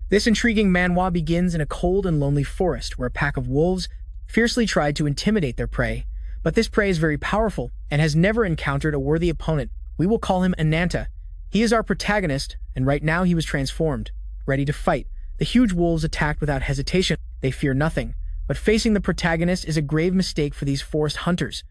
This intriguing manhwa begins in a cold and lonely forest where a pack of wolves fiercely tried to intimidate their prey, but this prey is very powerful and has never encountered a worthy opponent. We will call him Ananta. He is our protagonist, and right now he was transformed, ready to fight. The huge wolves attacked without hesitation. They fear nothing, but facing the protagonist is a grave mistake for these forest hunters.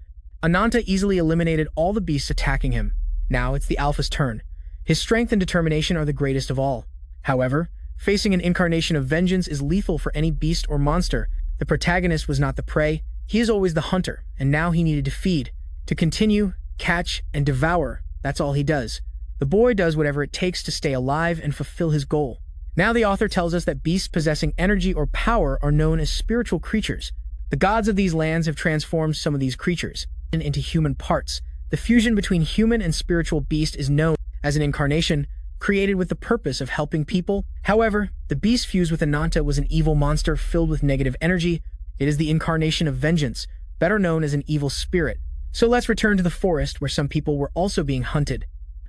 Ananta easily eliminated all the beasts attacking him. Now it's the alpha's turn. His strength and determination are the greatest of all. However, facing an incarnation of vengeance is lethal for any beast or monster. The protagonist was not the prey, he is always the hunter, and now he needed to feed. To continue, catch, and devour, that's all he does. The boy does whatever it takes to stay alive and fulfill his goal. Now the author tells us that beasts possessing energy or power are known as spiritual creatures. The gods of these lands have transformed some of these creatures into human parts. The fusion between human and spiritual beast is known as an incarnation, created with the purpose of helping people. However, the beast fused with Ananta was an evil monster filled with negative energy. It is the incarnation of vengeance, better known as an evil spirit. So let's return to the forest where some people were also being hunted.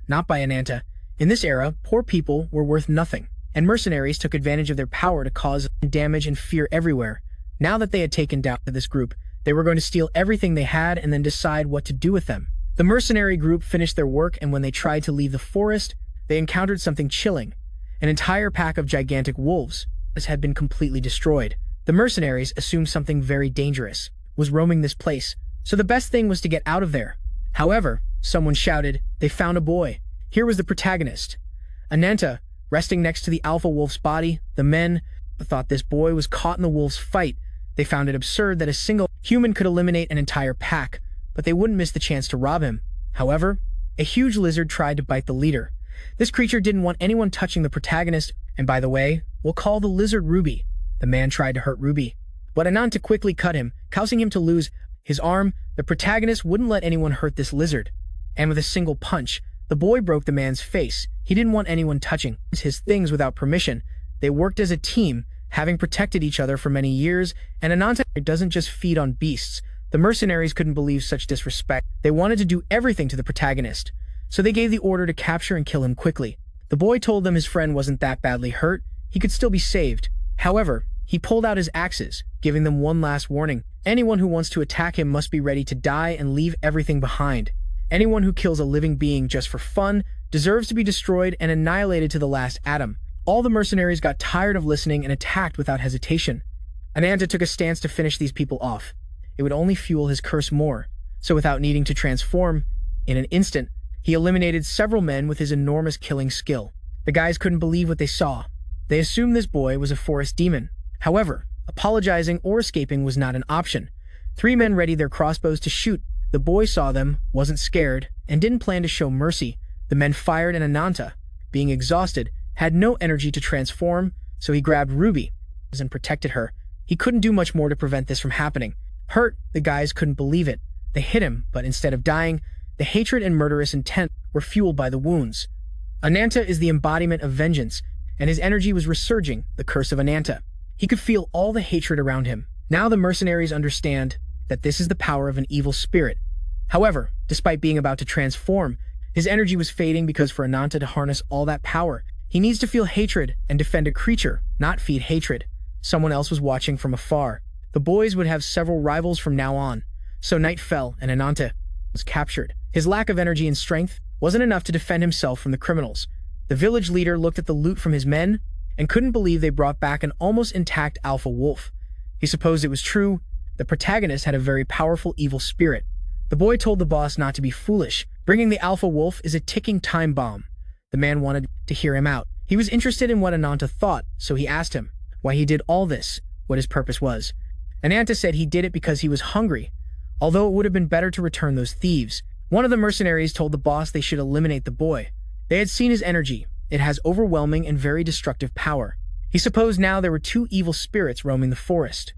Not by Ananta. In this era, poor people were worth nothing, and mercenaries took advantage of their power to cause damage and fear everywhere. Now that they had taken down this group, they were going to steal everything they had and then decide what to do with them. The mercenary group finished their work, and when they tried to leave the forest, they encountered something chilling. An entire pack of gigantic wolves had been completely destroyed. The mercenaries assumed something very dangerous was roaming this place, so the best thing was to get out of there. However, someone shouted, they found a boy. Here was the protagonist, Ananta, resting next to the alpha wolf's body. The men thought this boy was caught in the wolf's fight. They found it absurd that a single human could eliminate an entire pack, but they wouldn't miss the chance to rob him. However, a huge lizard tried to bite the leader. This creature didn't want anyone touching the protagonist, and by the way, we'll call the lizard Ruby. The man tried to hurt Ruby, but Ananta quickly cut him, causing him to lose his arm. The protagonist wouldn't let anyone hurt this lizard, and with a single punch, the boy broke the man's face. He didn't want anyone touching his things without permission. They worked as a team, having protected each other for many years, and Ananta doesn't just feed on beasts. The mercenaries couldn't believe such disrespect. They wanted to do everything to the protagonist, so they gave the order to capture and kill him quickly. The boy told them his friend wasn't that badly hurt, he could still be saved. However, he pulled out his axes, giving them one last warning. Anyone who wants to attack him must be ready to die and leave everything behind. Anyone who kills a living being just for fun deserves to be destroyed and annihilated to the last atom. All the mercenaries got tired of listening and attacked without hesitation. Ananta took a stance to finish these people off. It would only fuel his curse more, so without needing to transform, in an instant, he eliminated several men with his enormous killing skill. The guys couldn't believe what they saw. They assumed this boy was a forest demon. However, apologizing or escaping was not an option. 3 men readied their crossbows to shoot. The boy saw them, wasn't scared, and didn't plan to show mercy. The men fired, and Ananta, being exhausted, had no energy to transform, so he grabbed Ruby and protected her. He couldn't do much more to prevent this from happening. Hurt, the guys couldn't believe it. They hit him, but instead of dying, the hatred and murderous intent were fueled by the wounds. Ananta is the embodiment of vengeance, and his energy was resurging, the curse of Ananta. He could feel all the hatred around him. Now the mercenaries understand that this is the power of an evil spirit. However, despite being about to transform, his energy was fading because for Ananta to harness all that power, he needs to feel hatred and defend a creature, not feed hatred. Someone else was watching from afar. The boys would have several rivals from now on. So night fell, and Ananta was captured. His lack of energy and strength wasn't enough to defend himself from the criminals. The village leader looked at the loot from his men and couldn't believe they brought back an almost intact alpha wolf. He supposed it was true. The protagonist had a very powerful evil spirit. The boy told the boss not to be foolish. Bringing the alpha wolf is a ticking time bomb. The man wanted to hear him out. He was interested in what Ananta thought, so he asked him why he did all this, what his purpose was. Ananta said he did it because he was hungry, although it would have been better to return those thieves. One of the mercenaries told the boss they should eliminate the boy. They had seen his energy. It has overwhelming and very destructive power. He supposed now there were 2 evil spirits roaming the forest.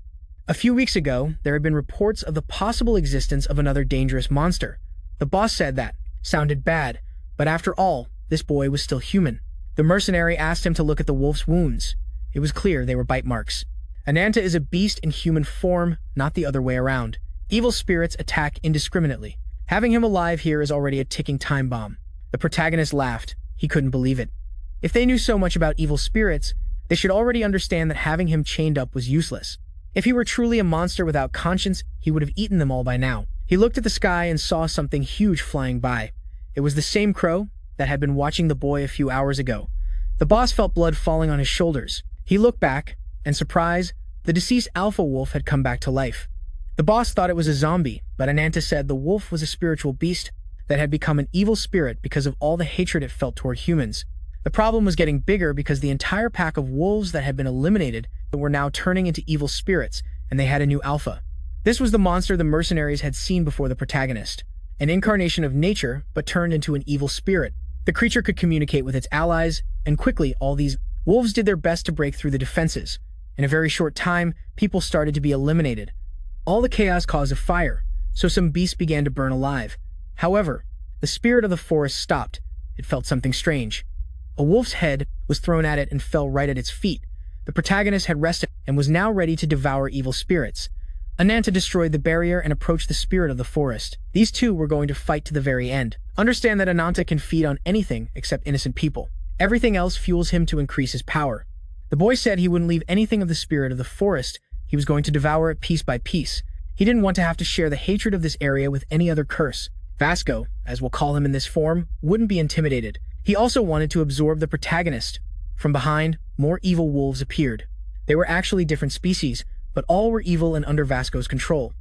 A few weeks ago, there had been reports of the possible existence of another dangerous monster. The boss said that sounded bad, but after all, this boy was still human. The mercenary asked him to look at the wolf's wounds. It was clear they were bite marks. Ananta is a beast in human form, not the other way around. Evil spirits attack indiscriminately. Having him alive here is already a ticking time bomb. The protagonist laughed. He couldn't believe it. If they knew so much about evil spirits, They should already understand that having him chained up was useless. If he were truly a monster without conscience, he would have eaten them all by now. He looked at the sky and saw something huge flying by. It was the same crow that had been watching the boy a few hours ago. The boss felt blood falling on his shoulders. He looked back, and surprise, the deceased alpha wolf had come back to life. The boss thought it was a zombie, but Ananta said the wolf was a spiritual beast that had become an evil spirit because of all the hatred it felt toward humans. The problem was getting bigger because the entire pack of wolves that had been eliminated were now turning into evil spirits, and they had a new alpha. This was the monster the mercenaries had seen before the protagonist, an incarnation of nature but turned into an evil spirit. The creature could communicate with its allies, and quickly all these wolves did their best to break through the defenses. In a very short time, people started to be eliminated. All the chaos caused a fire, so some beasts began to burn alive. However, the spirit of the forest stopped. It felt something strange. A wolf's head was thrown at it and fell right at its feet. The protagonist had rested and was now ready to devour evil spirits. Ananta destroyed the barrier and approached the spirit of the forest. These two were going to fight to the very end. Understand that Ananta can feed on anything except innocent people. Everything else fuels him to increase his power. The boy said he wouldn't leave anything of the spirit of the forest. He was going to devour it piece by piece. He didn't want to have to share the hatred of this area with any other curse. Vasco, as we'll call him in this form, wouldn't be intimidated. He also wanted to absorb the protagonist. From behind, more evil wolves appeared. They were actually different species, but all were evil and under Vasco's control.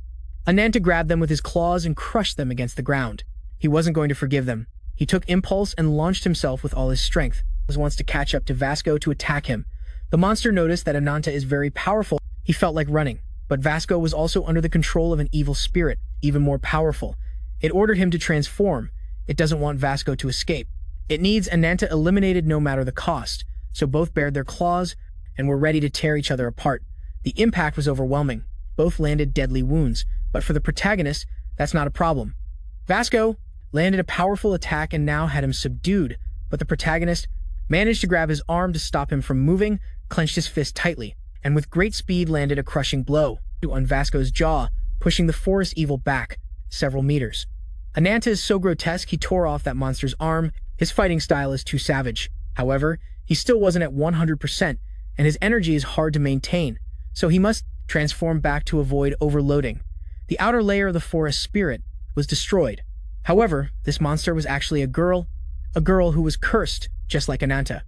Ananta grabbed them with his claws and crushed them against the ground. He wasn't going to forgive them. He took impulse and launched himself with all his strength. He wants to catch up to Vasco to attack him. The monster noticed that Ananta is very powerful. He felt like running, but Vasco was also under the control of an evil spirit, even more powerful. It ordered him to transform. It doesn't want Vasco to escape. It needs Ananta eliminated no matter the cost, so both bared their claws and were ready to tear each other apart. The impact was overwhelming. Both landed deadly wounds, but for the protagonist, that's not a problem. Vasco landed a powerful attack and now had him subdued, but the protagonist managed to grab his arm to stop him from moving, clenched his fist tightly, and with great speed landed a crushing blow on Vasco's jaw, pushing the forest evil back several meters. Ananta is so grotesque he tore off that monster's arm. His fighting style is too savage. However, he still wasn't at 100%, and his energy is hard to maintain, so he must transform back to avoid overloading. The outer layer of the forest spirit was destroyed. However, this monster was actually a girl who was cursed, just like Ananta.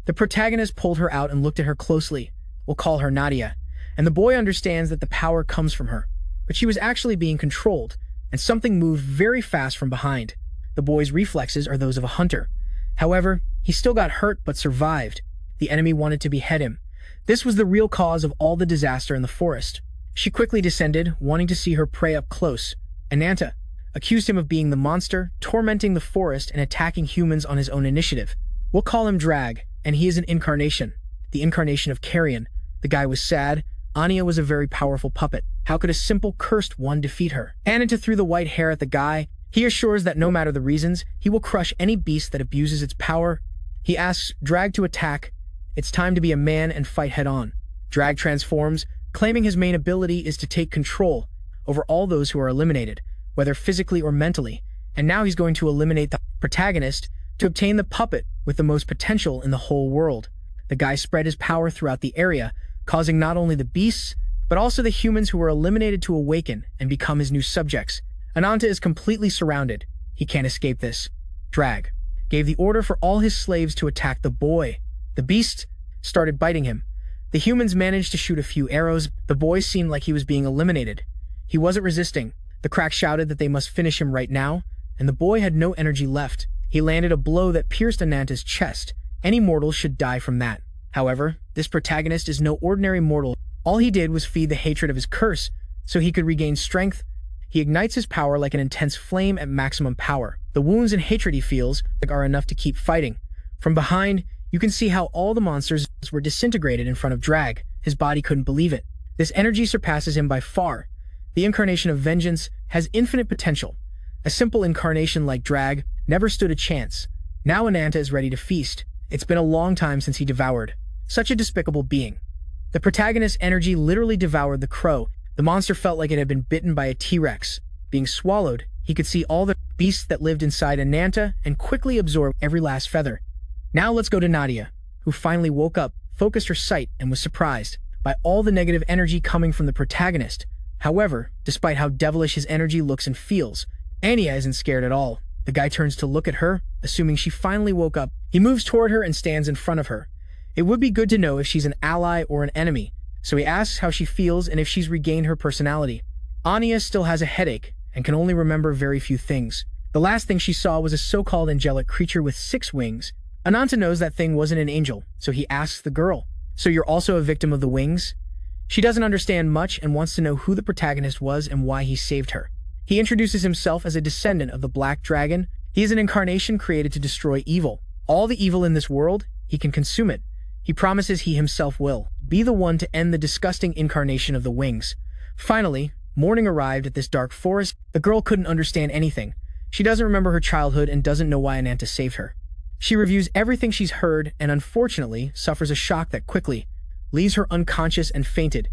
The protagonist pulled her out and looked at her closely. We'll call her Nadia, and the boy understands that the power comes from her. But she was actually being controlled, and something moved very fast from behind. The boy's reflexes are those of a hunter. However, he still got hurt but survived. The enemy wanted to behead him. This was the real cause of all the disaster in the forest. She quickly descended, wanting to see her prey up close. Ananta accused him of being the monster, tormenting the forest and attacking humans on his own initiative. We'll call him Drag, and he is an incarnation. The incarnation of Carrion. The guy was sad. Anya was a very powerful puppet. How could a simple cursed one defeat her? Ananta threw the white hair at the guy. He assures that no matter the reasons, he will crush any beast that abuses its power. He asks Drag to attack. It's time to be a man and fight head-on. Drag transforms, claiming his main ability is to take control over all those who are eliminated, whether physically or mentally, and now he's going to eliminate the protagonist to obtain the puppet with the most potential in the whole world. The guy spread his power throughout the area, causing not only the beasts, but also the humans who were eliminated to awaken and become his new subjects. Ananta is completely surrounded. He can't escape this. Drag gave the order for all his slaves to attack the boy. The beasts started biting him. The humans managed to shoot a few arrows. The boy seemed like he was being eliminated. He wasn't resisting. The crack shouted that they must finish him right now, and the boy had no energy left. He landed a blow that pierced Ananta's chest. Any mortal should die from that. However, this protagonist is no ordinary mortal. All he did was feed the hatred of his curse, so he could regain strength. He ignites his power like an intense flame at maximum power. The wounds and hatred he feels are enough to keep fighting. From behind, you can see how all the monsters were disintegrated in front of Drag. His body couldn't believe it. This energy surpasses him by far. The incarnation of vengeance has infinite potential. A simple incarnation like Drag never stood a chance. Now Ananta is ready to feast. It's been a long time since he devoured such a despicable being. The protagonist's energy literally devoured the crow. The monster felt like it had been bitten by a T-Rex. Being swallowed, he could see all the beasts that lived inside Ananta and quickly absorb every last feather. Now let's go to Nadia, who finally woke up, focused her sight and was surprised by all the negative energy coming from the protagonist. However, despite how devilish his energy looks and feels, Anya isn't scared at all. The guy turns to look at her, assuming she finally woke up. He moves toward her and stands in front of her. It would be good to know if she's an ally or an enemy, so he asks how she feels and if she's regained her personality. Anya still has a headache and can only remember very few things. The last thing she saw was a so-called angelic creature with 6 wings. Ananta knows that thing wasn't an angel, so he asks the girl, "So you're also a victim of the wings?" She doesn't understand much and wants to know who the protagonist was and why he saved her. He introduces himself as a descendant of the Black Dragon. He is an incarnation created to destroy evil. All the evil in this world, he can consume it. He promises he himself will be the one to end the disgusting incarnation of the wings. Finally, morning arrived at this dark forest. The girl couldn't understand anything. She doesn't remember her childhood and doesn't know why Ananta saved her. She reviews everything she's heard and unfortunately suffers a shock that quickly leaves her unconscious and fainted.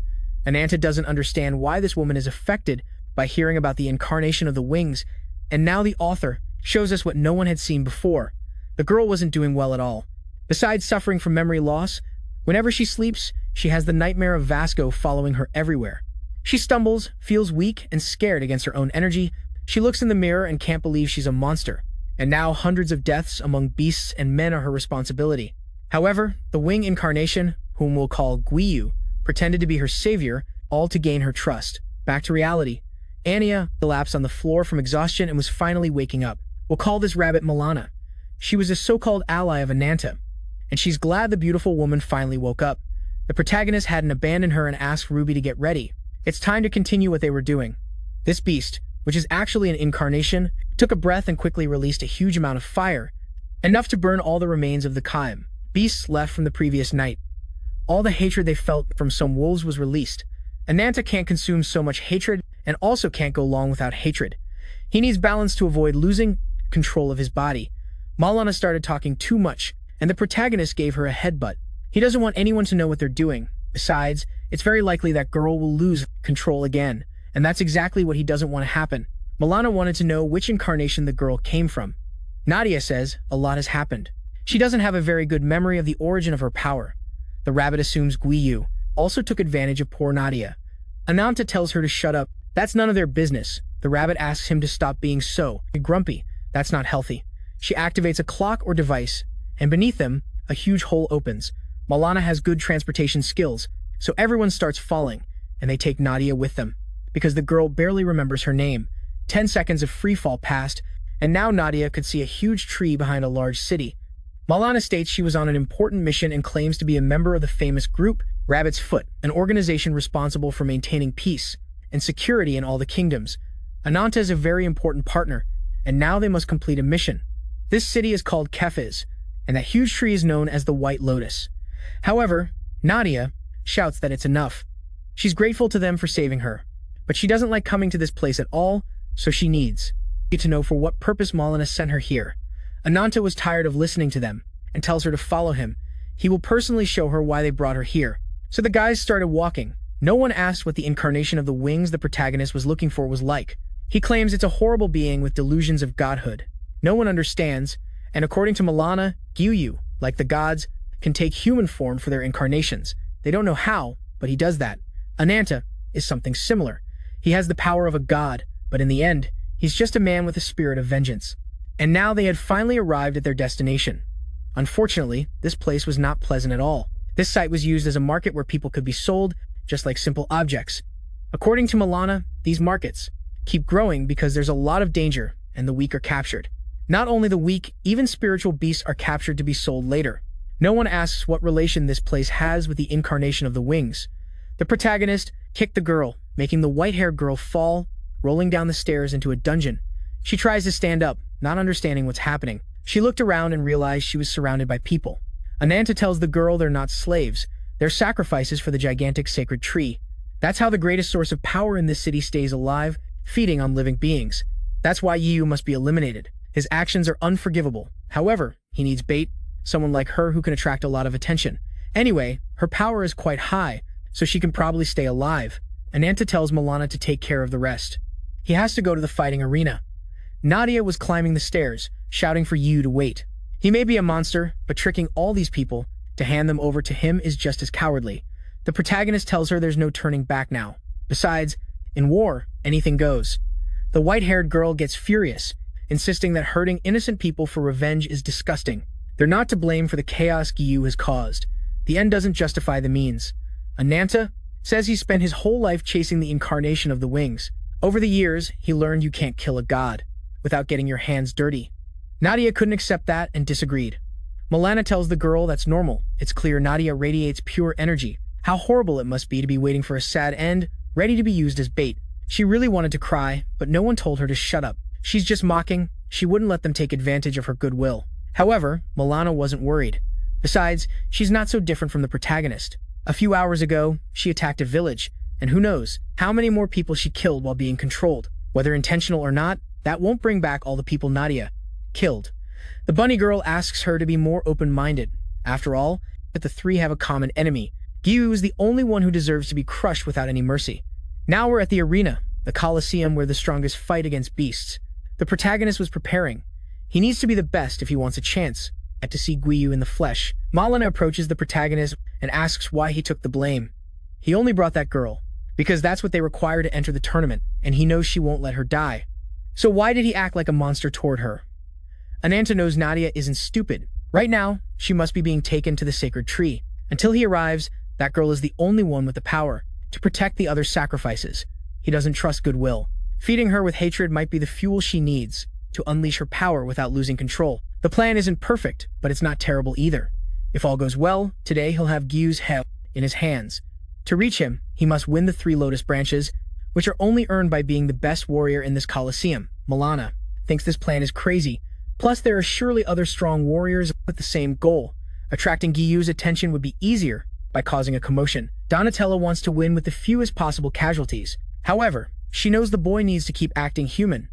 Ananta doesn't understand why this woman is affected by hearing about the incarnation of the wings, and now the author shows us what no one had seen before. The girl wasn't doing well at all. Besides suffering from memory loss, whenever she sleeps, she has the nightmare of Vasco following her everywhere. She stumbles, feels weak and scared against her own energy. She looks in the mirror and can't believe she's a monster. And now hundreds of deaths among beasts and men are her responsibility. However, the wing incarnation, whom we'll call Guiyu, pretended to be her savior, all to gain her trust. Back to reality. Anya collapsed on the floor from exhaustion and was finally waking up. We'll call this rabbit Milana. She was a so-called ally of Ananta, and she's glad the beautiful woman finally woke up. The protagonist hadn't abandoned her and asked Ruby to get ready. It's time to continue what they were doing. This beast, which is actually an incarnation, took a breath and quickly released a huge amount of fire, enough to burn all the remains of the Kaim, beasts left from the previous night. All the hatred they felt from some wolves was released. Ananta can't consume so much hatred and also can't go long without hatred. He needs balance to avoid losing control of his body. Milana started talking too much, and the protagonist gave her a headbutt. He doesn't want anyone to know what they're doing. Besides, it's very likely that girl will lose control again, and that's exactly what he doesn't want to happen. Milana wanted to know which incarnation the girl came from. Nadia says a lot has happened. She doesn't have a very good memory of the origin of her power. The rabbit assumes Guiyu also took advantage of poor Nadia. Ananta tells her to shut up. That's none of their business. The rabbit asks him to stop being so grumpy. That's not healthy. She activates a clock or device, and beneath them, a huge hole opens. Milana has good transportation skills, so everyone starts falling, and they take Nadia with them. Because the girl barely remembers her name. 10 seconds of free fall passed, and now Nadia could see a huge tree behind a large city. Milana states she was on an important mission and claims to be a member of the famous group, Rabbit's Foot, an organization responsible for maintaining peace and security in all the kingdoms. Ananta is a very important partner, and now they must complete a mission. This city is called Kephiz, and that huge tree is known as the White Lotus. However, Nadia shouts that it's enough. She's grateful to them for saving her, but she doesn't like coming to this place at all, so she needs to know for what purpose Milana sent her here. Ananta was tired of listening to them and tells her to follow him. He will personally show her why they brought her here. So the guys started walking. No one asked what the incarnation of the wings the protagonist was looking for was like. He claims it's a horrible being with delusions of godhood. No one understands, and according to Milana, Guiyu, like the gods, can take human form for their incarnations. They don't know how, but he does that. Ananta is something similar. He has the power of a god, but in the end, he's just a man with a spirit of vengeance. And now they had finally arrived at their destination. Unfortunately, this place was not pleasant at all. This site was used as a market where people could be sold, just like simple objects. According to Milana, these markets keep growing because there's a lot of danger and the weak are captured. Not only the weak, even spiritual beasts are captured to be sold later. No one asks what relation this place has with the incarnation of the wings. The protagonist kicked the girl, making the white-haired girl fall, rolling down the stairs into a dungeon. She tries to stand up, not understanding what's happening. She looked around and realized she was surrounded by people. Ananta tells the girl they're not slaves. They're sacrifices for the gigantic sacred tree. That's how the greatest source of power in this city stays alive, feeding on living beings. That's why Yu must be eliminated. His actions are unforgivable. However, he needs bait, someone like her who can attract a lot of attention. Anyway, her power is quite high, so she can probably stay alive. Ananta tells Milana to take care of the rest. He has to go to the fighting arena. Nadia was climbing the stairs, shouting for Yu to wait. He may be a monster, but tricking all these people To hand them over to him is just as cowardly. The protagonist tells her there's no turning back now. Besides, in war, anything goes. The white-haired girl gets furious, insisting that hurting innocent people for revenge is disgusting. They're not to blame for the chaos Gyu has caused. The end doesn't justify the means. Ananta says he spent his whole life chasing the incarnation of the wings. Over the years, he learned you can't kill a god without getting your hands dirty. Nadia couldn't accept that and disagreed. Milana tells the girl that's normal. It's clear Nadia radiates pure energy. How horrible it must be to be waiting for a sad end, ready to be used as bait. She really wanted to cry, but no one told her to shut up. She's just mocking. She wouldn't let them take advantage of her goodwill. However, Milana wasn't worried. Besides, she's not so different from the protagonist. A few hours ago, she attacked a village, and who knows how many more people she killed while being controlled. Whether intentional or not, that won't bring back all the people Nadia killed. The bunny girl asks her to be more open-minded. After all, the three have a common enemy. Gyu is the only one who deserves to be crushed without any mercy. Now we're at the arena, the Colosseum where the strongest fight against beasts. The protagonist was preparing. He needs to be the best if he wants a chance to see Gyu in the flesh. Milana approaches the protagonist and asks why he took the blame. He only brought that girl because that's what they require to enter the tournament, and he knows she won't let her die. So why did he act like a monster toward her? Ananta knows Nadia isn't stupid. Right now, she must be being taken to the sacred tree. Until he arrives, that girl is the only one with the power to protect the other sacrifices. He doesn't trust goodwill. Feeding her with hatred might be the fuel she needs to unleash her power without losing control. The plan isn't perfect, but it's not terrible either. If all goes well, today he'll have Gyu's head in his hands. To reach him, he must win the 3 lotus branches, which are only earned by being the best warrior in this Colosseum. Milana thinks this plan is crazy. Plus, there are surely other strong warriors with the same goal. Attracting Gyu's attention would be easier by causing a commotion. Donatella wants to win with the fewest possible casualties. However, she knows the boy needs to keep acting human.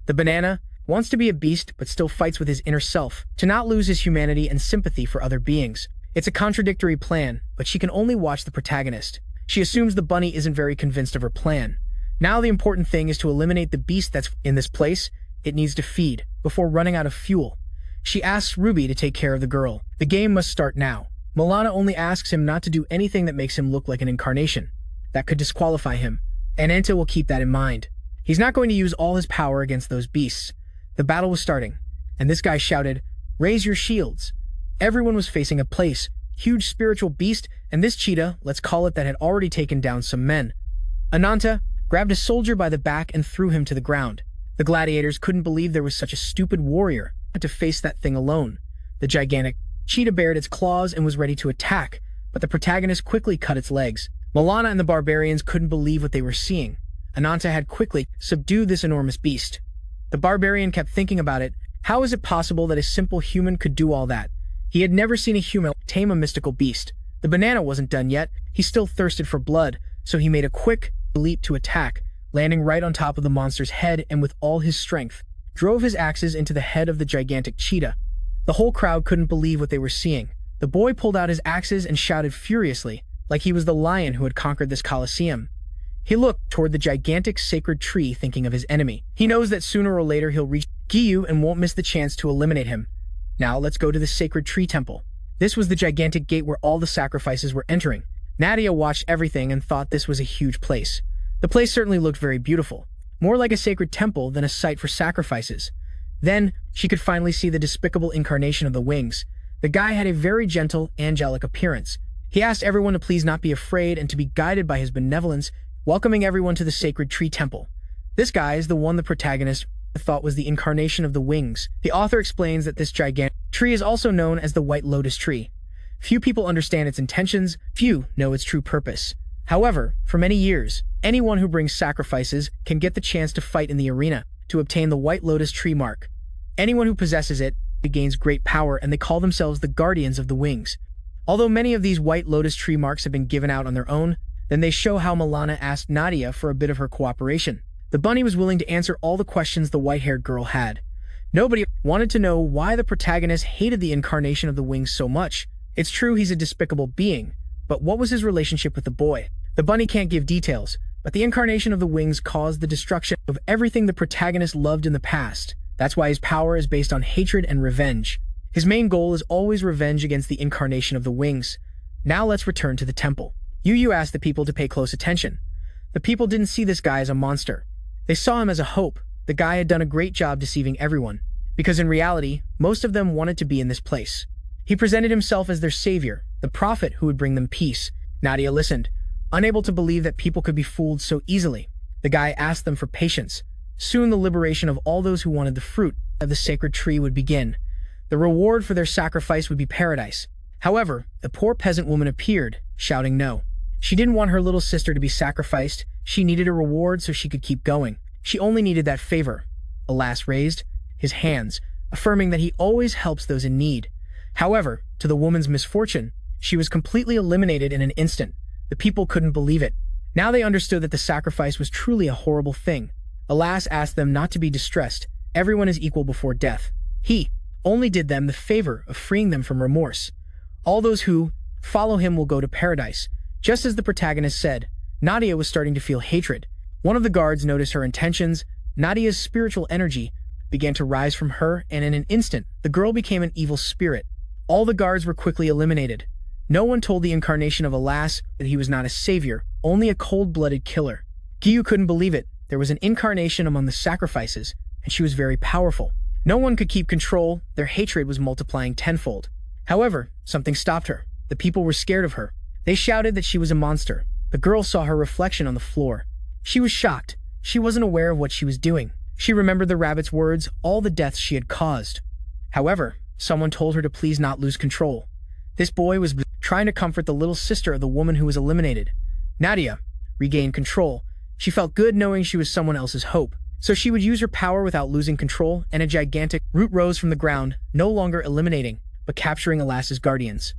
The banana wants to be a beast but still fights with his inner self to not lose his humanity and sympathy for other beings. It's a contradictory plan, but she can only watch the protagonist. She assumes the bunny isn't very convinced of her plan. Now the important thing is to eliminate the beast that's in this place it needs to feed before running out of fuel. She asks Ruby to take care of the girl. The game must start now. Milana only asks him not to do anything that makes him look like an incarnation. That could disqualify him. Ananta will keep that in mind. He's not going to use all his power against those beasts. The battle was starting, and this guy shouted, "Raise your shields." Everyone was facing a huge spiritual beast, and this cheetah, let's call it, that had already taken down some men. Ananta grabbed a soldier by the back and threw him to the ground. The gladiators couldn't believe there was such a stupid warrior to face that thing alone. The gigantic cheetah bared its claws and was ready to attack, but the protagonist quickly cut its legs. Milana and the barbarians couldn't believe what they were seeing. Ananta had quickly subdued this enormous beast. The barbarian kept thinking about it. How is it possible that a simple human could do all that? He had never seen a human tame a mystical beast. The banana wasn't done yet. He still thirsted for blood, so he made a quick leap to attack, landing right on top of the monster's head and with all his strength, drove his axes into the head of the gigantic cheetah. The whole crowd couldn't believe what they were seeing. The boy pulled out his axes and shouted furiously, like he was the lion who had conquered this Colosseum. He looked toward the gigantic sacred tree, thinking of his enemy. He knows that sooner or later he'll reach Gyu and won't miss the chance to eliminate him. Now let's go to the sacred tree temple. This was the gigantic gate where all the sacrifices were entering. Nadia watched everything and thought this was a huge place. The place certainly looked very beautiful, more like a sacred temple than a site for sacrifices. Then she could finally see the despicable incarnation of the wings. The guy had a very gentle, angelic appearance. He asked everyone to please not be afraid and to be guided by his benevolence, welcoming everyone to the sacred tree temple. This guy is the one the protagonist thought was the incarnation of the wings. The author explains that this gigantic tree is also known as the White Lotus Tree. Few people understand its intentions, few know its true purpose. However, for many years, anyone who brings sacrifices can get the chance to fight in the arena to obtain the White Lotus Tree mark. Anyone who possesses it gains great power, and they call themselves the Guardians of the Wings. Although many of these White Lotus Tree marks have been given out on their own, then they show how Milana asked Nadia for a bit of her cooperation. The bunny was willing to answer all the questions the white-haired girl had. Nobody wanted to know why the protagonist hated the incarnation of the wings so much. It's true he's a despicable being, but what was his relationship with the boy? The bunny can't give details, but the incarnation of the wings caused the destruction of everything the protagonist loved in the past. That's why his power is based on hatred and revenge. His main goal is always revenge against the incarnation of the wings. Now let's return to the temple. Yu asked the people to pay close attention. The people didn't see this guy as a monster. They saw him as a hope. The guy had done a great job deceiving everyone, because in reality, most of them wanted to be in this place. He presented himself as their savior, the prophet who would bring them peace. Nadia listened, unable to believe that people could be fooled so easily. The guy asked them for patience. Soon the liberation of all those who wanted the fruit of the sacred tree would begin. The reward for their sacrifice would be paradise. However, the poor peasant woman appeared, shouting no. She didn't want her little sister to be sacrificed. She needed a reward so she could keep going. She only needed that favor. Alas raised his hands, affirming that he always helps those in need. However, to the woman's misfortune, she was completely eliminated in an instant. The people couldn't believe it. Now they understood that the sacrifice was truly a horrible thing. Alas asked them not to be distressed. Everyone is equal before death. He only did them the favor of freeing them from remorse. All those who follow him will go to paradise. Just as the protagonist said, Nadia was starting to feel hatred. One of the guards noticed her intentions. Nadia's spiritual energy began to rise from her, and in an instant, the girl became an evil spirit. All the guards were quickly eliminated. No one told the incarnation of Alas that he was not a savior, only a cold-blooded killer. Giyu couldn't believe it. There was an incarnation among the sacrifices, and she was very powerful. No one could keep control. Their hatred was multiplying tenfold. However, something stopped her. The people were scared of her. They shouted that she was a monster. The girl saw her reflection on the floor. She was shocked. She wasn't aware of what she was doing. She remembered the rabbit's words, all the deaths she had caused. However, someone told her to please not lose control. This boy was trying to comfort the little sister of the woman who was eliminated. Nadia regained control. She felt good knowing she was someone else's hope. So she would use her power without losing control, and a gigantic root rose from the ground, no longer eliminating, but capturing Alas's guardians.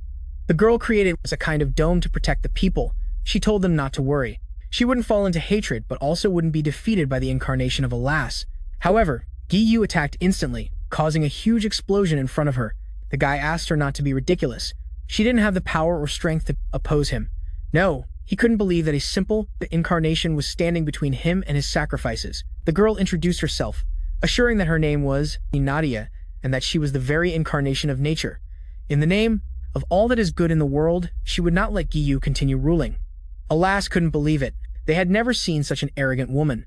The girl created was a kind of dome to protect the people. She told them not to worry. She wouldn't fall into hatred, but also wouldn't be defeated by the incarnation of Alas. However, Giyu attacked instantly, causing a huge explosion in front of her. The guy asked her not to be ridiculous. She didn't have the power or strength to oppose him. No, he couldn't believe that a simple incarnation was standing between him and his sacrifices. The girl introduced herself, assuring that her name was Nadia, and that she was the very incarnation of nature. In the name of all that is good in the world, she would not let Giyu continue ruling. Alas couldn't believe it. They had never seen such an arrogant woman.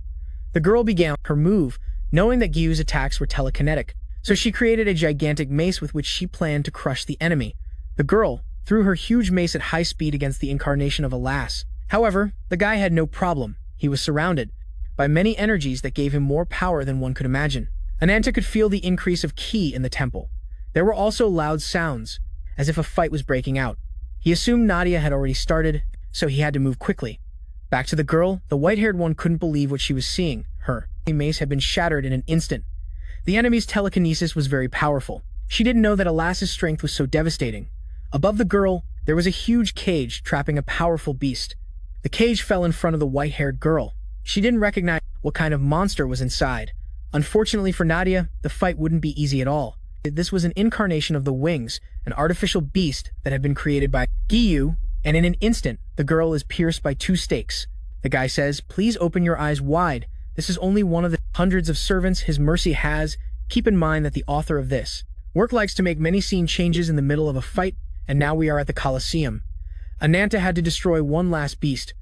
The girl began her move, knowing that Giyu's attacks were telekinetic, so she created a gigantic mace with which she planned to crush the enemy. The girl threw her huge mace at high speed against the incarnation of Alas. However, the guy had no problem. He was surrounded by many energies that gave him more power than one could imagine. Ananta could feel the increase of ki in the temple. There were also loud sounds, as if a fight was breaking out. He assumed Nadia had already started, so he had to move quickly. Back to the girl, the white-haired one couldn't believe what she was seeing. Her mace had been shattered in an instant. The enemy's telekinesis was very powerful. She didn't know that Alas's strength was so devastating. Above the girl, there was a huge cage trapping a powerful beast. The cage fell in front of the white-haired girl. She didn't recognize what kind of monster was inside. Unfortunately for Nadia, the fight wouldn't be easy at all. This was an incarnation of the wings, an artificial beast that had been created by Giyu, and in an instant, the girl is pierced by 2 stakes. The guy says, "Please open your eyes wide. This is only one of the hundreds of servants his mercy has. Keep in mind that the author of this work likes to make many scene changes in the middle of a fight, and now we are at the Colosseum." Ananta had to destroy one last beast,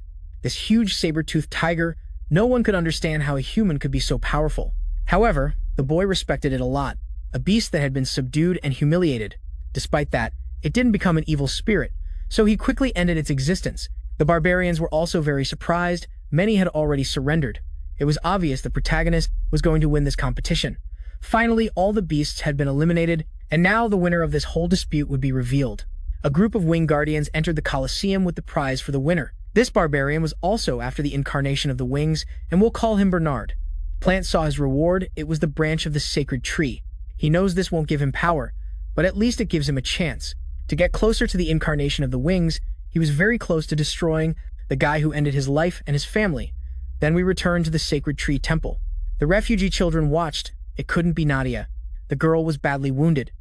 this huge saber-toothed tiger. No one could understand how a human could be so powerful. However, the boy respected it a lot, a beast that had been subdued and humiliated. Despite that, it didn't become an evil spirit, so he quickly ended its existence. The barbarians were also very surprised. Many had already surrendered. It was obvious the protagonist was going to win this competition. Finally, all the beasts had been eliminated, and now the winner of this whole dispute would be revealed. A group of winged guardians entered the Colosseum with the prize for the winner. This barbarian was also after the incarnation of the wings, and we'll call him Bernard. Plant saw his reward. It was the branch of the sacred tree. He knows this won't give him power, but at least it gives him a chance. To get closer to the incarnation of the wings, he was very close to destroying the guy who ended his life and his family. Then we returned to the sacred tree temple. The refugee children watched. It couldn't be Nadia. The girl was badly wounded.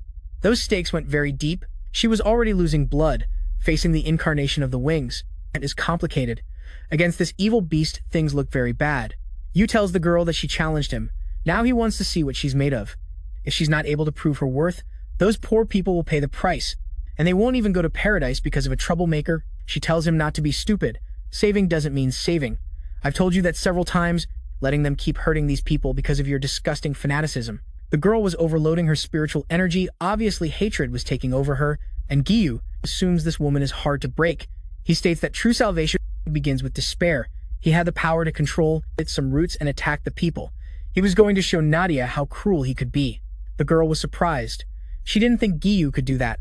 Those stakes went very deep. She was already losing blood, facing the incarnation of the wings. It is complicated. Against this evil beast, things look very bad. Yu tells the girl that she challenged him. Now he wants to see what she's made of. If she's not able to prove her worth, Those poor people will pay the price, and they won't even go to paradise because of a troublemaker. She tells him not to be stupid. Saving doesn't mean saving. I've told you that several times, letting them keep hurting these people because of your disgusting fanaticism. The girl was overloading her spiritual energy. Obviously, hatred was taking over her, and Gyu assumes this woman is hard to break. He states that true salvation begins with despair. He had the power to control some roots and attack the people. He was going to show Nadia how cruel he could be. The girl was surprised. She didn't think Gyu could do that.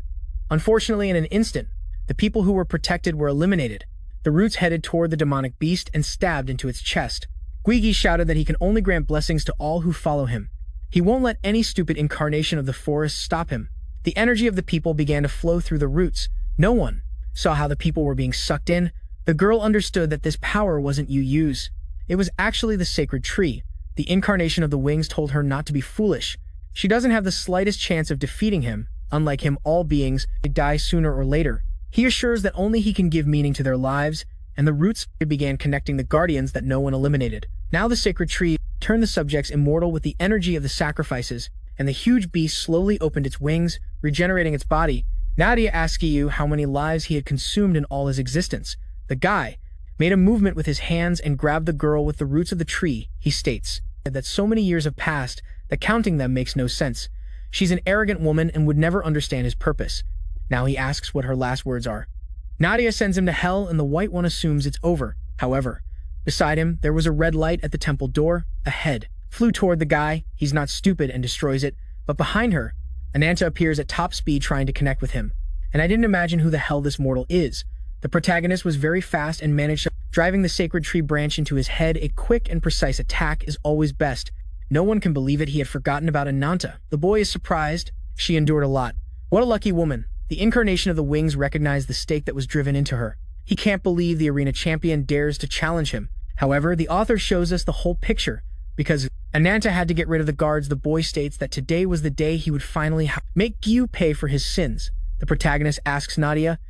Unfortunately, in an instant, the people who were protected were eliminated. The roots headed toward the demonic beast and stabbed into its chest. Guigi shouted that he can only grant blessings to all who follow him. He won't let any stupid incarnation of the forest stop him. The energy of the people began to flow through the roots. No one saw how the people were being sucked in. The girl understood that this power wasn't Yu's. It was actually the sacred tree. The incarnation of the wings told her not to be foolish. She doesn't have the slightest chance of defeating him. Unlike him, all beings die sooner or later. He assures that only he can give meaning to their lives, and the roots began connecting the guardians that no one eliminated. Now the sacred tree turned the subjects immortal with the energy of the sacrifices, and the huge beast slowly opened its wings, regenerating its body. Nadia asked Yu how many lives he had consumed in all his existence. The guy made a movement with his hands and grabbed the girl with the roots of the tree. He states that so many years have passed that counting them makes no sense. She's an arrogant woman and would never understand his purpose. Now he asks what her last words are. Nadia sends him to hell, and the White One assumes it's over. However, beside him, there was a red light at the temple door. A head flew toward the guy. He's not stupid and destroys it. But behind her, Ananta appears at top speed trying to connect with him. And I didn't imagine who the hell this mortal is. The protagonist was very fast and managed to driving the sacred tree branch into his head. A quick and precise attack is always best. No one can believe it. He had forgotten about Ananta. The boy is surprised. She endured a lot. What a lucky woman. The incarnation of the wings recognized the stake that was driven into her. He can't believe the arena champion dares to challenge him. However, the author shows us the whole picture. Because Ananta had to get rid of the guards, the boy states that today was the day he would finally make Gyu pay for his sins. The protagonist asks Nadia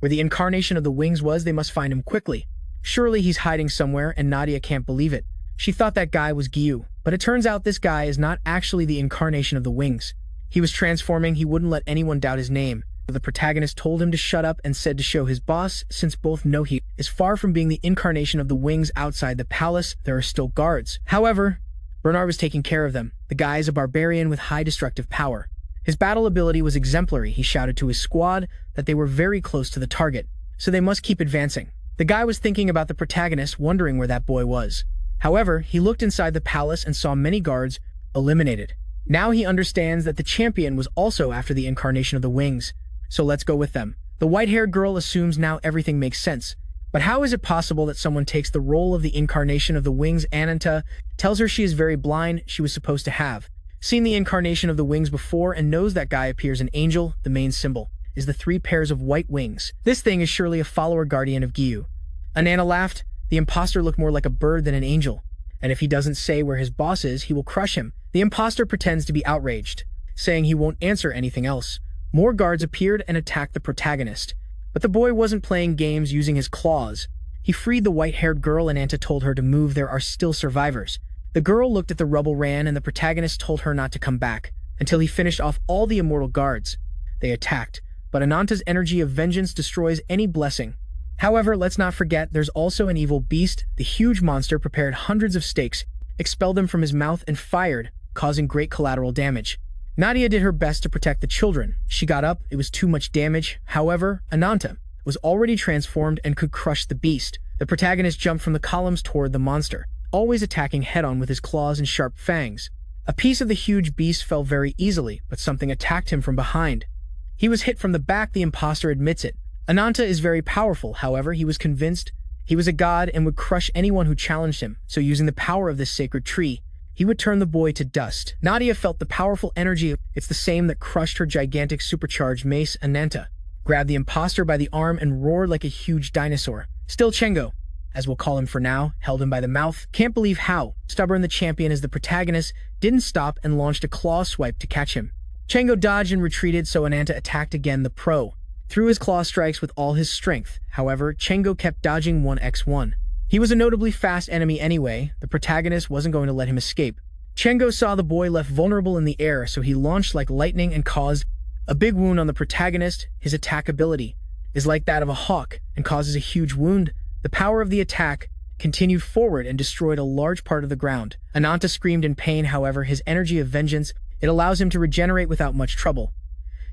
where the incarnation of the wings was. They must find him quickly. Surely he's hiding somewhere, and Nadia can't believe it. She thought that guy was Gyu, but it turns out this guy is not actually the incarnation of the wings. He was transforming. He wouldn't let anyone doubt his name. The protagonist told him to shut up and said to show his boss, since both know he is far from being the incarnation of the wings. Outside the palace, there are still guards. However, Bernard was taking care of them. The guy is a barbarian with high destructive power. His battle ability was exemplary. He shouted to his squad that they were very close to the target, so they must keep advancing. The guy was thinking about the protagonist, wondering where that boy was. However, he looked inside the palace and saw many guards eliminated. Now he understands that the champion was also after the incarnation of the wings. So let's go with them. The white-haired girl assumes now everything makes sense. But how is it possible that someone takes the role of the incarnation of the wings? Ananta tells her she is very blind. She was supposed to have seen the incarnation of the wings before and knows that guy appears an angel. The main symbol is the 3 pairs of white wings. This thing is surely a follower guardian of Gyu. Ananta laughed. The imposter looked more like a bird than an angel. And if he doesn't say where his boss is, he will crush him. The imposter pretends to be outraged, saying he won't answer anything else. More guards appeared and attacked the protagonist. But the boy wasn't playing games using his claws. He freed the white-haired girl, and Ananta told her to move. There are still survivors. The girl looked at the rubble, ran, and the protagonist told her not to come back until he finished off all the immortal guards. They attacked, but Ananta's energy of vengeance destroys any blessing. However, let's not forget there's also an evil beast. The huge monster prepared hundreds of stakes, expelled them from his mouth, and fired, causing great collateral damage. Nadia did her best to protect the children. She got up. It was too much damage. However, Ananta was already transformed and could crush the beast. The protagonist jumped from the columns toward the monster, always attacking head-on with his claws and sharp fangs. A piece of the huge beast fell very easily, but something attacked him from behind. He was hit from the back. The imposter admits it. Ananta is very powerful. However, he was convinced he was a god and would crush anyone who challenged him. So using the power of this sacred tree, he would turn the boy to dust. Nadia felt the powerful energy. It's the same that crushed her gigantic supercharged mace. Ananta grabbed the imposter by the arm and roared like a huge dinosaur. Still Chengo, as we'll call him for now, held him by the mouth. Can't believe how stubborn the champion is. The protagonist didn't stop and launched a claw swipe to catch him. Chengo dodged and retreated, so Ananta attacked again. The pro threw his claw strikes with all his strength. However, Chengo kept dodging 1x1. He was a notably fast enemy anyway. The protagonist wasn't going to let him escape. Chengo saw the boy left vulnerable in the air, so he launched like lightning and caused A big wound on the protagonist, his attack ability, is like that of a hawk and causes a huge wound. The power of the attack continued forward and destroyed a large part of the ground. Ananta screamed in pain, however, his energy of vengeance, it allows him to regenerate without much trouble.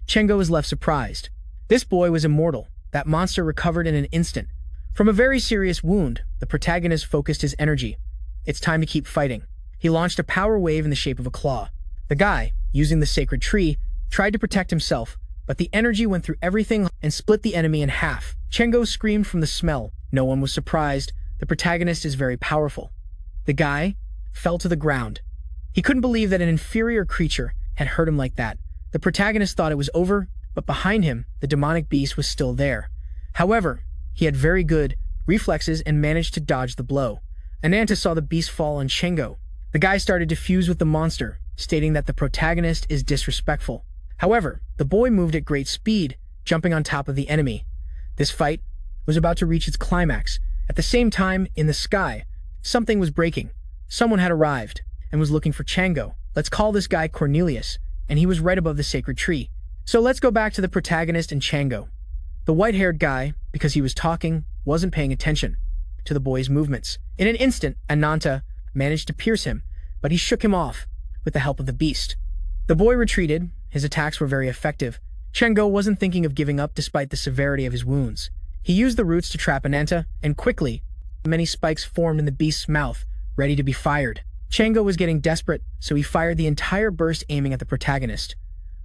Chengo is left surprised. This boy was immortal. That monster recovered in an instant. From a very serious wound, the protagonist focused his energy. It's time to keep fighting. He launched a power wave in the shape of a claw. The guy, using the sacred tree, tried to protect himself, but the energy went through everything and split the enemy in half. Chengo screamed from the smell. No one was surprised. The protagonist is very powerful. The guy fell to the ground. He couldn't believe that an inferior creature had hurt him like that. The protagonist thought it was over, but behind him, the demonic beast was still there. However, he had very good reflexes and managed to dodge the blow. Ananta saw the beast fall on Chengo. The guy started to fuse with the monster, stating that the protagonist is disrespectful. However, the boy moved at great speed, jumping on top of the enemy. This fight was about to reach its climax. At the same time, in the sky, something was breaking. Someone had arrived and was looking for Chengo. Let's call this guy Cornelius, and he was right above the sacred tree. So let's go back to the protagonist and Chengo. The white-haired guy, because he was talking, wasn't paying attention to the boy's movements. In an instant, Ananta managed to pierce him, but he shook him off with the help of the beast. The boy retreated. His attacks were very effective. Chengo wasn't thinking of giving up despite the severity of his wounds. He used the roots to trap Ananta, and quickly, many spikes formed in the beast's mouth, ready to be fired. Chengo was getting desperate, so he fired the entire burst aiming at the protagonist.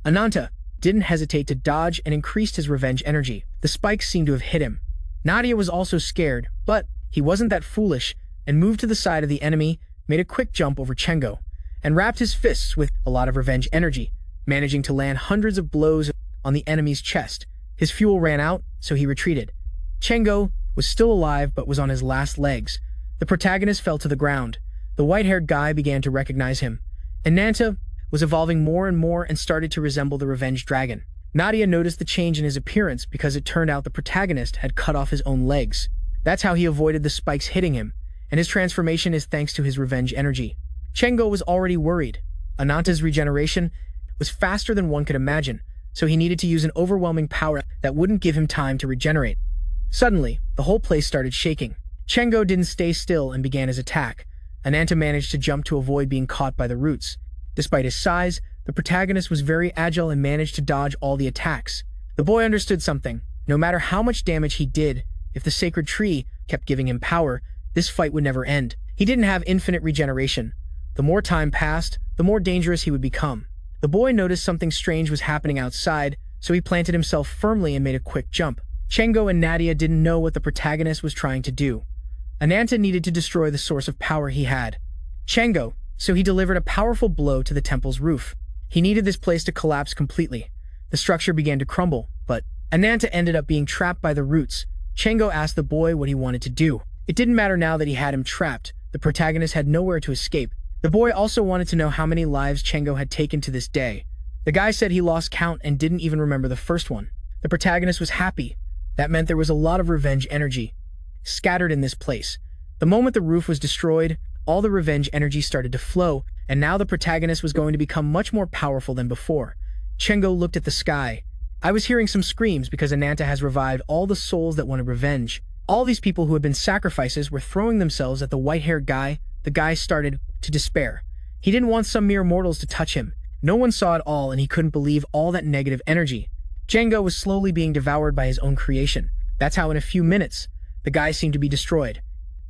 Ananta didn't hesitate to dodge and increased his revenge energy. The spikes seemed to have hit him. Nadia was also scared, but he wasn't that foolish and moved to the side of the enemy, made a quick jump over Chengo, and wrapped his fists with a lot of revenge energy, managing to land hundreds of blows on the enemy's chest. His fuel ran out, so he retreated. Chengo was still alive but was on his last legs. The protagonist fell to the ground. The white-haired guy began to recognize him. Ananta was evolving more and more and started to resemble the revenge dragon. Nadia noticed the change in his appearance because it turned out the protagonist had cut off his own legs. That's how he avoided the spikes hitting him, and his transformation is thanks to his revenge energy. Chengo was already worried. Ananta's regeneration was faster than one could imagine, so he needed to use an overwhelming power that wouldn't give him time to regenerate. Suddenly, the whole place started shaking. Chengo didn't stay still and began his attack. Ananta managed to jump to avoid being caught by the roots. Despite his size, the protagonist was very agile and managed to dodge all the attacks. The boy understood something. No matter how much damage he did, if the sacred tree kept giving him power, this fight would never end. He didn't have infinite regeneration. The more time passed, the more dangerous he would become. The boy noticed something strange was happening outside, so he planted himself firmly and made a quick jump. Chengo and Nadia didn't know what the protagonist was trying to do. Ananta needed to destroy the source of power he had. Chengo, so he delivered a powerful blow to the temple's roof. He needed this place to collapse completely. The structure began to crumble, but Ananta ended up being trapped by the roots. Chengo asked the boy what he wanted to do. It didn't matter now that he had him trapped. The protagonist had nowhere to escape. The boy also wanted to know how many lives Chengo had taken to this day. The guy said he lost count and didn't even remember the first one. The protagonist was happy. That meant there was a lot of revenge energy scattered in this place. The moment the roof was destroyed, all the revenge energy started to flow, and now the protagonist was going to become much more powerful than before. Chengo looked at the sky. I was hearing some screams because Ananta has revived all the souls that wanted revenge. All these people who had been sacrifices were throwing themselves at the white-haired guy. The guy started to despair. He didn't want some mere mortals to touch him. No one saw it all, and he couldn't believe all that negative energy. Chengo was slowly being devoured by his own creation. That's how in a few minutes, the guy seemed to be destroyed.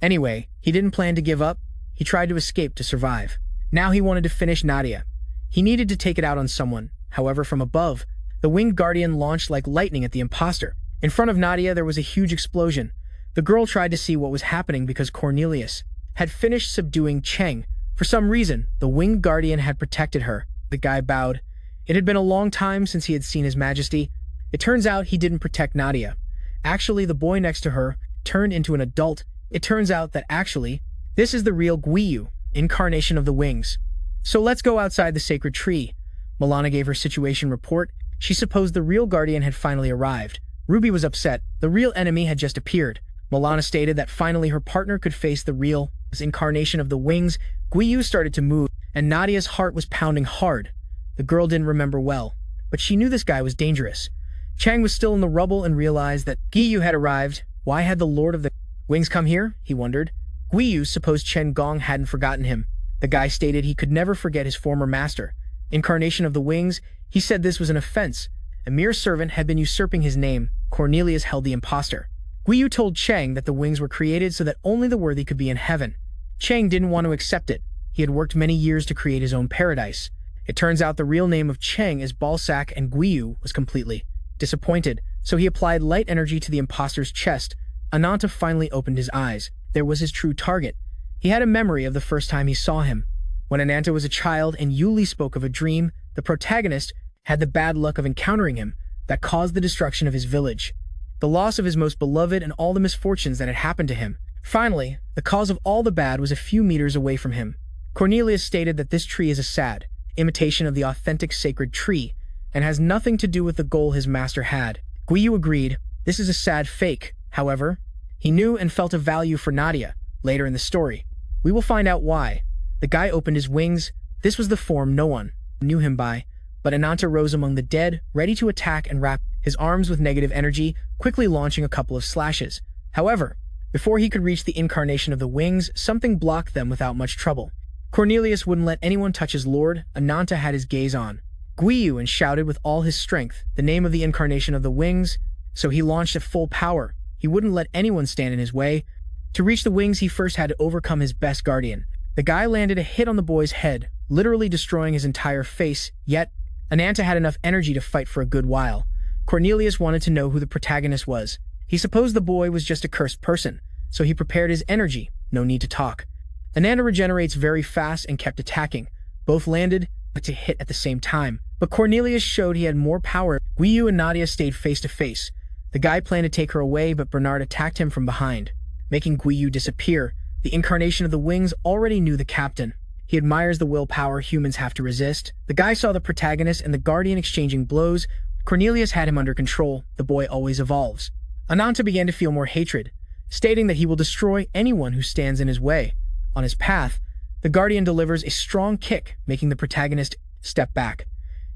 Anyway, he didn't plan to give up. He tried to escape to survive. Now he wanted to finish Nadia. He needed to take it out on someone. However, from above, the winged guardian launched like lightning at the imposter. In front of Nadia, there was a huge explosion. The girl tried to see what was happening because Cornelius had finished subduing Cheng. For some reason, the winged guardian had protected her. The guy bowed. It had been a long time since he had seen His Majesty. It turns out he didn't protect Nadia. Actually, the boy next to her turned into an adult. It turns out that actually, this is the real Guiyu, incarnation of the wings. So let's go outside the sacred tree. Milana gave her situation report. She supposed the real guardian had finally arrived. Ruby was upset. The real enemy had just appeared. Milana stated that finally her partner could face the real incarnation of the wings. Guiyu started to move, and Nadia's heart was pounding hard. The girl didn't remember well, but she knew this guy was dangerous. Chang was still in the rubble and realized that Guiyu had arrived. Why had the Lord of the Wings come here? He wondered. Guiyu supposed Chen Gong hadn't forgotten him. The guy stated he could never forget his former master. Incarnation of the Wings, he said this was an offense. A mere servant had been usurping his name. Cornelius held the impostor. Guiyu told Chang that the wings were created so that only the worthy could be in heaven. Chang didn't want to accept it. He had worked many years to create his own paradise. It turns out the real name of Chang is Balzac, and Guiyu was completely disappointed, so he applied light energy to the impostor's chest. Ananta finally opened his eyes. There was his true target. He had a memory of the first time he saw him. When Ananta was a child and Yuli spoke of a dream, the protagonist had the bad luck of encountering him that caused the destruction of his village, the loss of his most beloved, and all the misfortunes that had happened to him. Finally, the cause of all the bad was a few meters away from him. Cornelius stated that this tree is a sad imitation of the authentic sacred tree and has nothing to do with the goal his master had. Guiyu agreed. This is a sad fake. However, he knew and felt a value for Nadia. Later in the story, we will find out why. The guy opened his wings. This was the form no one knew him by, but Ananta rose among the dead, ready to attack and wrap his arms with negative energy, quickly launching a couple of slashes. However, before he could reach the incarnation of the wings, something blocked them without much trouble. Cornelius wouldn't let anyone touch his lord. Ananta had his gaze on Guiyu and shouted with all his strength the name of the incarnation of the wings, so he launched at full power. He wouldn't let anyone stand in his way. To reach the wings, he first had to overcome his best guardian. The guy landed a hit on the boy's head, literally destroying his entire face, yet Ananta had enough energy to fight for a good while. Cornelius wanted to know who the protagonist was. He supposed the boy was just a cursed person, so he prepared his energy. No need to talk. Ananta regenerates very fast and kept attacking. Both landed, but to hit at the same time. But Cornelius showed he had more power. Guiyu and Nadia stayed face to face. The guy planned to take her away, but Bernard attacked him from behind, making Guiyu disappear. The incarnation of the wings already knew the captain. He admires the willpower humans have to resist. The guy saw the protagonist and the guardian exchanging blows. Cornelius had him under control. The boy always evolves. Ananta began to feel more hatred, stating that he will destroy anyone who stands in his way. On his path, the guardian delivers a strong kick, making the protagonist step back.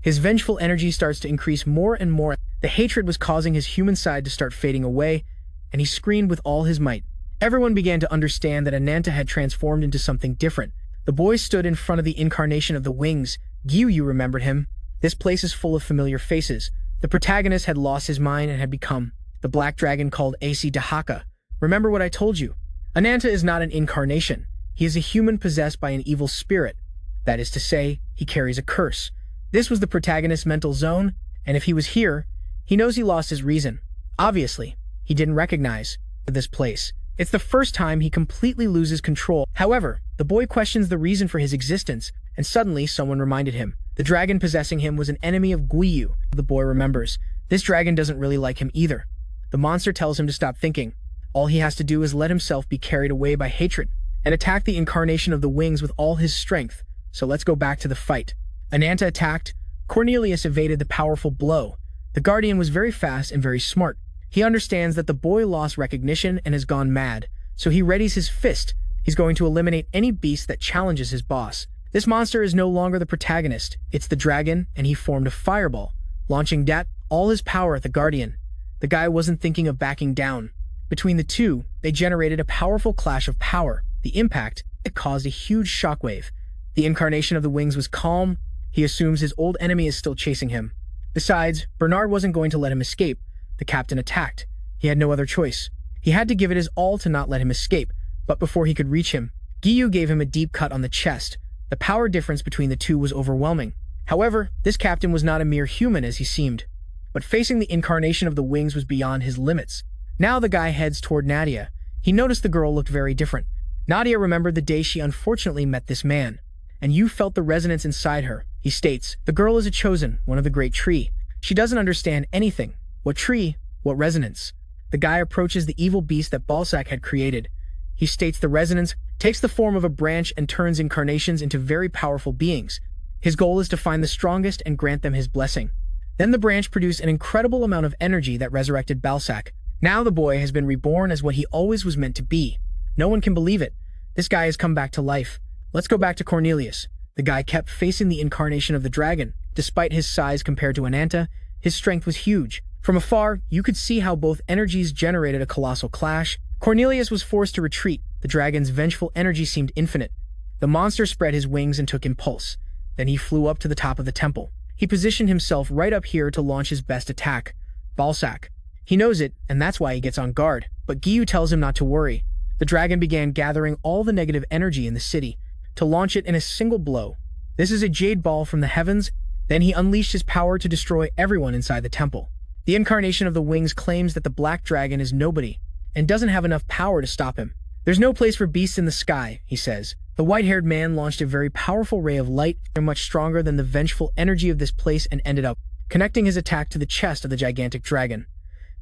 His vengeful energy starts to increase more and more. The hatred was causing his human side to start fading away, and he screamed with all his might. Everyone began to understand that Ananta had transformed into something different. The boy stood in front of the incarnation of the wings. Guiyu remembered him. This place is full of familiar faces. The protagonist had lost his mind and had become the black dragon called AC Dahaka. Remember what I told you. Ananta is not an incarnation. He is a human possessed by an evil spirit. That is to say, he carries a curse. This was the protagonist's mental zone, and if he was here, he knows he lost his reason. Obviously, he didn't recognize this place. It's the first time he completely loses control. However, the boy questions the reason for his existence, and suddenly someone reminded him. The dragon possessing him was an enemy of Guiyu. The boy remembers. This dragon doesn't really like him either. The monster tells him to stop thinking. All he has to do is let himself be carried away by hatred and attack the incarnation of the wings with all his strength. So let's go back to the fight. Ananta attacked. Cornelius evaded the powerful blow. The guardian was very fast and very smart. He understands that the boy lost recognition and has gone mad, so he readies his fist. He's going to eliminate any beast that challenges his boss. This monster is no longer the protagonist. It's the dragon, and he formed a fireball, launching all his power at the guardian. The guy wasn't thinking of backing down. Between the two, they generated a powerful clash of power. The impact, it caused a huge shockwave. The incarnation of the wings was calm. He assumes his old enemy is still chasing him. Besides, Bernard wasn't going to let him escape. The captain attacked. He had no other choice. He had to give it his all to not let him escape, but before he could reach him, Guiyu gave him a deep cut on the chest. The power difference between the two was overwhelming. However, this captain was not a mere human as he seemed, but facing the incarnation of the wings was beyond his limits. Now the guy heads toward Nadia. He noticed the girl looked very different. Nadia remembered the day she unfortunately met this man, and you felt the resonance inside her. He states, the girl is a chosen, one of the great tree. She doesn't understand anything. What tree? What resonance? The guy approaches the evil beast that Balzac had created. He states the resonance takes the form of a branch and turns incarnations into very powerful beings. His goal is to find the strongest and grant them his blessing. Then the branch produced an incredible amount of energy that resurrected Balzac. Now the boy has been reborn as what he always was meant to be. No one can believe it. This guy has come back to life. Let's go back to Cornelius. The guy kept facing the incarnation of the dragon. Despite his size compared to Ananta, his strength was huge. From afar, you could see how both energies generated a colossal clash. Cornelius was forced to retreat. The dragon's vengeful energy seemed infinite. The monster spread his wings and took impulse. Then he flew up to the top of the temple. He positioned himself right up here to launch his best attack, Balsac. He knows it, and that's why he gets on guard. But Giyu tells him not to worry. The dragon began gathering all the negative energy in the city to launch it in a single blow. This is a jade ball from the heavens. Then he unleashed his power to destroy everyone inside the temple. The incarnation of the wings claims that the black dragon is nobody and doesn't have enough power to stop him. There's no place for beasts in the sky, he says. The white-haired man launched a very powerful ray of light, much stronger than the vengeful energy of this place, and ended up connecting his attack to the chest of the gigantic dragon.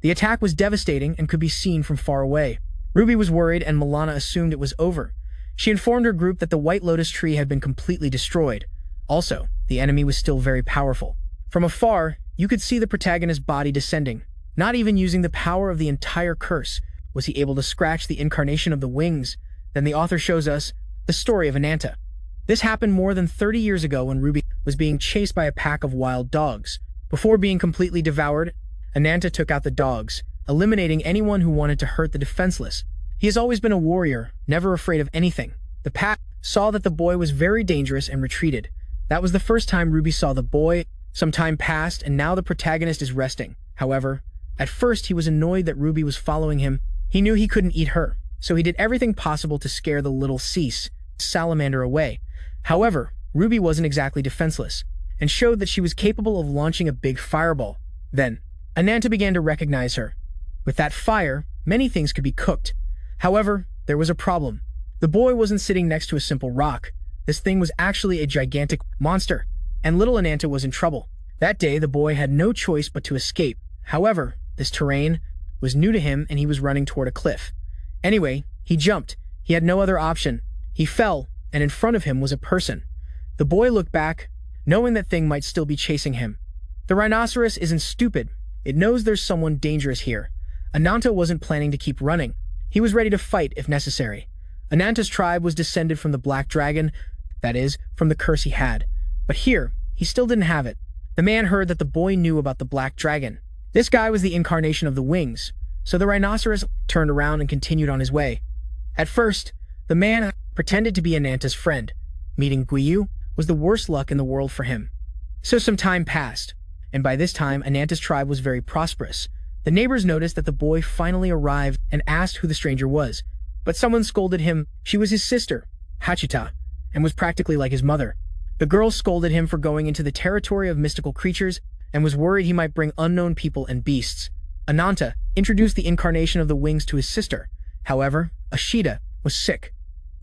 The attack was devastating and could be seen from far away. Ruby was worried, and Milana assumed it was over. She informed her group that the White Lotus tree had been completely destroyed. Also, the enemy was still very powerful. From afar, you could see the protagonist's body descending. Not even using the power of the entire curse was he able to scratch the incarnation of the wings. Then the author shows us the story of Ananta. This happened more than 30 years ago when Ruby was being chased by a pack of wild dogs. Before being completely devoured, Ananta took out the dogs, eliminating anyone who wanted to hurt the defenseless. He has always been a warrior, never afraid of anything. The pack saw that the boy was very dangerous and retreated. That was the first time Ruby saw the boy. Some time passed, and now the protagonist is resting. However, at first he was annoyed that Ruby was following him. He knew he couldn't eat her, so he did everything possible to scare the little salamander away. However, Ruby wasn't exactly defenseless, and showed that she was capable of launching a big fireball. Then, Ananta began to recognize her. With that fire, many things could be cooked. However, there was a problem. The boy wasn't sitting next to a simple rock. This thing was actually a gigantic monster, and little Ananta was in trouble. That day, the boy had no choice but to escape. However, this terrain was new to him, and he was running toward a cliff. Anyway, he jumped. He had no other option. He fell, and in front of him was a person. The boy looked back, knowing that thing might still be chasing him. The rhinoceros isn't stupid. It knows there's someone dangerous here. Ananta wasn't planning to keep running. He was ready to fight if necessary. Ananta's tribe was descended from the black dragon, that is, from the curse he had. But here, he still didn't have it. The man heard that the boy knew about the black dragon. This guy was the incarnation of the wings, so the rhinoceros turned around and continued on his way. At first, the man pretended to be Ananta's friend. Meeting Giyu was the worst luck in the world for him. So some time passed, and by this time Ananta's tribe was very prosperous. The neighbors noticed that the boy finally arrived and asked who the stranger was, but someone scolded him. She was his sister, Hachita, and was practically like his mother. The girl scolded him for going into the territory of mystical creatures and was worried he might bring unknown people and beasts. Ananta introduced the incarnation of the wings to his sister. However, Ashita was sick.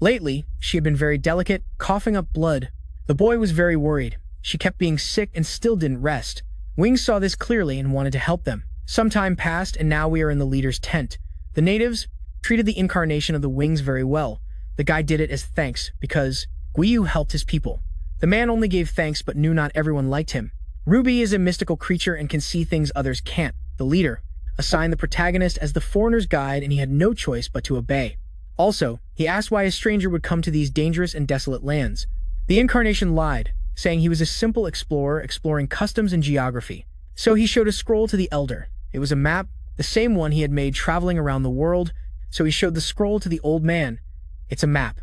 Lately, she had been very delicate, coughing up blood. The boy was very worried. She kept being sick and still didn't rest. Wings saw this clearly and wanted to help them. Some time passed, and now we are in the leader's tent. The natives treated the incarnation of the wings very well. The guy did it as thanks, because Giyu helped his people. The man only gave thanks but knew not everyone liked him. Ruby is a mystical creature and can see things others can't. The leader assigned the protagonist as the foreigner's guide, and he had no choice but to obey. Also, he asked why a stranger would come to these dangerous and desolate lands. The incarnation lied, saying he was a simple explorer exploring customs and geography. So he showed a scroll to the elder. It was a map, the same one he had made traveling around the world, so he showed the scroll to the old man. It's a map,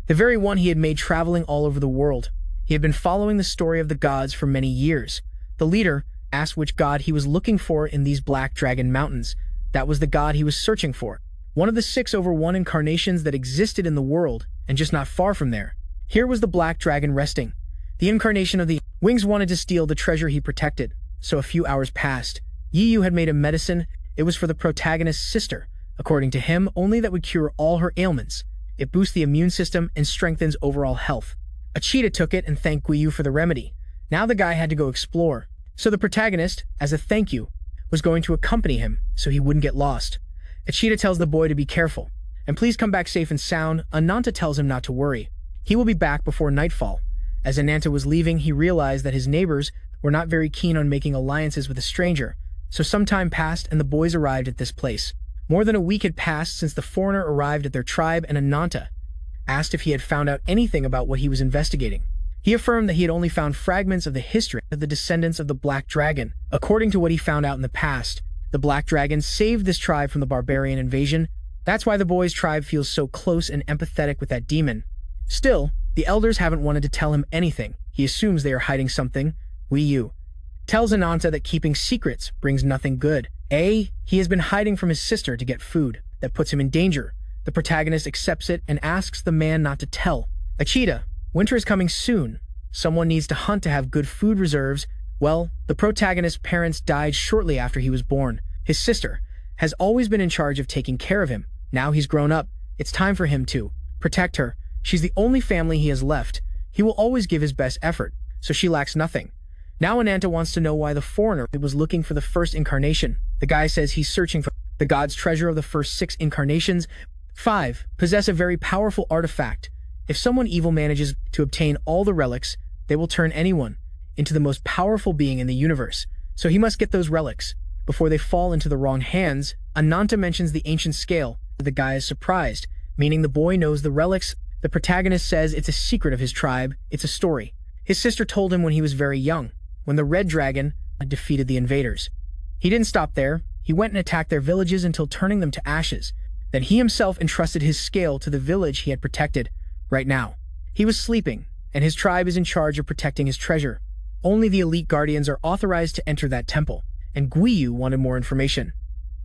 the very one he had made traveling all over the world. He had been following the story of the gods for many years. The leader asked which god he was looking for in these Black Dragon Mountains. That was the god he was searching for, one of the 6/1 incarnations that existed in the world, and just not far from there. Here was the Black Dragon resting. The incarnation of the wings wanted to steal the treasure he protected, so a few hours passed. Giyu had made a medicine. It was for the protagonist's sister, according to him, only that would cure all her ailments. It boosts the immune system and strengthens overall health. A cheetah took it and thanked Giyu for the remedy. Now the guy had to go explore. So the protagonist, as a thank you, was going to accompany him so he wouldn't get lost. A cheetah tells the boy to be careful, and please come back safe and sound. Ananta tells him not to worry. He will be back before nightfall. As Ananta was leaving, he realized that his neighbors were not very keen on making alliances with a stranger. So some time passed and the boys arrived at this place. More than a week had passed since the foreigner arrived at their tribe, and Ananta asked if he had found out anything about what he was investigating. He affirmed that he had only found fragments of the history of the descendants of the Black Dragon. According to what he found out in the past, the Black Dragon saved this tribe from the barbarian invasion. That's why the boy's tribe feels so close and empathetic with that demon. Still, the elders haven't wanted to tell him anything. He assumes they are hiding something. Yu tells Ananta that keeping secrets brings nothing good. He has been hiding from his sister to get food. That puts him in danger. The protagonist accepts it and asks the man not to tell. Achita, winter is coming soon. Someone needs to hunt to have good food reserves. Well, the protagonist's parents died shortly after he was born. His sister has always been in charge of taking care of him. Now he's grown up. It's time for him to protect her. She's the only family he has left. He will always give his best effort, so she lacks nothing. Now Ananta wants to know why the foreigner was looking for the first incarnation. The guy says he's searching for the god's treasure of the first 6 incarnations. 5. Possess a very powerful artifact. If someone evil manages to obtain all the relics, they will turn anyone into the most powerful being in the universe. So he must get those relics before they fall into the wrong hands. Ananta mentions the ancient scale. The guy is surprised, meaning the boy knows the relics. The protagonist says it's a secret of his tribe. It's a story his sister told him when he was very young, when the Red Dragon defeated the invaders. He didn't stop there. He went and attacked their villages until turning them to ashes. Then he himself entrusted his scale to the village he had protected. Right now, he was sleeping, and his tribe is in charge of protecting his treasure. Only the elite guardians are authorized to enter that temple, and Guiyu wanted more information.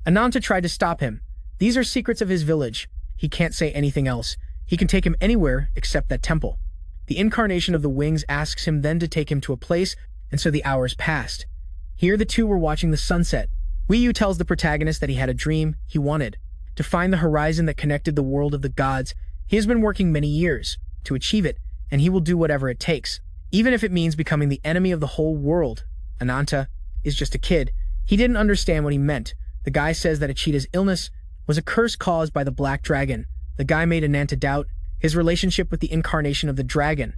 Ananta tried to stop him. These are secrets of his village. He can't say anything else. He can take him anywhere except that temple. The incarnation of the wings asks him then to take him to a place, and so the hours passed. Here the two were watching the sunset. Guiyu tells the protagonist that he had a dream he wanted to find the horizon that connected the world of the gods. He has been working many years to achieve it, and he will do whatever it takes, even if it means becoming the enemy of the whole world. Ananta is just a kid. He didn't understand what he meant. The guy says that Achita's illness was a curse caused by the Black Dragon. The guy made Ananta doubt his relationship with the incarnation of the dragon.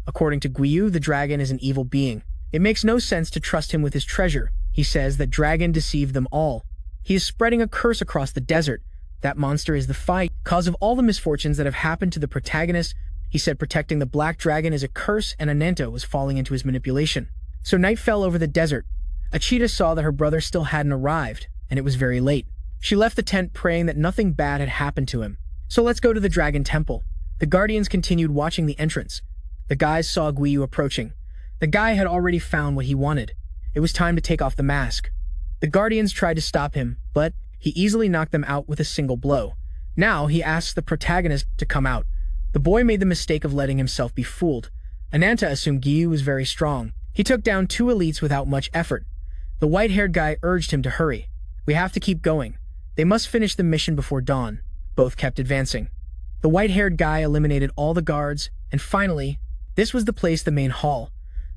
According to Guiyu, the dragon is an evil being. It makes no sense to trust him with his treasure. He says that dragon deceived them all. He is spreading a curse across the desert. That monster is the cause of all the misfortunes that have happened to the protagonist. He said protecting the Black Dragon is a curse, and Ananta was falling into his manipulation. So night fell over the desert. Achita saw that her brother still hadn't arrived, and it was very late. She left the tent praying that nothing bad had happened to him. So let's go to the Dragon Temple. The guardians continued watching the entrance. The guys saw Guiyu approaching. The guy had already found what he wanted. It was time to take off the mask. The guardians tried to stop him, but he easily knocked them out with a single blow. Now he asks the protagonist to come out. The boy made the mistake of letting himself be fooled. Ananta assumed Guiyu was very strong. He took down 2 elites without much effort. The white-haired guy urged him to hurry. We have to keep going. They must finish the mission before dawn. Both kept advancing. The white-haired guy eliminated all the guards, and finally, this was the main hall.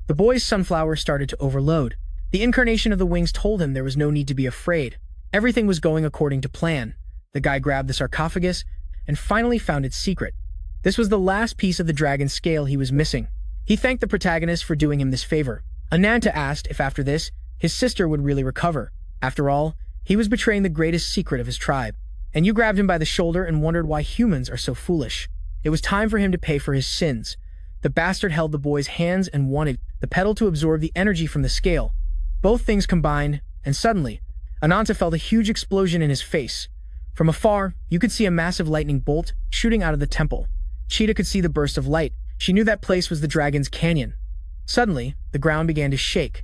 The boy's sunflower started to overload. The incarnation of the wings told him there was no need to be afraid. Everything was going according to plan. The guy grabbed the sarcophagus and finally found its secret. This was the last piece of the dragon's scale he was missing. He thanked the protagonist for doing him this favor. Ananta asked if after this, his sister would really recover. After all, he was betraying the greatest secret of his tribe. And you grabbed him by the shoulder and wondered why humans are so foolish. It was time for him to pay for his sins. The bastard held the boy's hands and wanted the pedal to absorb the energy from the scale. Both things combined, and suddenly, Ananta felt a huge explosion in his face. From afar, you could see a massive lightning bolt shooting out of the temple. Cheetah could see the burst of light. She knew that place was the dragon's canyon. Suddenly, the ground began to shake.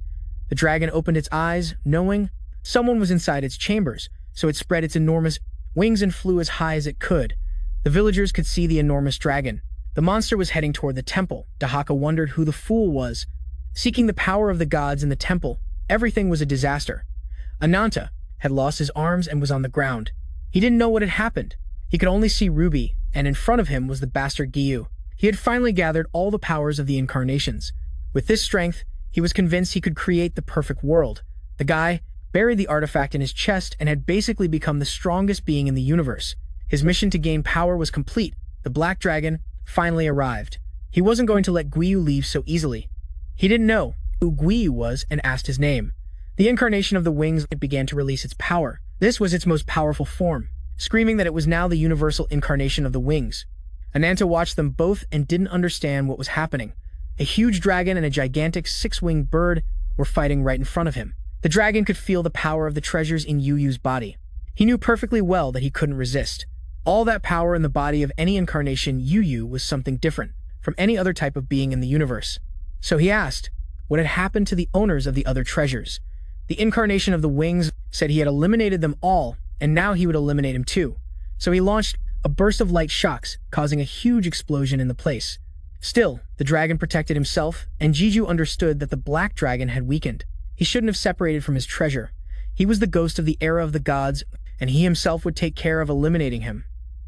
The dragon opened its eyes, knowing someone was inside its chambers, so it spread its enormous wings and flew as high as it could. The villagers could see the enormous dragon. The monster was heading toward the temple. Dahaka wondered who the fool was. Seeking the power of the gods in the temple, everything was a disaster. Ananta had lost his arms and was on the ground. He didn't know what had happened. He could only see Ruby, and in front of him was the bastard Guiyu. He had finally gathered all the powers of the incarnations. With this strength, he was convinced he could create the perfect world. The guy buried the artifact in his chest and had basically become the strongest being in the universe. His mission to gain power was complete. The Black Dragon finally arrived. He wasn't going to let Guiyu leave so easily. He didn't know who Guiyu was and asked his name. The incarnation of the wings began to release its power. This was its most powerful form, screaming that it was now the universal incarnation of the wings. Ananta watched them both and didn't understand what was happening. A huge dragon and a gigantic six-winged bird were fighting right in front of him. The dragon could feel the power of the treasures in Yu Yu's body. He knew perfectly well that he couldn't resist. All that power in the body of any incarnation Yu Yu was something different from any other type of being in the universe. So he asked, what had happened to the owners of the other treasures? The incarnation of the wings said he had eliminated them all, and now he would eliminate him too. So he launched a burst of light shocks, causing a huge explosion in the place. Still, the dragon protected himself, and Jeju understood that the black dragon had weakened. He shouldn't have separated from his treasure. He was the ghost of the era of the gods, and he himself would take care of eliminating him.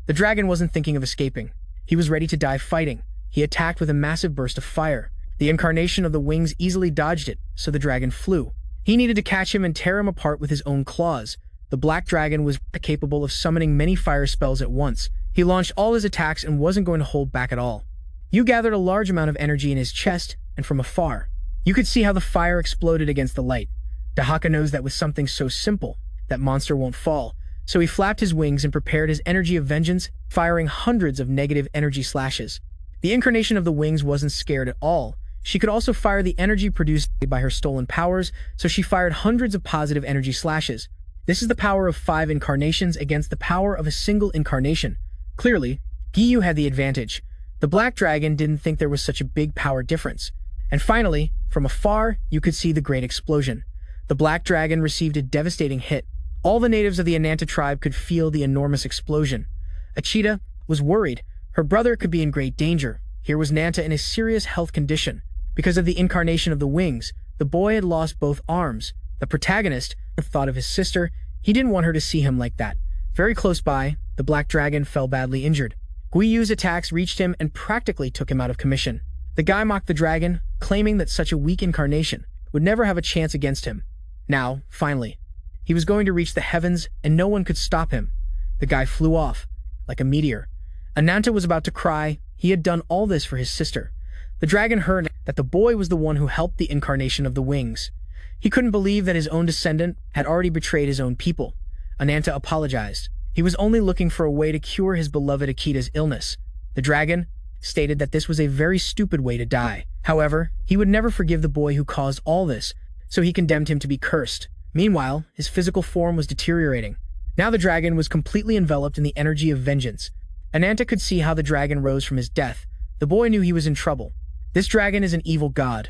The dragon wasn't thinking of escaping. He was ready to die fighting. He attacked with a massive burst of fire. The incarnation of the wings easily dodged it, so the dragon flew. He needed to catch him and tear him apart with his own claws. The black dragon was capable of summoning many fire spells at once. He launched all his attacks and wasn't going to hold back at all. Yu gathered a large amount of energy in his chest, and from afar, you could see how the fire exploded against the light. Dahaka knows that with something so simple, that monster won't fall, so he flapped his wings and prepared his energy of vengeance, firing hundreds of negative energy slashes. The incarnation of the wings wasn't scared at all. She could also fire the energy produced by her stolen powers, so she fired hundreds of positive energy slashes. This is the power of 5 incarnations against the power of a single incarnation. Clearly, Giyu had the advantage. The black dragon didn't think there was such a big power difference. And finally, from afar, you could see the great explosion. The black dragon received a devastating hit. All the natives of the Ananta tribe could feel the enormous explosion. Achita was worried. Her brother could be in great danger. Here was Nanta in a serious health condition. Because of the incarnation of the wings, the boy had lost both arms. The protagonist thought of his sister. He didn't want her to see him like that. Very close by, the black dragon fell badly injured. Guiyu's attacks reached him and practically took him out of commission. The guy mocked the dragon, claiming that such a weak incarnation would never have a chance against him. Now, finally, he was going to reach the heavens and no one could stop him. The guy flew off, like a meteor. Ananta was about to cry. He had done all this for his sister. The dragon heard that the boy was the one who helped the incarnation of the wings. He couldn't believe that his own descendant had already betrayed his own people. Ananta apologized. He was only looking for a way to cure his beloved Akita's illness. The dragon stated that this was a very stupid way to die. However, he would never forgive the boy who caused all this, so he condemned him to be cursed. Meanwhile, his physical form was deteriorating. Now the dragon was completely enveloped in the energy of vengeance. Ananta could see how the dragon rose from his death. The boy knew he was in trouble. This dragon is an evil god.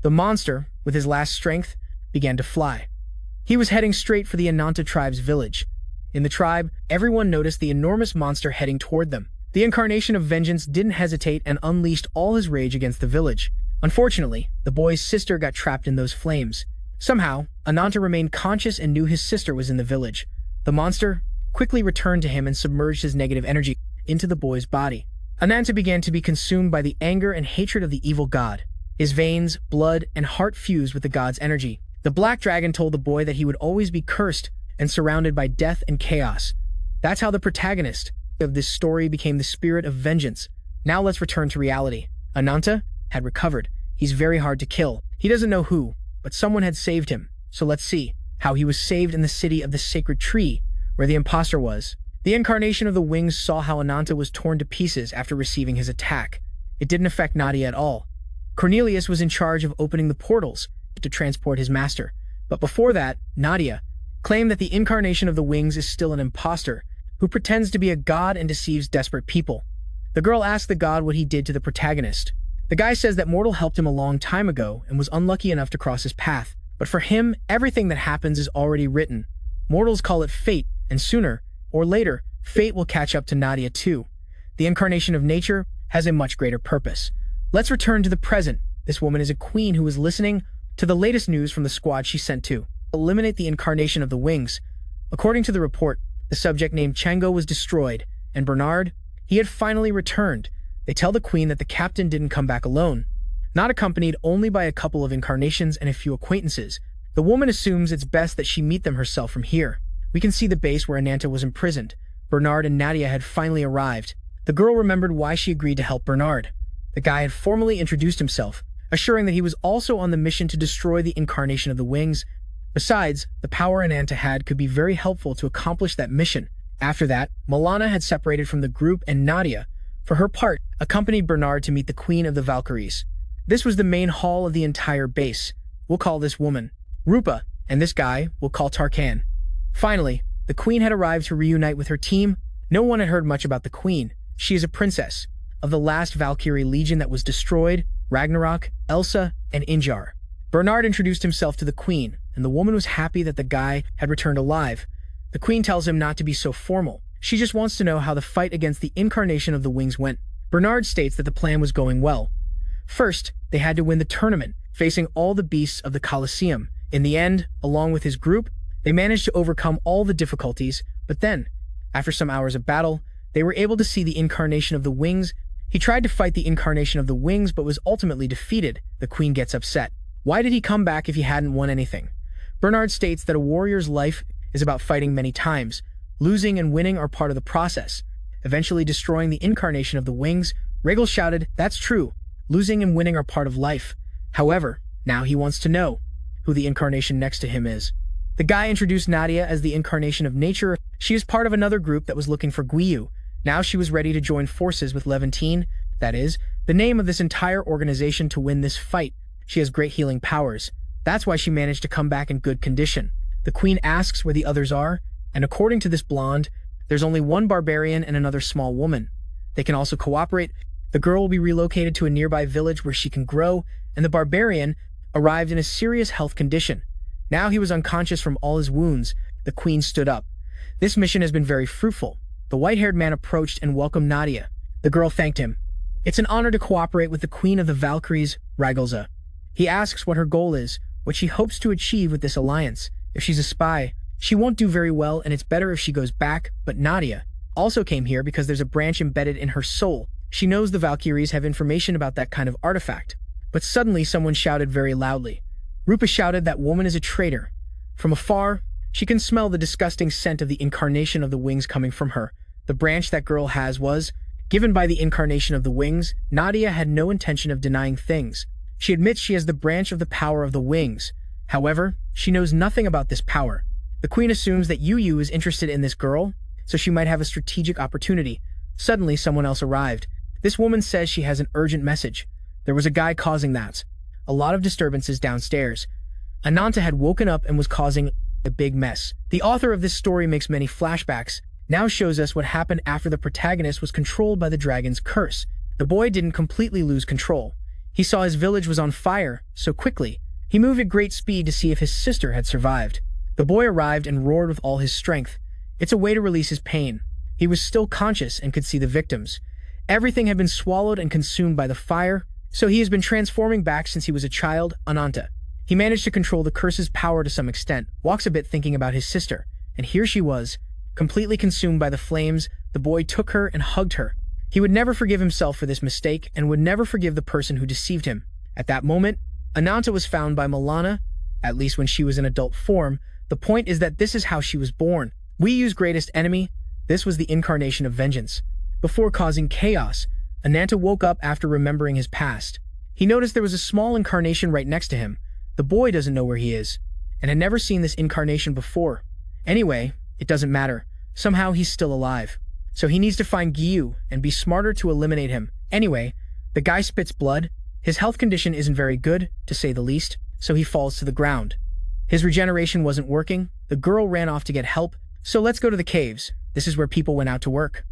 The monster, with his last strength, began to fly. He was heading straight for the Ananta tribe's village. In the tribe, everyone noticed the enormous monster heading toward them. The incarnation of vengeance didn't hesitate and unleashed all his rage against the village. Unfortunately, the boy's sister got trapped in those flames. Somehow, Ananta remained conscious and knew his sister was in the village. The monster quickly returned to him and submerged his negative energy into the boy's body. Ananta began to be consumed by the anger and hatred of the evil god. His veins, blood, and heart fused with the god's energy. The black dragon told the boy that he would always be cursed and surrounded by death and chaos. That's how the protagonist of this story became the spirit of vengeance. Now let's return to reality. Ananta had recovered. He's very hard to kill. He doesn't know who, but someone had saved him. So let's see how he was saved in the city of the sacred tree, where the imposter was. The incarnation of the wings saw how Ananta was torn to pieces after receiving his attack. It didn't affect Nadia at all. Cornelius was in charge of opening the portals to transport his master. But before that, Nadia claimed that the incarnation of the wings is still an imposter who pretends to be a god and deceives desperate people. The girl asked the god what he did to the protagonist. The guy says that mortal helped him a long time ago and was unlucky enough to cross his path. But for him, everything that happens is already written. Mortals call it fate, and sooner or later, fate will catch up to Nadia too. The incarnation of nature has a much greater purpose. Let's return to the present. This woman is a queen who is listening to the latest news from the squad she sent to eliminate the incarnation of the wings. According to the report, the subject named Chango was destroyed, and Bernard, he had finally returned. They tell the queen that the captain didn't come back alone, not accompanied only by a couple of incarnations and a few acquaintances. The woman assumes it's best that she meet them herself from here. We can see the base where Ananta was imprisoned. Bernard and Nadia had finally arrived. The girl remembered why she agreed to help Bernard. The guy had formally introduced himself, assuring that he was also on the mission to destroy the incarnation of the wings. Besides, the power Ananta had could be very helpful to accomplish that mission. After that, Milana had separated from the group and Nadia, for her part, accompanied Bernard to meet the Queen of the Valkyries. This was the main hall of the entire base. We'll call this woman Rupa, and this guy we'll call Tarkan. Finally, the queen had arrived to reunite with her team. No one had heard much about the queen. She is a princess of the last Valkyrie Legion that was destroyed, Ragnarok, Elsa, and Injar. Bernard introduced himself to the queen, and the woman was happy that the guy had returned alive. The queen tells him not to be so formal. She just wants to know how the fight against the incarnation of the wings went. Bernard states that the plan was going well. First, they had to win the tournament, facing all the beasts of the Colosseum. In the end, along with his group, they managed to overcome all the difficulties, but then, after some hours of battle, they were able to see the incarnation of the wings. He tried to fight the incarnation of the wings, but was ultimately defeated. The queen gets upset. Why did he come back if he hadn't won anything? Bernard states that a warrior's life is about fighting many times. Losing and winning are part of the process, eventually destroying the incarnation of the wings. Rhaegal shouted, "That's true. Losing and winning are part of life." However, now he wants to know who the incarnation next to him is. The guy introduced Nadia as the incarnation of nature. She is part of another group that was looking for Guiyu. Now she was ready to join forces with Levantine, that is, the name of this entire organization, to win this fight. She has great healing powers. That's why she managed to come back in good condition. The queen asks where the others are, and according to this blonde, there's only one barbarian and another small woman. They can also cooperate. The girl will be relocated to a nearby village where she can grow, and the barbarian arrived in a serious health condition. Now he was unconscious from all his wounds. The queen stood up. This mission has been very fruitful. The white-haired man approached and welcomed Nadia. The girl thanked him. It's an honor to cooperate with the queen of the Valkyries, Rhaegalza. He asks what her goal is, what she hopes to achieve with this alliance. If she's a spy, she won't do very well, and it's better if she goes back. But Nadia also came here because there's a branch embedded in her soul. She knows the Valkyries have information about that kind of artifact. But suddenly someone shouted very loudly. Rupa shouted that woman is a traitor. From afar, she can smell the disgusting scent of the incarnation of the wings coming from her. The branch that girl has was given by the incarnation of the wings. Nadia had no intention of denying things. She admits she has the branch of the power of the wings. However, she knows nothing about this power. The queen assumes that Yu is interested in this girl, so she might have a strategic opportunity. Suddenly, someone else arrived. This woman says she has an urgent message. There was a guy causing that. A lot of disturbances downstairs. Ananta had woken up and was causing a big mess. The author of this story makes many flashbacks, now shows us what happened after the protagonist was controlled by the dragon's curse. The boy didn't completely lose control. He saw his village was on fire so quickly. He moved at great speed to see if his sister had survived. The boy arrived and roared with all his strength. It's a way to release his pain. He was still conscious and could see the victims. Everything had been swallowed and consumed by the fire, so he has been transforming back since he was a child. Ananta. He managed to control the curse's power to some extent, walks a bit thinking about his sister, and here she was, completely consumed by the flames. The boy took her and hugged her. He would never forgive himself for this mistake and would never forgive the person who deceived him. At that moment, Ananta was found by Milana, at least when she was in adult form. The point is that this is how she was born. Wiyu's greatest enemy. This was the incarnation of vengeance. Before causing chaos, Ananta woke up after remembering his past. He noticed there was a small incarnation right next to him. The boy doesn't know where he is, and had never seen this incarnation before. Anyway, it doesn't matter. Somehow he's still alive. So he needs to find Guiyu and be smarter to eliminate him. Anyway, the guy spits blood. His health condition isn't very good, to say the least, so he falls to the ground. His regeneration wasn't working. The girl ran off to get help. So let's go to the caves. This is where people went out to work.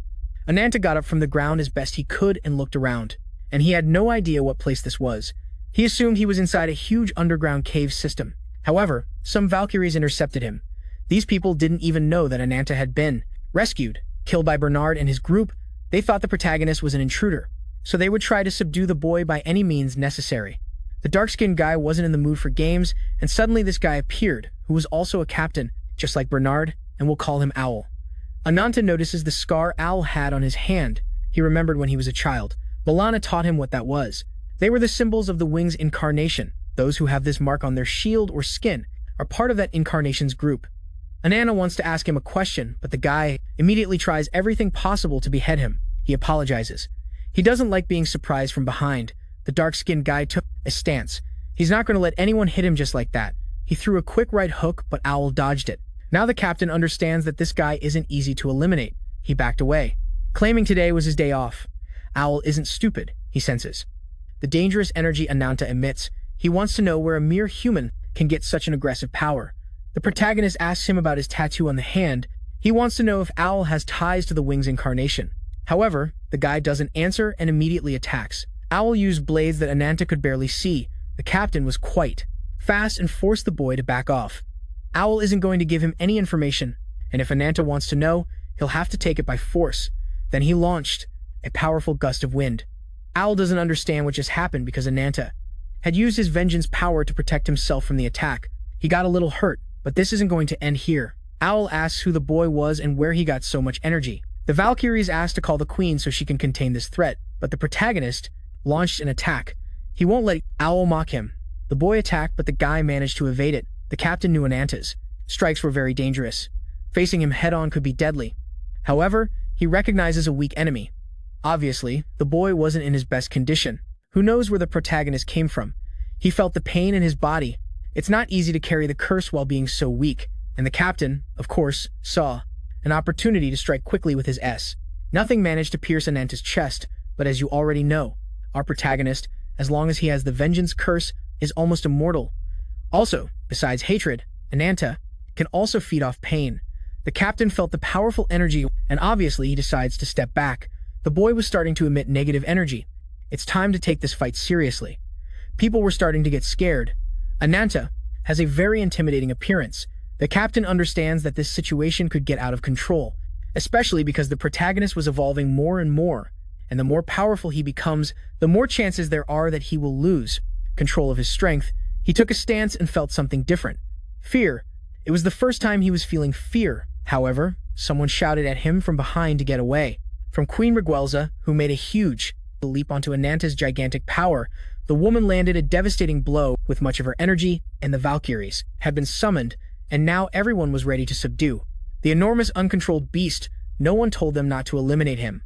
Ananta got up from the ground as best he could and looked around, and he had no idea what place this was. He assumed he was inside a huge underground cave system. However, some Valkyries intercepted him. These people didn't even know that Ananta had been rescued, killed by Bernard and his group. They thought the protagonist was an intruder, so they would try to subdue the boy by any means necessary. The dark-skinned guy wasn't in the mood for games, and suddenly this guy appeared, who was also a captain, just like Bernard, and we'll call him Owl. Ananta notices the scar Owl had on his hand. He remembered when he was a child. Milana taught him what that was. They were the symbols of the wing's incarnation. Those who have this mark on their shield or skin are part of that incarnation's group. Ananta wants to ask him a question, but the guy immediately tries everything possible to behead him. He apologizes. He doesn't like being surprised from behind. The dark-skinned guy took a stance. He's not going to let anyone hit him just like that. He threw a quick right hook, but Owl dodged it. Now the captain understands that this guy isn't easy to eliminate. He backed away, claiming today was his day off. Owl isn't stupid, he senses. the dangerous energy Ananta emits. He wants to know where a mere human can get such an aggressive power. The protagonist asks him about his tattoo on the hand. He wants to know if Owl has ties to the Wings incarnation. However, the guy doesn't answer and immediately attacks. Owl used blades that Ananta could barely see. The captain was quite fast and forced the boy to back off. Owl isn't going to give him any information, and if Ananta wants to know, he'll have to take it by force. Then he launched a powerful gust of wind. Owl doesn't understand what just happened because Ananta had used his vengeance power to protect himself from the attack. He got a little hurt, but this isn't going to end here. Owl asks who the boy was and where he got so much energy. The Valkyries asked to call the queen so she can contain this threat, but the protagonist launched an attack. He won't let Owl mock him. The boy attacked, but the guy managed to evade it. The captain knew Ananta's strikes were very dangerous. Facing him head-on could be deadly. However, he recognizes a weak enemy. Obviously, the boy wasn't in his best condition. Who knows where the protagonist came from? He felt the pain in his body. It's not easy to carry the curse while being so weak, and the captain, of course, saw an opportunity to strike quickly with his S. Nothing managed to pierce Ananta's chest, but as you already know, our protagonist, as long as he has the vengeance curse, is almost immortal. Also, besides hatred, Ananta can also feed off pain. The captain felt the powerful energy, and obviously he decides to step back. The boy was starting to emit negative energy. It's time to take this fight seriously. People were starting to get scared. Ananta has a very intimidating appearance. The captain understands that this situation could get out of control, especially because the protagonist was evolving more and more, and the more powerful he becomes, the more chances there are that he will lose control of his strength. He took a stance and felt something different. Fear. It was the first time he was feeling fear. However, someone shouted at him from behind to get away. From Queen Riguelza, who made a huge leap onto Ananta's gigantic power, the woman landed a devastating blow with much of her energy, and the Valkyries had been summoned, and now everyone was ready to subdue the enormous uncontrolled beast. No one told them not to eliminate him.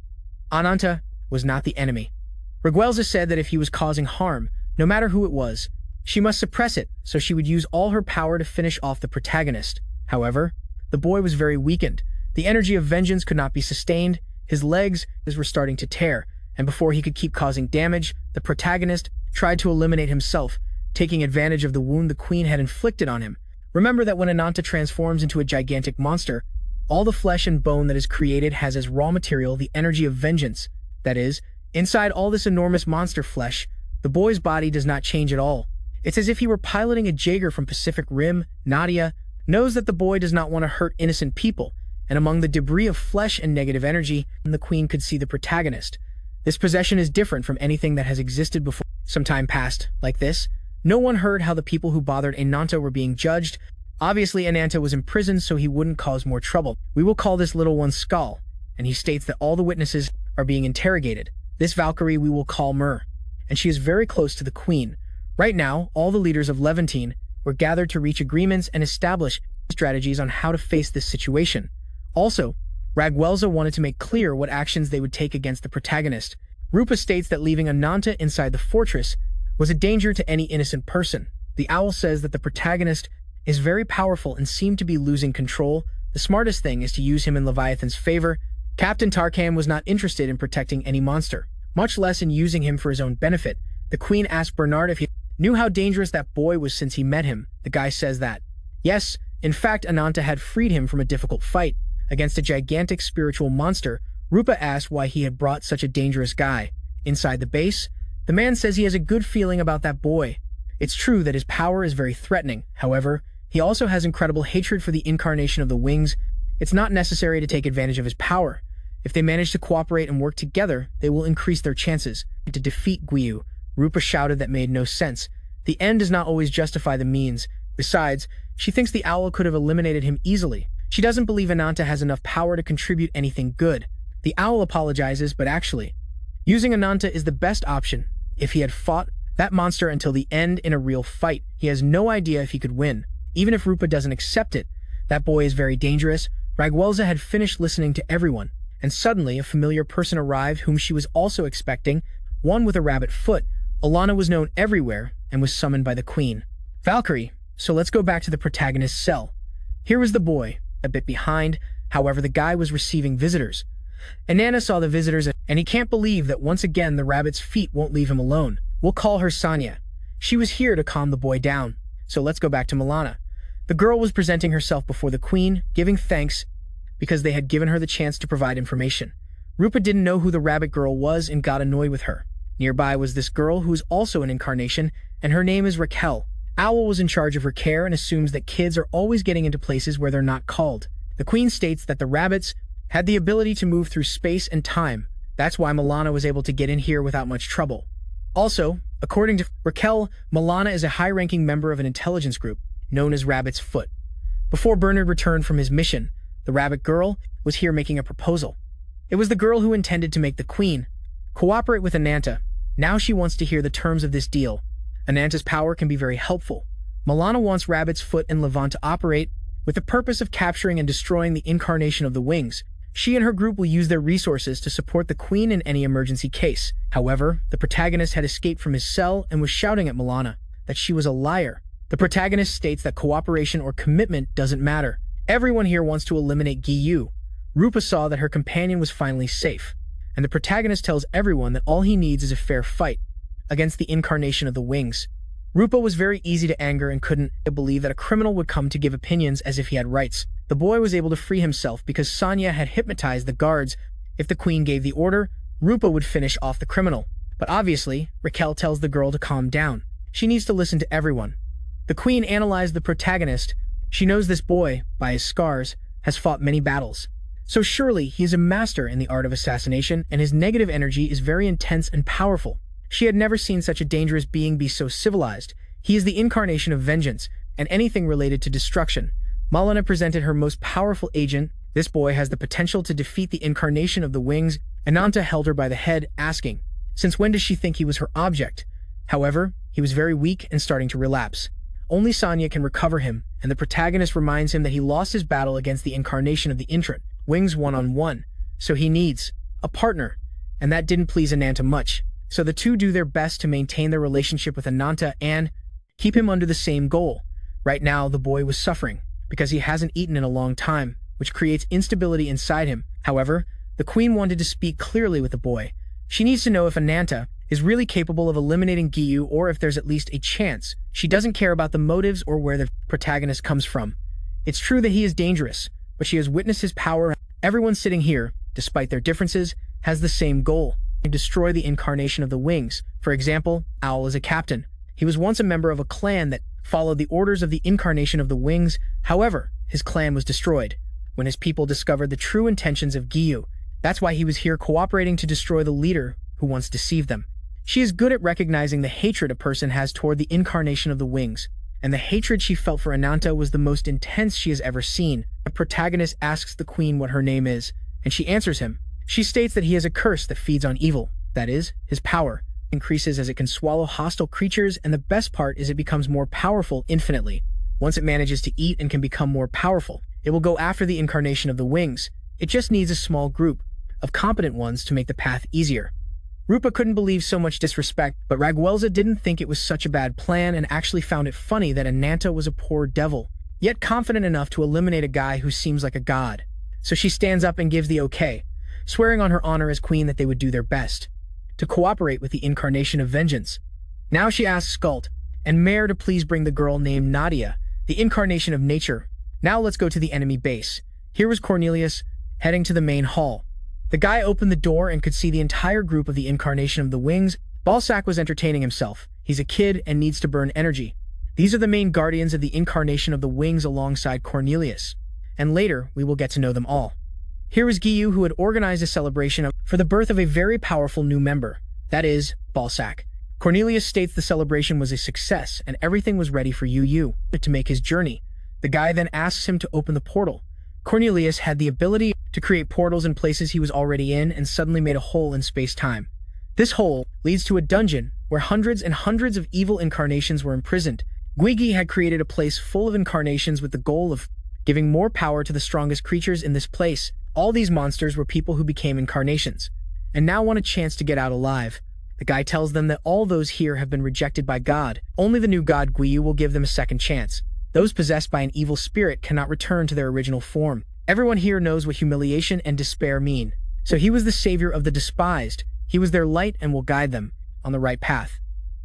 Ananta was not the enemy. Riguelza said that if he was causing harm, no matter who it was, she must suppress it, so she would use all her power to finish off the protagonist. However, the boy was very weakened. The energy of vengeance could not be sustained. His legs were starting to tear, and before he could keep causing damage, the protagonist tried to eliminate himself, taking advantage of the wound the queen had inflicted on him. Remember that when Ananta transforms into a gigantic monster, all the flesh and bone that is created has as raw material the energy of vengeance. That is, inside all this enormous monster flesh, the boy's body does not change at all. It's as if he were piloting a Jaeger from Pacific Rim. Nadia knows that the boy does not want to hurt innocent people, and among the debris of flesh and negative energy, the queen could see the protagonist. This possession is different from anything that has existed before. Some time passed, like this. No one heard how the people who bothered Ananta were being judged. Obviously, Ananta was imprisoned so he wouldn't cause more trouble. We will call this little one Skull, and he states that all the witnesses are being interrogated. This Valkyrie we will call Myrrh, and she is very close to the queen. Right now, all the leaders of Levantine were gathered to reach agreements and establish strategies on how to face this situation. Also, Riguelza wanted to make clear what actions they would take against the protagonist. Rupa states that leaving Ananta inside the fortress was a danger to any innocent person. The owl says that the protagonist is very powerful and seemed to be losing control. The smartest thing is to use him in Leviathan's favor. Captain Tarkan was not interested in protecting any monster, much less in using him for his own benefit. The queen asked Bernard if he knew how dangerous that boy was since he met him. The guy says that, yes, in fact, Ananta had freed him from a difficult fight against a gigantic spiritual monster. Rupa asked why he had brought such a dangerous guy inside the base. The man says he has a good feeling about that boy. It's true that his power is very threatening. However, he also has incredible hatred for the incarnation of the Wings. It's not necessary to take advantage of his power. If they manage to cooperate and work together, they will increase their chances to defeat Guiyu. Rupa shouted that made no sense. The end does not always justify the means. Besides, she thinks the owl could have eliminated him easily. She doesn't believe Ananta has enough power to contribute anything good. The owl apologizes, but actually, using Ananta is the best option. If he had fought that monster until the end in a real fight, he has no idea if he could win. Even if Rupa doesn't accept it, that boy is very dangerous. Riguelza had finished listening to everyone, and suddenly a familiar person arrived whom she was also expecting, one with a rabbit foot. Alana was known everywhere and was summoned by the queen. Valkyrie, so let's go back to the protagonist's cell. Here was the boy, a bit behind. However, the guy was receiving visitors. Ananta saw the visitors, and he can't believe that once again the rabbit's feet won't leave him alone. We'll call her Sanya. She was here to calm the boy down. So let's go back to Milana. The girl was presenting herself before the queen, giving thanks because they had given her the chance to provide information. Rupa didn't know who the rabbit girl was and got annoyed with her. Nearby was this girl who is also an incarnation, and her name is Raquel. Owl was in charge of her care and assumes that kids are always getting into places where they're not called. The queen states that the rabbits had the ability to move through space and time. That's why Milana was able to get in here without much trouble. Also, according to Raquel, Milana is a high-ranking member of an intelligence group known as Rabbit's Foot. Before Bernard returned from his mission, the rabbit girl was here making a proposal. It was the girl who intended to make the queen cooperate with Ananta. Now she wants to hear the terms of this deal. Ananta's power can be very helpful. Milana wants Rabbit's Foot and Levant to operate with the purpose of capturing and destroying the incarnation of the wings. She and her group will use their resources to support the queen in any emergency case. However, the protagonist had escaped from his cell and was shouting at Milana that she was a liar. The protagonist states that cooperation or commitment doesn't matter. Everyone here wants to eliminate Giyu. Rupa saw that her companion was finally safe, and the protagonist tells everyone that all he needs is a fair fight against the incarnation of the wings. Rupa was very easy to anger and couldn't believe that a criminal would come to give opinions as if he had rights. The boy was able to free himself because Sanya had hypnotized the guards. If the queen gave the order, Rupa would finish off the criminal. But obviously, Raquel tells the girl to calm down. She needs to listen to everyone. The queen analyzed the protagonist. She knows this boy, by his scars, has fought many battles. So surely he is a master in the art of assassination, and his negative energy is very intense and powerful. She had never seen such a dangerous being be so civilized. He is the incarnation of vengeance, and anything related to destruction. Milana presented her most powerful agent. This boy has the potential to defeat the incarnation of the wings. Ananta held her by the head, asking, since when does she think he was her object? However, he was very weak and starting to relapse. Only Sanya can recover him, and the protagonist reminds him that he lost his battle against the incarnation of the Intrant wings one-on-one, so he needs a partner, and that didn't please Ananta much. So the two do their best to maintain their relationship with Ananta and keep him under the same goal. Right now, the boy was suffering because he hasn't eaten in a long time, which creates instability inside him. However, the queen wanted to speak clearly with the boy. She needs to know if Ananta is really capable of eliminating Giyu or if there's at least a chance. She doesn't care about the motives or where the protagonist comes from. It's true that he is dangerous, but she has witnessed his power. Everyone sitting here, despite their differences, has the same goal: to destroy the incarnation of the wings. For example, Owl is a captain. He was once a member of a clan that followed the orders of the incarnation of the wings. However, his clan was destroyed when his people discovered the true intentions of Giyu. That's why he was here cooperating to destroy the leader who once deceived them. She is good at recognizing the hatred a person has toward the incarnation of the wings, and the hatred she felt for Ananta was the most intense she has ever seen. The protagonist asks the queen what her name is, and she answers him. She states that he has a curse that feeds on evil. That is, his power increases as it can swallow hostile creatures, and the best part is it becomes more powerful infinitely. Once it manages to eat and can become more powerful, it will go after the incarnation of the wings. It just needs a small group of competent ones to make the path easier. Rupa couldn't believe so much disrespect, but Raguelza didn't think it was such a bad plan and actually found it funny that Ananta was a poor devil, yet confident enough to eliminate a guy who seems like a god. So she stands up and gives the okay, swearing on her honor as queen that they would do their best to cooperate with the incarnation of vengeance. Now she asks Skuld and Mare to please bring the girl named Nadia, the incarnation of nature. Now let's go to the enemy base. Here was Cornelius, heading to the main hall. The guy opened the door and could see the entire group of the incarnation of the wings. Balzac was entertaining himself. He's a kid and needs to burn energy. These are the main guardians of the incarnation of the wings alongside Cornelius, and later we will get to know them all. Here was Giyu, who had organized a celebration for the birth of a very powerful new member, that is, Balzac. Cornelius states the celebration was a success and everything was ready for Yu to make his journey. The guy then asks him to open the portal. Cornelius had the ability to create portals in places he was already in and suddenly made a hole in space-time. This hole leads to a dungeon where hundreds and hundreds of evil incarnations were imprisoned. Guigi had created a place full of incarnations with the goal of giving more power to the strongest creatures in this place. All these monsters were people who became incarnations, and now want a chance to get out alive. The guy tells them that all those here have been rejected by God. Only the new god Guiyu will give them a second chance. Those possessed by an evil spirit cannot return to their original form. Everyone here knows what humiliation and despair mean. So he was the savior of the despised. He was their light and will guide them on the right path.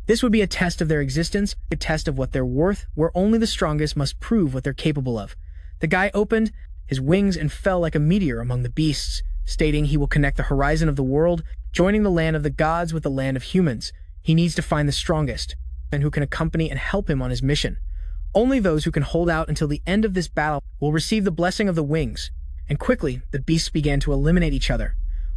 This would be a test of their existence, a test of what they're worth, where only the strongest must prove what they're capable of. The guy opened his wings and fell like a meteor among the beasts, stating he will connect the horizon of the world, joining the land of the gods with the land of humans. He needs to find the strongest, and who can accompany and help him on his mission. Only those who can hold out until the end of this battle will receive the blessing of the wings. And quickly, the beasts began to eliminate each other.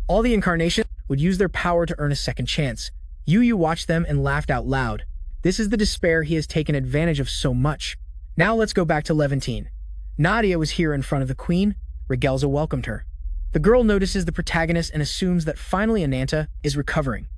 All the incarnations would use their power to earn a second chance. Yu watched them and laughed out loud. This is the despair he has taken advantage of so much. Now let's go back to Levantine. Nadia was here in front of the queen. Regelza welcomed her. The girl notices the protagonist and assumes that finally Ananta is recovering.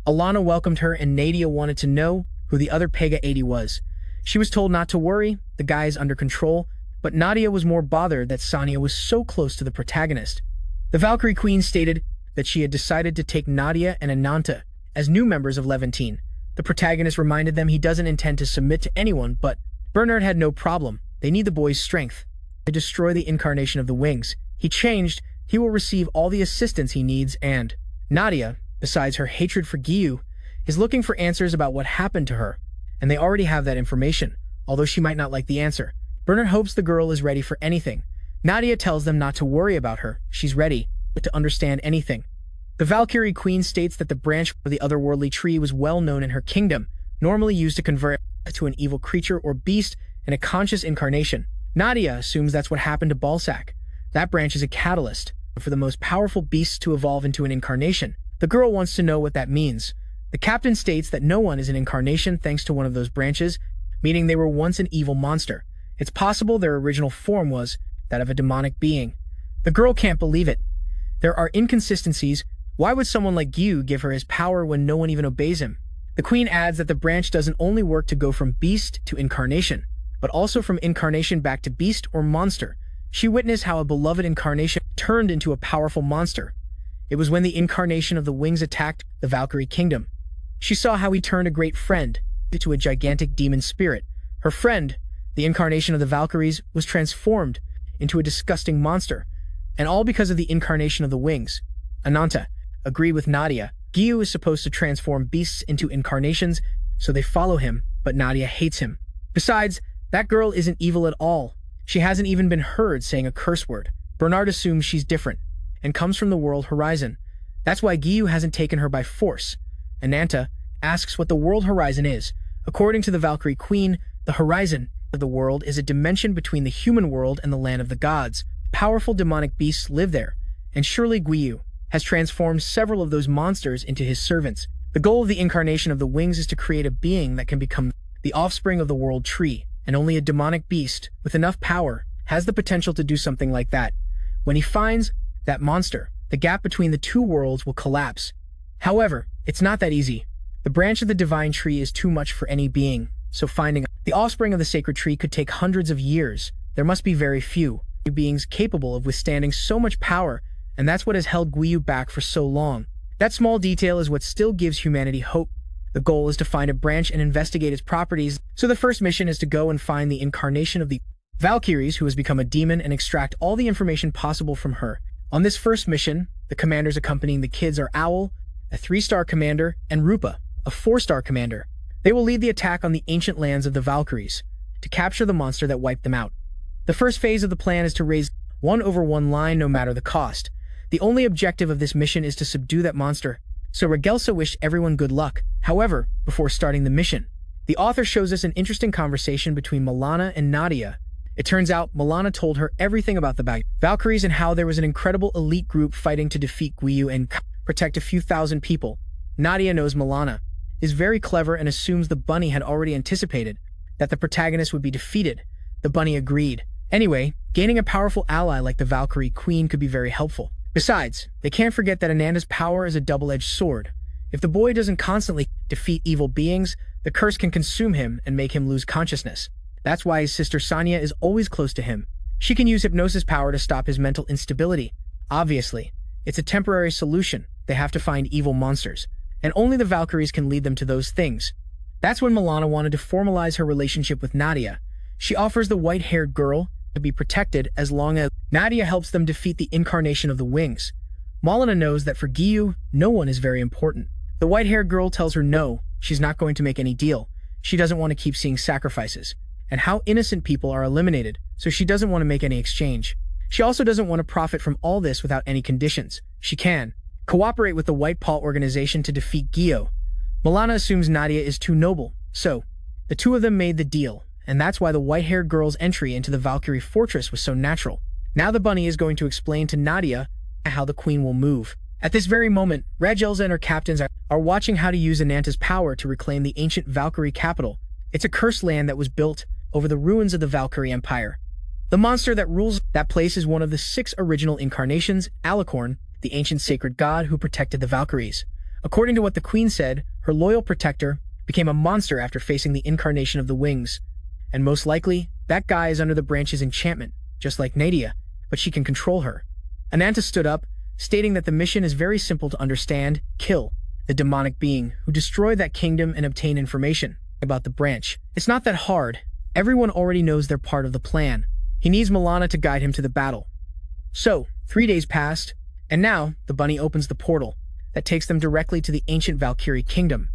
Alana welcomed her and Nadia wanted to know who the other Pega 80 was. She was told not to worry, the guy is under control, but Nadia was more bothered that Sanya was so close to the protagonist. The Valkyrie Queen stated that she had decided to take Nadia and Ananta as new members of Levantine. The protagonist reminded them he doesn't intend to submit to anyone, but Bernard had no problem. They need the boy's strength to destroy the incarnation of the wings. He changed, he will receive all the assistance he needs, and Nadia, besides her hatred for Giyu, is looking for answers about what happened to her, and they already have that information, although she might not like the answer. Bernard hopes the girl is ready for anything. Nadia tells them not to worry about her, she's ready to understand anything. The Valkyrie Queen states that the branch of the otherworldly tree was well known in her kingdom, normally used to convert to an evil creature or beast in a conscious incarnation. Nadia assumes that's what happened to Balsac. That branch is a catalyst for the most powerful beasts to evolve into an incarnation. The girl wants to know what that means. The captain states that no one is an incarnation thanks to one of those branches, meaning they were once an evil monster. It's possible their original form was that of a demonic being. The girl can't believe it. There are inconsistencies. Why would someone like Giyu give her his power when no one even obeys him? The queen adds that the branch doesn't only work to go from beast to incarnation, but also from incarnation back to beast or monster. She witnessed how a beloved incarnation turned into a powerful monster. It was when the incarnation of the wings attacked the Valkyrie kingdom. She saw how he turned a great friend into a gigantic demon spirit. Her friend, the incarnation of the Valkyries, was transformed into a disgusting monster, and all because of the incarnation of the wings. Ananta agreed with Nadia. Giyu is supposed to transform beasts into incarnations, so they follow him, but Nadia hates him. Besides, that girl isn't evil at all. She hasn't even been heard saying a curse word. Bernard assumes she's different, and comes from the world horizon. That's why Giyu hasn't taken her by force. Ananta asks what the world horizon is. According to the Valkyrie Queen, the horizon of the world is a dimension between the human world and the land of the gods. Powerful demonic beasts live there, and surely Giyu has transformed several of those monsters into his servants. The goal of the incarnation of the wings is to create a being that can become the offspring of the world tree, and only a demonic beast with enough power has the potential to do something like that. When he finds that monster, the gap between the two worlds will collapse. However, it's not that easy. The branch of the divine tree is too much for any being, so finding the offspring of the sacred tree could take hundreds of years. There must be very few beings capable of withstanding so much power, and that's what has held Giyu back for so long. That small detail is what still gives humanity hope. The goal is to find a branch and investigate its properties, so the first mission is to go and find the incarnation of the Valkyries, who has become a demon, and extract all the information possible from her. On this first mission, the commanders accompanying the kids are Owl, a 3-star commander, and Rupa, a 4-star commander. They will lead the attack on the ancient lands of the Valkyries to capture the monster that wiped them out. The first phase of the plan is to raise 1/1 line no matter the cost. The only objective of this mission is to subdue that monster, so Regelsa wished everyone good luck. However, before starting the mission, the author shows us an interesting conversation between Milana and Nadia. It turns out Milana told her everything about the Valkyries and how there was an incredible elite group fighting to defeat Giyu and protect a few thousand people. Nadia knows Milana is very clever and assumes the bunny had already anticipated that the protagonist would be defeated. The bunny agreed. Anyway, gaining a powerful ally like the Valkyrie Queen could be very helpful. Besides, they can't forget that Ananda's power is a double-edged sword. If the boy doesn't constantly defeat evil beings, the curse can consume him and make him lose consciousness. That's why his sister Sanya is always close to him. She can use hypnosis power to stop his mental instability. Obviously, it's a temporary solution. They have to find evil monsters, and only the Valkyries can lead them to those things. That's when Milana wanted to formalize her relationship with Nadia. She offers the white-haired girl to be protected as long as Nadia helps them defeat the incarnation of the wings. Milana knows that for Giyu, no one is very important. The white-haired girl tells her no, she's not going to make any deal. She doesn't want to keep seeing sacrifices and how innocent people are eliminated, so she doesn't want to make any exchange. She also doesn't want to profit from all this without any conditions. She can cooperate with the White Paw organization to defeat Gyo. Milana assumes Nadia is too noble, so the two of them made the deal, and that's why the white-haired girl's entry into the Valkyrie fortress was so natural. Now the bunny is going to explain to Nadia how the queen will move. At this very moment, Rajelza and her captains are watching how to use Ananta's power to reclaim the ancient Valkyrie capital. It's a cursed land that was built over the ruins of the Valkyrie Empire. The monster that rules that place is one of the 6 original incarnations, Alicorn, the ancient sacred god who protected the Valkyries. According to what the queen said, her loyal protector became a monster after facing the incarnation of the wings. And most likely, that guy is under the branch's enchantment, just like Nadia, but she can control her. Ananta stood up, stating that the mission is very simple to understand: kill the demonic being who destroyed that kingdom and obtain information about the branch. It's not that hard. Everyone already knows they're part of the plan. He needs Milana to guide him to the battle. So, 3 days passed, and now the bunny opens the portal that takes them directly to the ancient Valkyrie kingdom.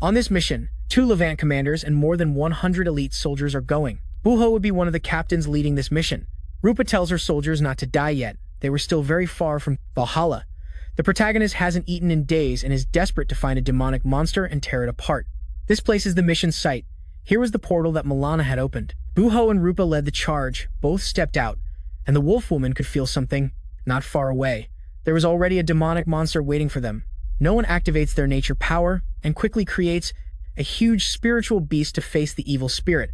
On this mission, 2 Levant commanders and more than 100 elite soldiers are going. Buho would be one of the captains leading this mission. Rupa tells her soldiers not to die yet. They were still very far from Valhalla. The protagonist hasn't eaten in days and is desperate to find a demonic monster and tear it apart. This place is the mission site. Here was the portal that Milana had opened. Buho and Rupa led the charge. Both stepped out, and the wolf woman could feel something not far away. There was already a demonic monster waiting for them. No one activates their nature power and quickly creates a huge spiritual beast to face the evil spirit.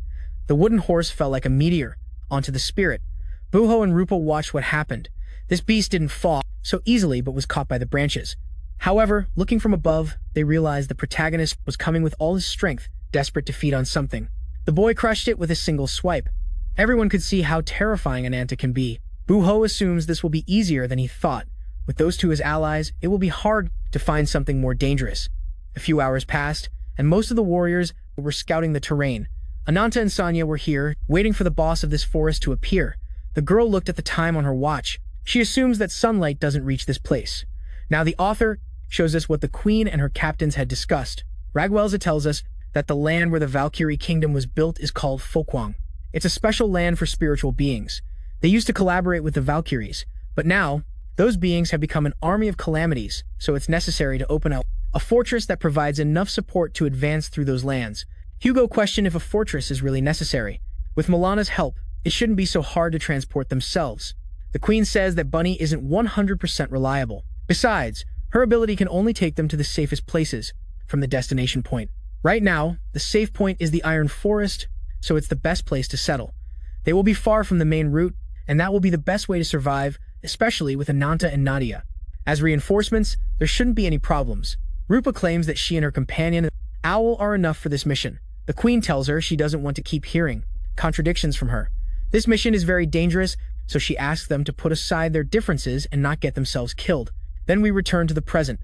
The wooden horse fell like a meteor onto the spirit. Buho and Rupa watched what happened. This beast didn't fall so easily but was caught by the branches. However, looking from above, they realized the protagonist was coming with all his strength, desperate to feed on something. The boy crushed it with a single swipe. Everyone could see how terrifying Ananta can be. Buho assumes this will be easier than he thought. With those two as allies, it will be hard to find something more dangerous. A few hours passed, and most of the warriors were scouting the terrain. Ananta and Sanya were here, waiting for the boss of this forest to appear. The girl looked at the time on her watch. She assumes that sunlight doesn't reach this place. Now the author shows us what the queen and her captains had discussed. Ragwelza tells us that the land where the Valkyrie kingdom was built is called Folkwang. It's a special land for spiritual beings. They used to collaborate with the Valkyries, but now those beings have become an army of calamities, so it's necessary to open up a fortress that provides enough support to advance through those lands. Hugo questioned if a fortress is really necessary. With Milana's help, it shouldn't be so hard to transport themselves. The queen says that Bunny isn't 100% reliable. Besides, her ability can only take them to the safest places from the destination point. Right now, the safe point is the Iron Forest, so it's the best place to settle. They will be far from the main route, and that will be the best way to survive, especially with Ananta and Nadia. As reinforcements, there shouldn't be any problems. Rupa claims that she and her companion, Owl, are enough for this mission. The queen tells her she doesn't want to keep hearing contradictions from her. This mission is very dangerous, so she asks them to put aside their differences and not get themselves killed. Then we return to the present.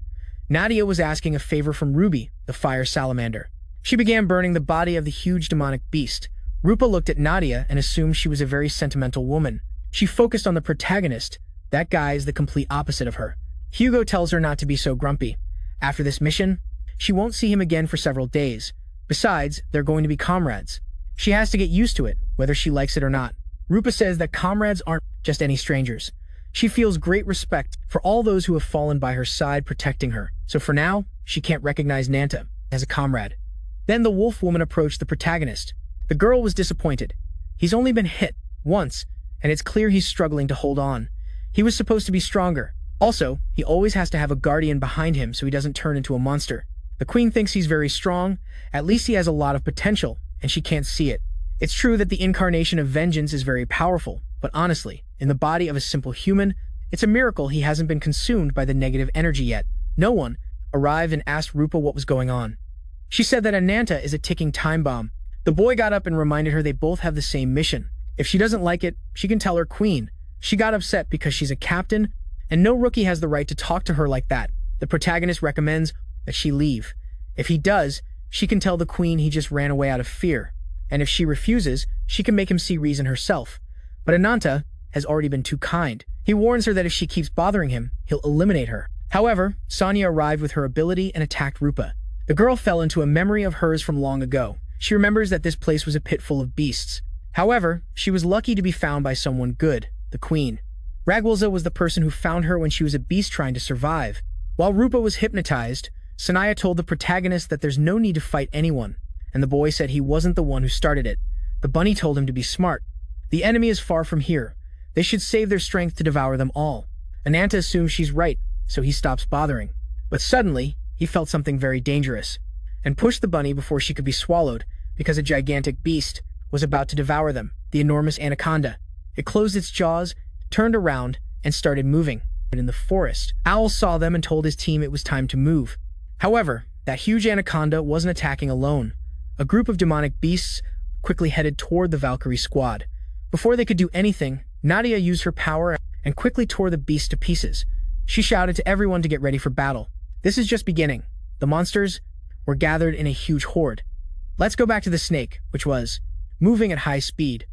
Nadia was asking a favor from Ruby, the fire salamander. She began burning the body of the huge demonic beast. Rupa looked at Nadia and assumed she was a very sentimental woman. She focused on the protagonist. That guy is the complete opposite of her. Hugo tells her not to be so grumpy. After this mission, she won't see him again for several days. Besides, they're going to be comrades. She has to get used to it, whether she likes it or not. Rupa says that comrades aren't just any strangers. She feels great respect for all those who have fallen by her side protecting her, so for now, she can't recognize Nanta as a comrade. Then the wolf woman approached the protagonist. The girl was disappointed. He's only been hit once, and it's clear he's struggling to hold on. He was supposed to be stronger. Also, he always has to have a guardian behind him so he doesn't turn into a monster. The queen thinks he's very strong. At least he has a lot of potential, and she can't see it. It's true that the incarnation of vengeance is very powerful, but honestly, in the body of a simple human, it's a miracle he hasn't been consumed by the negative energy yet. No one arrived and asked Rupa what was going on. She said that Ananta is a ticking time bomb. The boy got up and reminded her they both have the same mission. If she doesn't like it, she can tell her queen. She got upset because she's a captain, and no rookie has the right to talk to her like that. The protagonist recommends that she leave. If he does, she can tell the queen he just ran away out of fear. And if she refuses, she can make him see reason herself. But Ananta has already been too kind. He warns her that if she keeps bothering him, he'll eliminate her. However, Sanya arrived with her ability and attacked Rupa. The girl fell into a memory of hers from long ago. She remembers that this place was a pit full of beasts. However, she was lucky to be found by someone good, the queen. Ragwalza was the person who found her when she was a beast trying to survive. While Rupa was hypnotized, Sanaya told the protagonist that there's no need to fight anyone, and the boy said he wasn't the one who started it. The bunny told him to be smart. The enemy is far from here. They should save their strength to devour them all. Ananta assumes she's right, so he stops bothering. But suddenly, he felt something very dangerous, and pushed the bunny before she could be swallowed, because a gigantic beast was about to devour them, the enormous anaconda. It closed its jaws, turned around, and started moving. But in the forest, Owl saw them and told his team it was time to move. However, that huge anaconda wasn't attacking alone. A group of demonic beasts quickly headed toward the Valkyrie squad. Before they could do anything, Nadia used her power and quickly tore the beast to pieces. She shouted to everyone to get ready for battle. This is just beginning. The monsters were gathered in a huge horde. Let's go back to the snake, which was moving at high speed.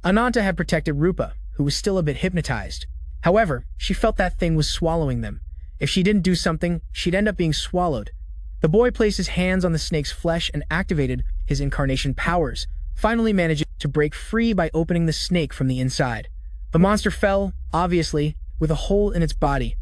Ananta had protected Rupa, who was still a bit hypnotized. However, she felt that thing was swallowing them. If she didn't do something, she'd end up being swallowed. The boy placed his hands on the snake's flesh and activated his incarnation powers, finally managing to break free by opening the snake from the inside. The monster fell, obviously, with a hole in its body.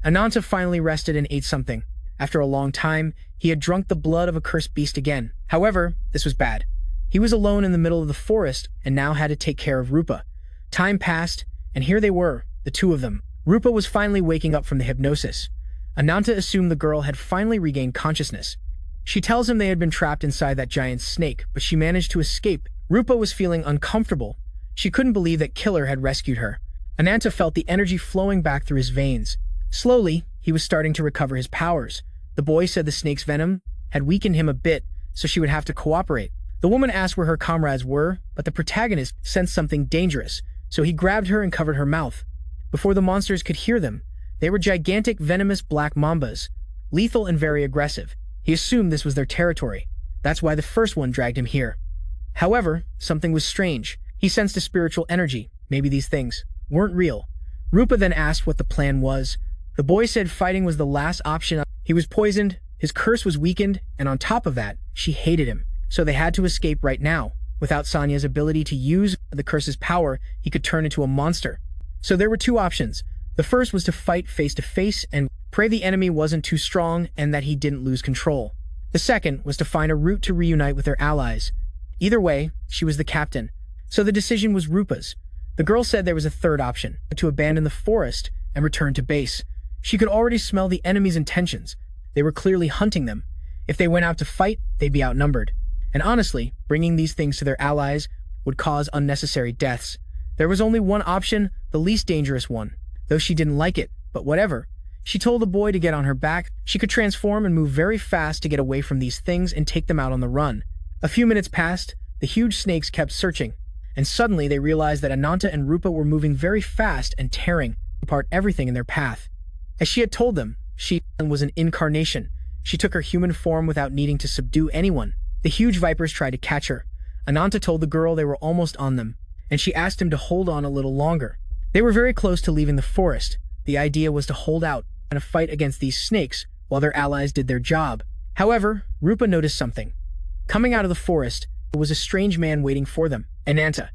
Ananta finally rested and ate something. After a long time, he had drunk the blood of a cursed beast again. However, this was bad. He was alone in the middle of the forest and now had to take care of Rupa. Time passed, and here they were, the two of them. Rupa was finally waking up from the hypnosis. Ananta assumed the girl had finally regained consciousness. She tells him they had been trapped inside that giant snake, but she managed to escape. Rupa was feeling uncomfortable. She couldn't believe that Killer had rescued her. Ananta felt the energy flowing back through his veins. Slowly, he was starting to recover his powers. The boy said the snake's venom had weakened him a bit, so she would have to cooperate. The woman asked where her comrades were, but the protagonist sensed something dangerous, so he grabbed her and covered her mouth. Before the monsters could hear them, they were gigantic venomous black mambas, lethal and very aggressive. He assumed this was their territory. That's why the first one dragged him here. However, something was strange. He sensed a spiritual energy. Maybe these things weren't real. Rupa then asked what the plan was. The boy said fighting was the last option. He was poisoned, his curse was weakened, and on top of that, she hated him. So they had to escape right now. Without Sanya's ability to use the curse's power, he could turn into a monster. So there were two options. The first was to fight face to face and pray the enemy wasn't too strong and that he didn't lose control. The second was to find a route to reunite with their allies. Either way, she was the captain. So the decision was Rupa's. The girl said there was a third option, to abandon the forest and return to base. She could already smell the enemy's intentions. They were clearly hunting them. If they went out to fight, they'd be outnumbered. And honestly, bringing these things to their allies would cause unnecessary deaths. There was only one option, the least dangerous one. Though she didn't like it, but whatever. She told the boy to get on her back. She could transform and move very fast to get away from these things and take them out on the run. A few minutes passed, the huge snakes kept searching, and suddenly they realized that Ananta and Rupa were moving very fast and tearing apart everything in their path. As she had told them, she was an incarnation. She took her human form without needing to subdue anyone. The huge vipers tried to catch her. Ananta told the girl they were almost on them, and she asked him to hold on a little longer. They were very close to leaving the forest. The idea was to hold out and fight against these snakes while their allies did their job. However, Rupa noticed something. Coming out of the forest, there was a strange man waiting for them. Ananta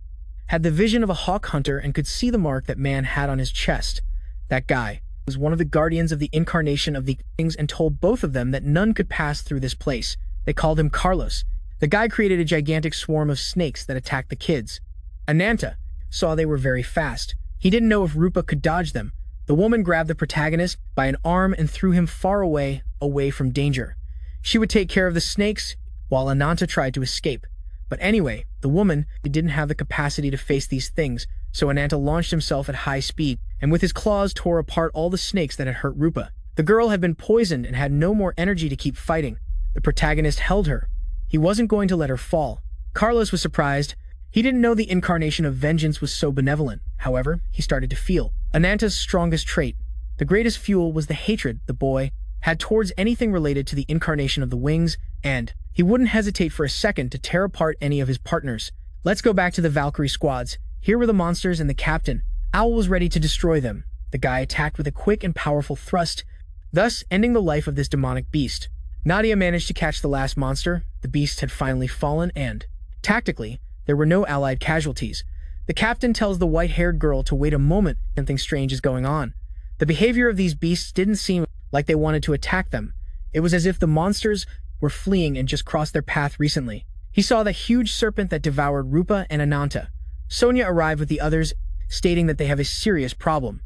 had the vision of a hawk hunter and could see the mark that man had on his chest. That guy was one of the guardians of the incarnation of the things and told both of them that none could pass through this place. They called him Carlos. The guy created a gigantic swarm of snakes that attacked the kids. Ananta saw they were very fast. He didn't know if Rupa could dodge them. The woman grabbed the protagonist by an arm and threw him far away from danger. She would take care of the snakes while Ananta tried to escape. But anyway, the woman didn't have the capacity to face these things, so Ananta launched himself at high speed, and with his claws tore apart all the snakes that had hurt Rupa. The girl had been poisoned and had no more energy to keep fighting. The protagonist held her. He wasn't going to let her fall. Carlos was surprised. He didn't know the incarnation of vengeance was so benevolent. However, he started to feel Ananta's strongest trait. The greatest fuel was the hatred the boy had towards anything related to the incarnation of the wings, and he wouldn't hesitate for a second to tear apart any of his partners. Let's go back to the Valkyrie squads. Here were the monsters and the captain. Owl was ready to destroy them. The guy attacked with a quick and powerful thrust, thus ending the life of this demonic beast. Nadia managed to catch the last monster. The beast had finally fallen and, tactically, there were no allied casualties. The captain tells the white-haired girl to wait a moment. Something strange is going on. The behavior of these beasts didn't seem like they wanted to attack them. It was as if the monsters were fleeing and just crossed their path recently. He saw the huge serpent that devoured Rupa and Ananta. Sonia arrived with the others, stating that they have a serious problem.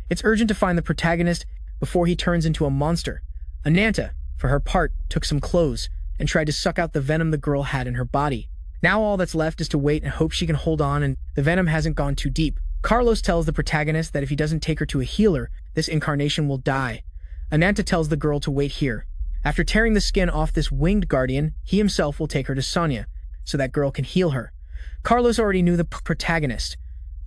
It's urgent to find the protagonist before he turns into a monster. Ananta, for her part, took some clothes and tried to suck out the venom the girl had in her body. Now all that's left is to wait and hope she can hold on and the venom hasn't gone too deep. Carlos tells the protagonist that if he doesn't take her to a healer, this incarnation will die. Ananta tells the girl to wait here. After tearing the skin off this winged guardian, he himself will take her to Sonia, so that girl can heal her. Carlos already knew the protagonist.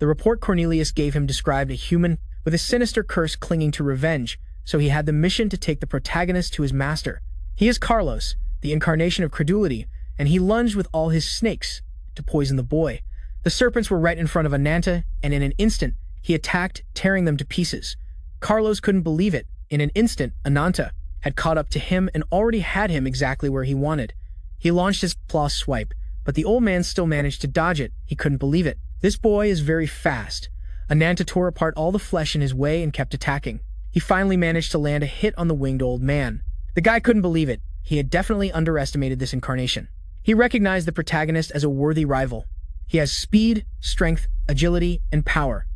The report Cornelius gave him described a human with a sinister curse clinging to revenge, so he had the mission to take the protagonist to his master. He is Carlos, the incarnation of credulity, and he lunged with all his snakes to poison the boy. The serpents were right in front of Ananta, and in an instant, he attacked, tearing them to pieces. Carlos couldn't believe it. In an instant, Ananta had caught up to him and already had him exactly where he wanted. He launched his claw swipe, but the old man still managed to dodge it. He couldn't believe it. This boy is very fast. Ananta tore apart all the flesh in his way and kept attacking. He finally managed to land a hit on the winged old man. The guy couldn't believe it. He had definitely underestimated this incarnation. He recognized the protagonist as a worthy rival. He has speed, strength, agility, and power.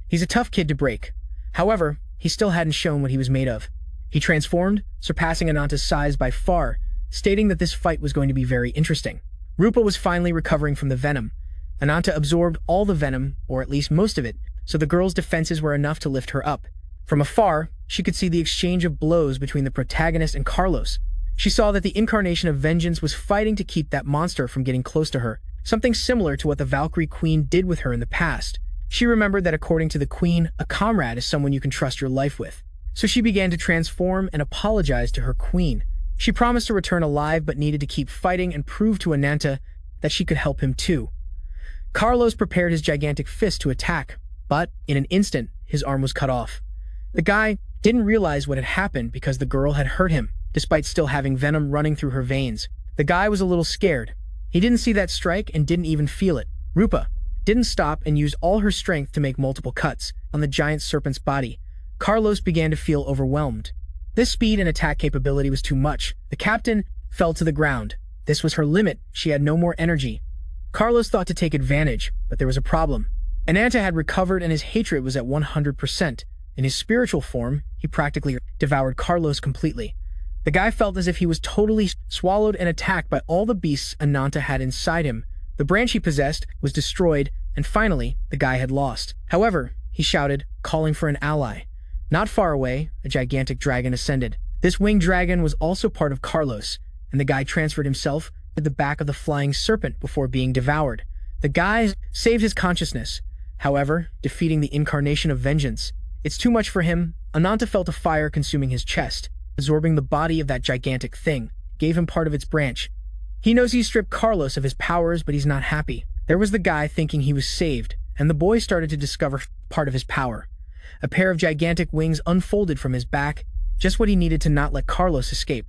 He's a tough kid to break. However, he still hadn't shown what he was made of. He transformed, surpassing Ananta's size by far, stating that this fight was going to be very interesting. Rupa was finally recovering from the venom. Ananta absorbed all the venom, or at least most of it, so the girl's defenses were enough to lift her up. From afar, she could see the exchange of blows between the protagonist and Carlos. She saw that the incarnation of vengeance was fighting to keep that monster from getting close to her, something similar to what the Valkyrie Queen did with her in the past. She remembered that according to the Queen, a comrade is someone you can trust your life with. So she began to transform and apologize to her queen. She promised to return alive but needed to keep fighting and prove to Ananta that she could help him too. Carlos prepared his gigantic fist to attack, but in an instant, his arm was cut off. The guy didn't realize what had happened because the girl had hurt him, despite still having venom running through her veins. The guy was a little scared. He didn't see that strike and didn't even feel it. Rupa didn't stop and used all her strength to make multiple cuts on the giant serpent's body. Carlos began to feel overwhelmed. This speed and attack capability was too much. The captain fell to the ground. This was her limit. She had no more energy. Carlos thought to take advantage, but there was a problem. Ananta had recovered and his hatred was at 100%. In his spiritual form, he practically devoured Carlos completely. The guy felt as if he was totally swallowed and attacked by all the beasts Ananta had inside him. The branch he possessed was destroyed, and finally, the guy had lost. However, he shouted, calling for an ally. Not far away, a gigantic dragon ascended. This winged dragon was also part of Carlos, and the guy transferred himself to the back of the flying serpent before being devoured. The guy saved his consciousness, however, defeating the incarnation of vengeance. It's too much for him. Ananta felt a fire consuming his chest, absorbing the body of that gigantic thing, gave him part of its branch. He knows he stripped Carlos of his powers, but he's not happy. There was the guy thinking he was saved, and the boy started to discover part of his power. A pair of gigantic wings unfolded from his back, just what he needed to not let Carlos escape.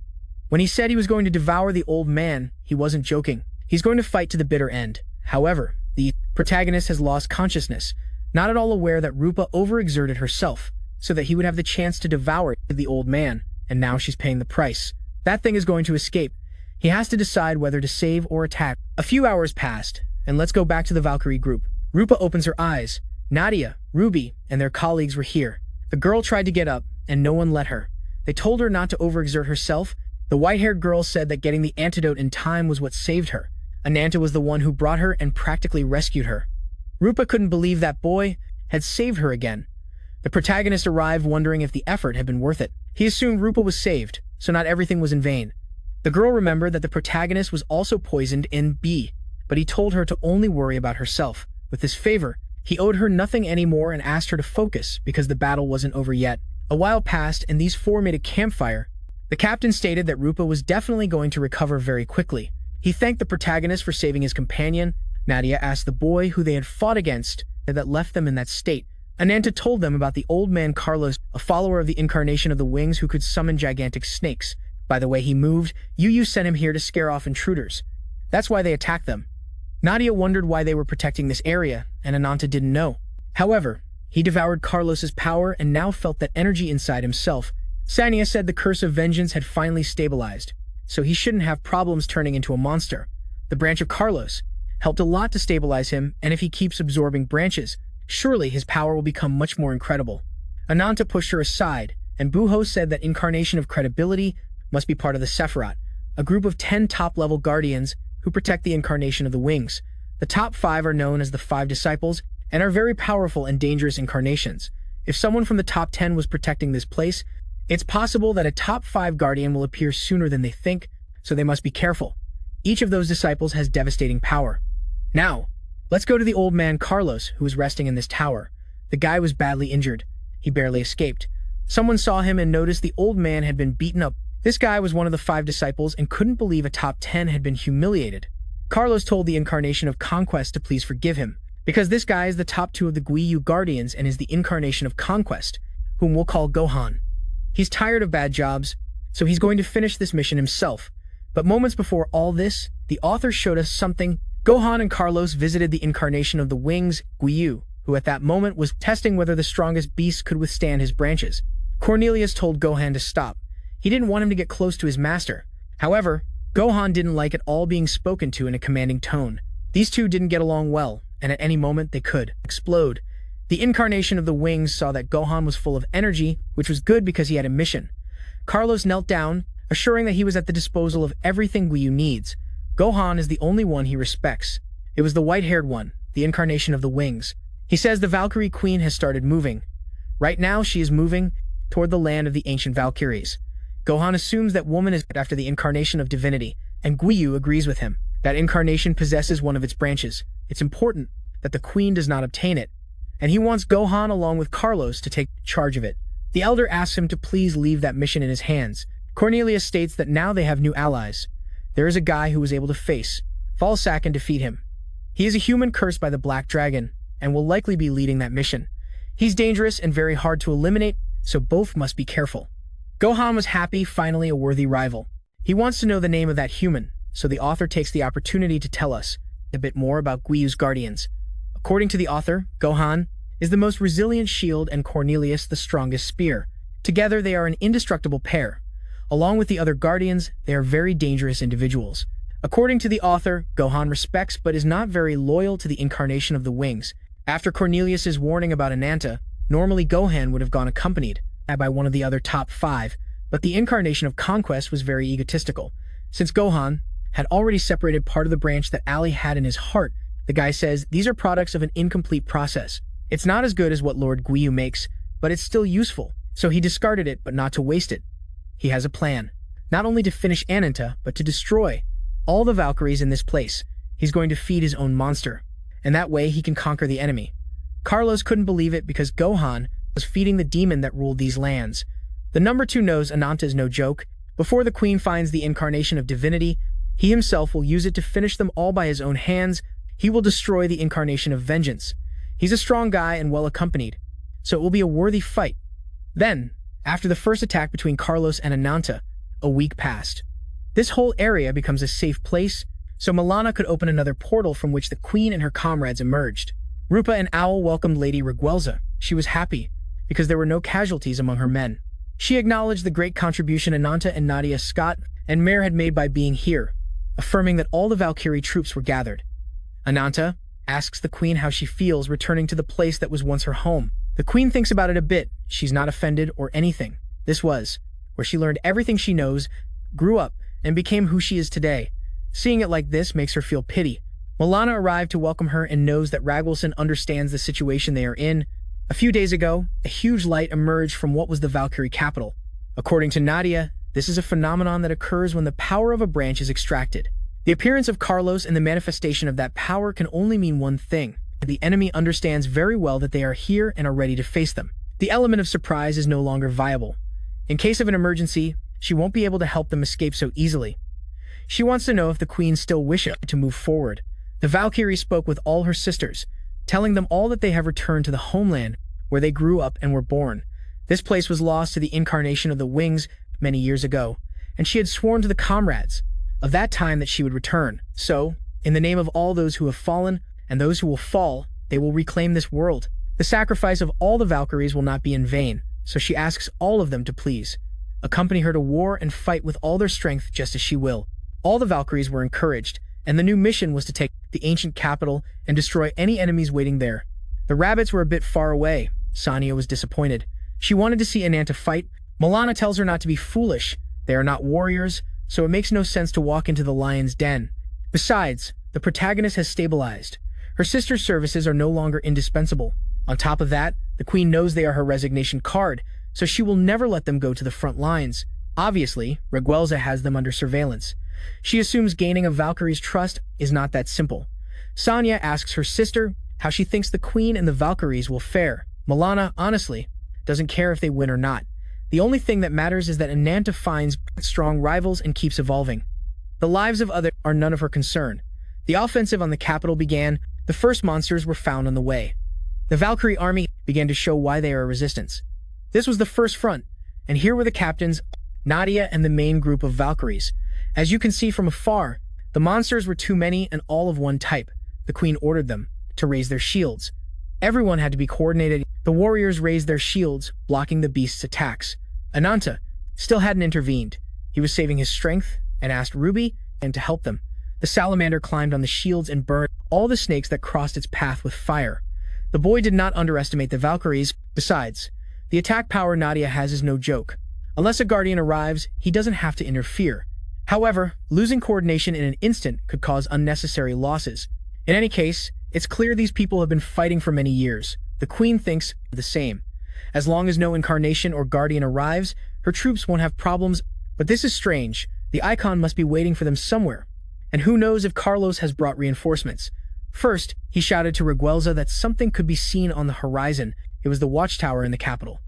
When he said he was going to devour the old man, he wasn't joking. He's going to fight to the bitter end. However, the protagonist has lost consciousness, not at all aware that Rupa overexerted herself, so that he would have the chance to devour the old man, and now she's paying the price. That thing is going to escape. He has to decide whether to save or attack. A few hours passed, and let's go back to the Valkyrie group. Rupa opens her eyes. Nadia, Ruby, and their colleagues were here. The girl tried to get up, and no one let her. They told her not to overexert herself. The white-haired girl said that getting the antidote in time was what saved her. Ananta was the one who brought her and practically rescued her. Rupa couldn't believe that boy had saved her again. The protagonist arrived wondering if the effort had been worth it. He assumed Rupa was saved, so not everything was in vain. The girl remembered that the protagonist was also poisoned in B, but he told her to only worry about herself. With this favor, he owed her nothing anymore and asked her to focus because the battle wasn't over yet. A while passed and these four made a campfire. The captain stated that Rupa was definitely going to recover very quickly. He thanked the protagonist for saving his companion. Nadia asked the boy who they had fought against that left them in that state. Ananta told them about the old man Carlos, a follower of the incarnation of the wings who could summon gigantic snakes. By the way he moved, Yu sent him here to scare off intruders. That's why they attacked them. Nadia wondered why they were protecting this area, and Ananta didn't know. However, he devoured Carlos's power and now felt that energy inside himself. Sania said the curse of vengeance had finally stabilized, so he shouldn't have problems turning into a monster. The branch of Carlos helped a lot to stabilize him, and if he keeps absorbing branches, surely his power will become much more incredible. Ananta pushed her aside, and Buho said that incarnation of credibility must be part of the Sephiroth, a group of 10 top-level guardians who protect the incarnation of the wings. The top 5 are known as the 5 disciples and are very powerful and dangerous incarnations. If someone from the top 10 was protecting this place, it's possible that a top 5 guardian will appear sooner than they think, so they must be careful. Each of those disciples has devastating power. Now, let's go to the old man Carlos, who was resting in this tower. The guy was badly injured. He barely escaped. Someone saw him and noticed the old man had been beaten up. This guy was one of the 5 disciples and couldn't believe a top 10 had been humiliated. Carlos told the incarnation of Conquest to please forgive him, because this guy is the top 2 of the Guiyu Guardians and is the incarnation of Conquest, whom we'll call Gohan. He's tired of bad jobs, so he's going to finish this mission himself. But moments before all this, the author showed us something. Gohan and Carlos visited the incarnation of the wings, Guiyu, who at that moment was testing whether the strongest beast could withstand his branches. Cornelius told Gohan to stop. He didn't want him to get close to his master. However, Gohan didn't like it all being spoken to in a commanding tone. These two didn't get along well, and at any moment they could explode. The incarnation of the wings saw that Gohan was full of energy, which was good because he had a mission. Carlos knelt down, assuring that he was at the disposal of everything Guiyu needs. Gohan is the only one he respects. It was the white-haired one, the incarnation of the wings. He says the Valkyrie Queen has started moving. Right now she is moving toward the land of the ancient Valkyries. Gohan assumes that woman is after the incarnation of divinity, and Guiyu agrees with him. That incarnation possesses one of its branches. It's important that the queen does not obtain it, and he wants Gohan along with Carlos to take charge of it. The elder asks him to please leave that mission in his hands. Cornelius states that now they have new allies. There is a guy who was able to face Falsac and defeat him. He is a human cursed by the Black Dragon, and will likely be leading that mission. He's dangerous and very hard to eliminate, so both must be careful. Gohan was happy, finally a worthy rival. He wants to know the name of that human, so the author takes the opportunity to tell us a bit more about Guiyu's guardians. According to the author, Gohan is the most resilient shield and Cornelius the strongest spear. Together they are an indestructible pair. Along with the other guardians, they are very dangerous individuals. According to the author, Gohan respects but is not very loyal to the incarnation of the wings. After Cornelius's warning about Ananta, normally Gohan would have gone accompanied by one of the other top 5, but the incarnation of Conquest was very egotistical. Since Gohan had already separated part of the branch that Ali had in his heart, the guy says these are products of an incomplete process. It's not as good as what Lord Guiyu makes, but it's still useful, so he discarded it but not to waste it. He has a plan, not only to finish Ananta, but to destroy all the Valkyries in this place. He's going to feed his own monster, and that way he can conquer the enemy. Carlos couldn't believe it because Gohan was feeding the demon that ruled these lands. The number 2 knows Ananta is no joke. Before the queen finds the incarnation of divinity, he himself will use it to finish them all by his own hands. He will destroy the incarnation of vengeance. He's a strong guy and well accompanied, so it will be a worthy fight. Then, after the first attack between Carlos and Ananta, a week passed. This whole area becomes a safe place, so Milana could open another portal from which the queen and her comrades emerged. Rupa and Owl welcomed Lady Riguelza. She was happy, because there were no casualties among her men. She acknowledged the great contribution Ananta and Nadia Scott and Mare had made by being here, affirming that all the Valkyrie troops were gathered. Ananta asks the queen how she feels returning to the place that was once her home. The queen thinks about it a bit. She's not offended or anything. This was where she learned everything she knows, grew up, and became who she is today. Seeing it like this makes her feel pity. Milana arrived to welcome her and knows that Ragwelson understands the situation they are in. A few days ago, a huge light emerged from what was the Valkyrie capital. According to Nadia, this is a phenomenon that occurs when the power of a branch is extracted. The appearance of Carlos and the manifestation of that power can only mean one thing. The enemy understands very well that they are here and are ready to face them. The element of surprise is no longer viable. In case of an emergency, she won't be able to help them escape so easily. She wants to know if the queen still wishes to move forward. The Valkyrie spoke with all her sisters, telling them all that they have returned to the homeland where they grew up and were born. This place was lost to the incarnation of the wings many years ago. and she had sworn to the comrades of that time that she would return. So, in the name of all those who have fallen and those who will fall, they will reclaim this world. The sacrifice of all the Valkyries will not be in vain, so she asks all of them to please accompany her to war and fight with all their strength just as she will. All the Valkyries were encouraged, and the new mission was to take the ancient capital and destroy any enemies waiting there. The rabbits were a bit far away. Sonia was disappointed. She wanted to see Ananta fight. Milana tells her not to be foolish. They are not warriors, so it makes no sense to walk into the lion's den. Besides, the protagonist has stabilized. Her sister's services are no longer indispensable. On top of that, the queen knows they are her resignation card, so she will never let them go to the front lines. Obviously, Reguelza has them under surveillance. She assumes gaining a Valkyrie's trust is not that simple. Sonia asks her sister how she thinks the queen and the Valkyries will fare. Milana, honestly, doesn't care if they win or not. The only thing that matters is that Ananta finds strong rivals and keeps evolving. The lives of others are none of her concern. The offensive on the capital began. The first monsters were found on the way. The Valkyrie army began to show why they are a resistance. This was the first front, and here were the captains, Nadia and the main group of Valkyries. As you can see from afar, the monsters were too many and all of one type. The queen ordered them to raise their shields. Everyone had to be coordinated. The warriors raised their shields, blocking the beast's attacks. Ananta still hadn't intervened. He was saving his strength and asked Ruby to help them. The salamander climbed on the shields and burned all the snakes that crossed its path with fire. The boy did not underestimate the Valkyries. Besides, the attack power Nadia has is no joke. Unless a guardian arrives, he doesn't have to interfere. However, losing coordination in an instant could cause unnecessary losses. In any case, it's clear these people have been fighting for many years. The queen thinks the same. As long as no incarnation or guardian arrives, her troops won't have problems. But this is strange. The icon must be waiting for them somewhere. And who knows if Carlos has brought reinforcements. First, he shouted to Reguelza that something could be seen on the horizon. It was the watchtower in the capital.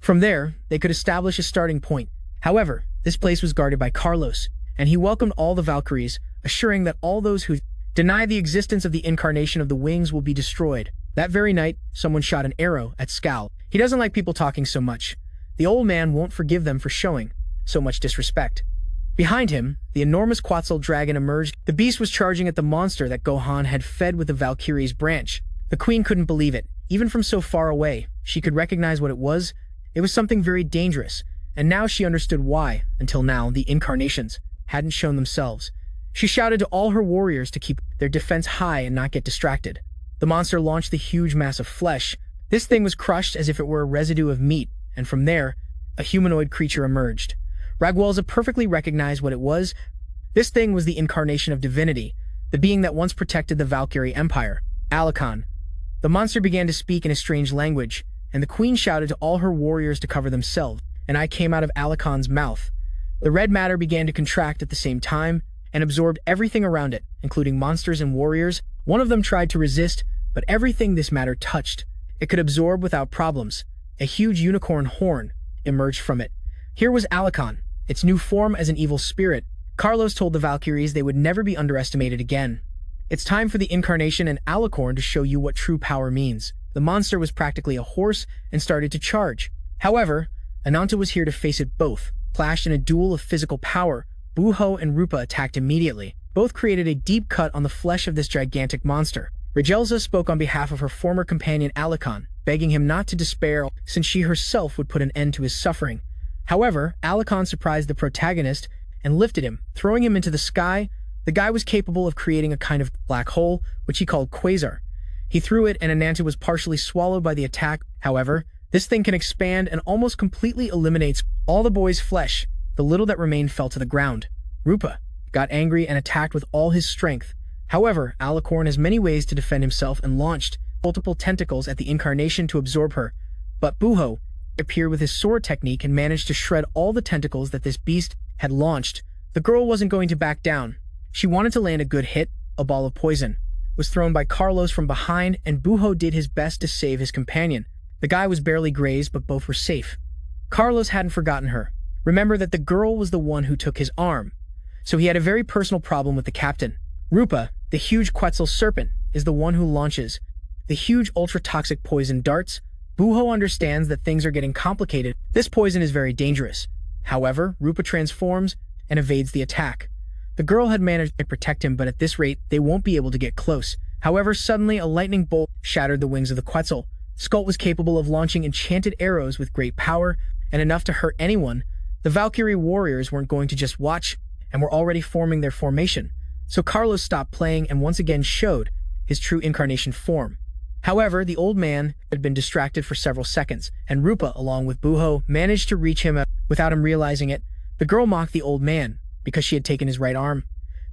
From there, they could establish a starting point. However, this place was guarded by Carlos, and he welcomed all the Valkyries, assuring that all those who deny the existence of the incarnation of the wings will be destroyed. That very night, someone shot an arrow at Scal. He doesn't like people talking so much. The old man won't forgive them for showing so much disrespect. Behind him, the enormous Quetzal dragon emerged. The beast was charging at the monster that Gohan had fed with the Valkyrie's branch. The queen couldn't believe it. Even from so far away, she could recognize what it was. It was something very dangerous, and now she understood why, until now, the incarnations hadn't shown themselves. She shouted to all her warriors to keep their defense high and not get distracted. The monster launched the huge mass of flesh. This thing was crushed as if it were a residue of meat, and from there, a humanoid creature emerged. Reguelza perfectly recognized what it was. This thing was the incarnation of divinity, the being that once protected the Valkyrie Empire, Alicon. The monster began to speak in a strange language, and the queen shouted to all her warriors to cover themselves. An eye came out of Alicon's mouth. The red matter began to contract at the same time and absorbed everything around it, including monsters and warriors. One of them tried to resist, but everything this matter touched, it could absorb without problems. A huge unicorn horn emerged from it. Here was Alicon, its new form as an evil spirit. Carlos told the Valkyries they would never be underestimated again. It's time for the incarnation and Alicorn to show you what true power means. The monster was practically a horse and started to charge. However, Ananta was here to face it both. Clashed in a duel of physical power, Buho and Rupa attacked immediately. Both created a deep cut on the flesh of this gigantic monster. Reguelza spoke on behalf of her former companion Alicon, begging him not to despair since she herself would put an end to his suffering. However, Alicon surprised the protagonist and lifted him, throwing him into the sky. The guy was capable of creating a kind of black hole, which he called Quasar. He threw it and Ananta was partially swallowed by the attack. However, this thing can expand and almost completely eliminates all the boy's flesh. The little that remained fell to the ground. Rupa got angry and attacked with all his strength. However, Alicorn has many ways to defend himself and launched multiple tentacles at the incarnation to absorb her. But Buho appeared with his sword technique and managed to shred all the tentacles that this beast had launched. The girl wasn't going to back down. She wanted to land a good hit. A ball of poison was thrown by Carlos from behind, and Buho did his best to save his companion. The guy was barely grazed, but both were safe. Carlos hadn't forgotten her. Remember that the girl was the one who took his arm, so he had a very personal problem with the captain. Rupa, the huge Quetzal serpent, is the one who launches the huge ultra-toxic poison darts. Buho understands that things are getting complicated. This poison is very dangerous. However, Rupa transforms and evades the attack. The girl had managed to protect him, but at this rate, they won't be able to get close. However, suddenly a lightning bolt shattered the wings of the Quetzal. Skull was capable of launching enchanted arrows with great power and enough to hurt anyone. The Valkyrie warriors weren't going to just watch and were already forming their formation. So Carlos stopped playing and once again showed his true incarnation form. However, the old man had been distracted for several seconds, and Rupa, along with Buho, managed to reach him without him realizing it. The girl mocked the old man because she had taken his right arm.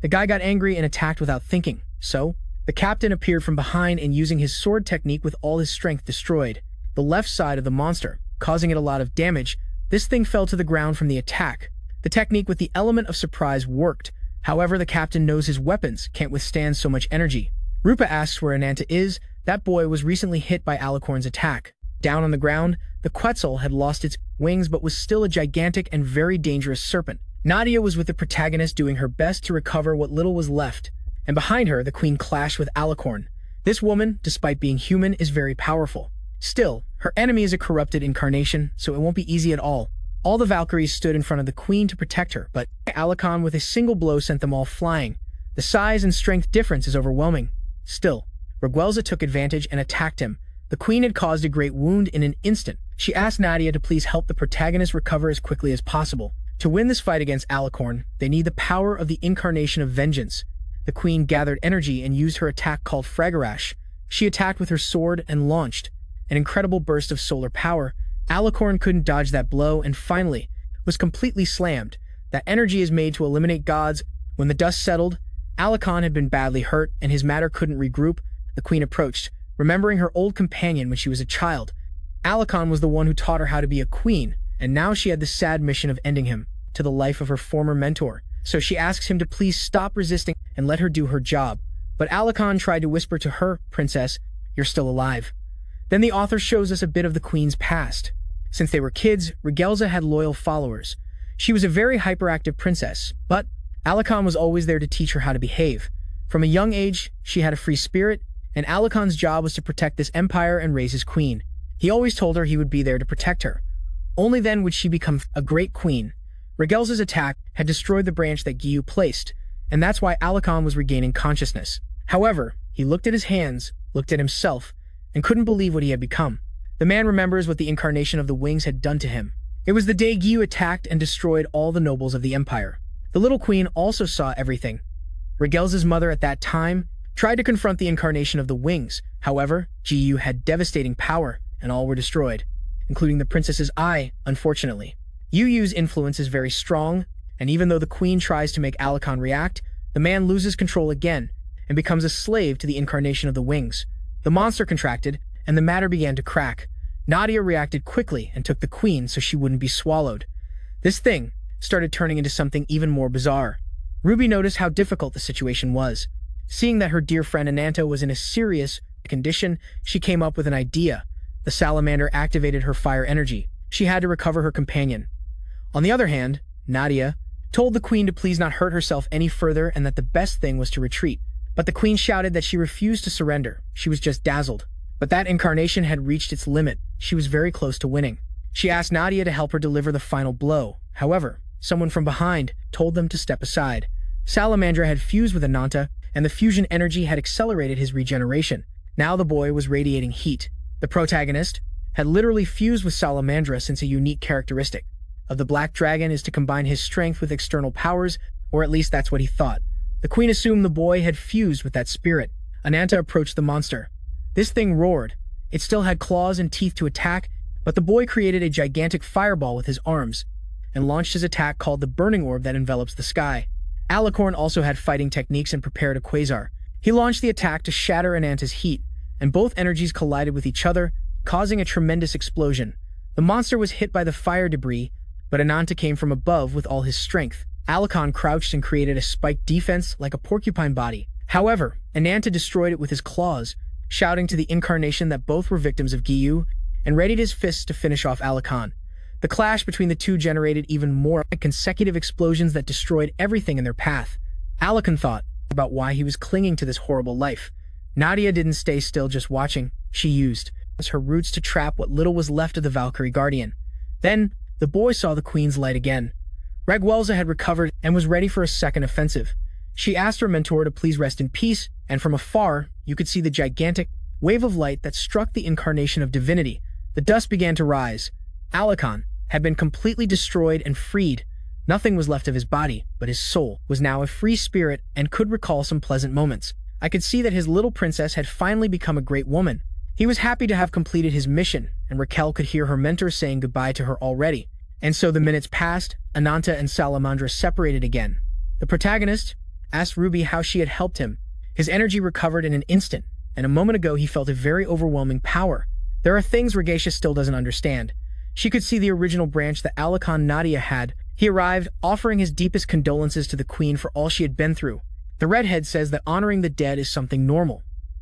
The guy got angry and attacked without thinking. So, the captain appeared from behind and using his sword technique with all his strength destroyed the left side of the monster, causing it a lot of damage. This thing fell to the ground from the attack. The technique with the element of surprise worked. However, the captain knows his weapons can't withstand so much energy. Rupa asks where Ananta is. That boy was recently hit by Alicorn's attack. Down on the ground, the Quetzal had lost its wings but was still a gigantic and very dangerous serpent. Nadia was with the protagonist doing her best to recover what little was left, and behind her, the queen clashed with Alicorn. This woman, despite being human, is very powerful. Still, her enemy is a corrupted incarnation, so it won't be easy at all. All the Valkyries stood in front of the queen to protect her, but Alicon with a single blow sent them all flying. The size and strength difference is overwhelming. Still, Raguelza took advantage and attacked him. The queen had caused a great wound in an instant. She asked Nadia to please help the protagonist recover as quickly as possible. To win this fight against Alicorn, they need the power of the incarnation of vengeance. The queen gathered energy and used her attack called Fragarash. She attacked with her sword and launched an incredible burst of solar power. Alicorn couldn't dodge that blow and finally was completely slammed. That energy is made to eliminate gods. When the dust settled, Alicon had been badly hurt and his matter couldn't regroup. The queen approached, remembering her old companion when she was a child. Alicon was the one who taught her how to be a queen, and now she had the sad mission of ending him to the life of her former mentor. So she asks him to please stop resisting and let her do her job. But Alicon tried to whisper to her, "Princess, you're still alive." Then the author shows us a bit of the queen's past. Since they were kids, Raguelza had loyal followers. She was a very hyperactive princess, but Alicon was always there to teach her how to behave. From a young age, she had a free spirit, and Alicon's job was to protect this empire and raise his queen. He always told her he would be there to protect her. Only then would she become a great queen. Raguelza's attack had destroyed the branch that Giyu placed, and that's why Alicon was regaining consciousness. However, he looked at his hands, looked at himself, and couldn't believe what he had become. The man remembers what the incarnation of the wings had done to him. It was the day Giyu attacked and destroyed all the nobles of the empire. The little queen also saw everything. Raguelza's mother at that time tried to confront the incarnation of the wings. However, Giyu had devastating power, and all were destroyed, including the princess's eye, unfortunately. Yuyu's influence is very strong, and even though the queen tries to make Alicon react, the man loses control again and becomes a slave to the incarnation of the wings. The monster contracted, and the matter began to crack. Nadia reacted quickly and took the queen so she wouldn't be swallowed. This thing started turning into something even more bizarre. Ruby noticed how difficult the situation was. Seeing that her dear friend Ananta was in a serious condition, she came up with an idea. The salamander activated her fire energy. She had to recover her companion. On the other hand, Nadia told the queen to please not hurt herself any further and that the best thing was to retreat. But the queen shouted that she refused to surrender. She was just dazzled. But that incarnation had reached its limit. She was very close to winning. She asked Nadia to help her deliver the final blow. However, someone from behind told them to step aside. Salamandra had fused with Ananta, and the fusion energy had accelerated his regeneration. Now the boy was radiating heat. The protagonist had literally fused with Salamandra since a unique characteristic of the Black Dragon is to combine his strength with external powers, or at least that's what he thought. The queen assumed the boy had fused with that spirit. Ananta approached the monster. This thing roared. It still had claws and teeth to attack, but the boy created a gigantic fireball with his arms and launched his attack called the Burning Orb that envelops the sky. Alicorn also had fighting techniques and prepared a quasar. He launched the attack to shatter Ananta's heat, and both energies collided with each other, causing a tremendous explosion. The monster was hit by the fire debris, but Ananta came from above with all his strength. Alicon crouched and created a spiked defense like a porcupine body. However, Ananta destroyed it with his claws, shouting to the incarnation that both were victims of Giyu, and readied his fists to finish off Alicon. The clash between the two generated even more consecutive explosions that destroyed everything in their path. Alicon thought about why he was clinging to this horrible life. Nadia didn't stay still just watching. She used her roots to trap what little was left of the Valkyrie Guardian. Then, the boy saw the queen's light again. Raguelza had recovered and was ready for a second offensive. She asked her mentor to please rest in peace, and from afar, you could see the gigantic wave of light that struck the incarnation of divinity. The dust began to rise. Alakon had been completely destroyed and freed. Nothing was left of his body, but his soul was now a free spirit and could recall some pleasant moments. I could see that his little princess had finally become a great woman. He was happy to have completed his mission, and Raquel could hear her mentor saying goodbye to her already. And so the minutes passed. Ananta and Salamandra separated again. The protagonist asked Ruby how she had helped him. His energy recovered in an instant, and a moment ago he felt a very overwhelming power. There are things Regacia still doesn't understand. She could see the original branch that Alakon Nadia had. He arrived, offering his deepest condolences to the queen for all she had been through. The redhead says that honoring the dead is something normal.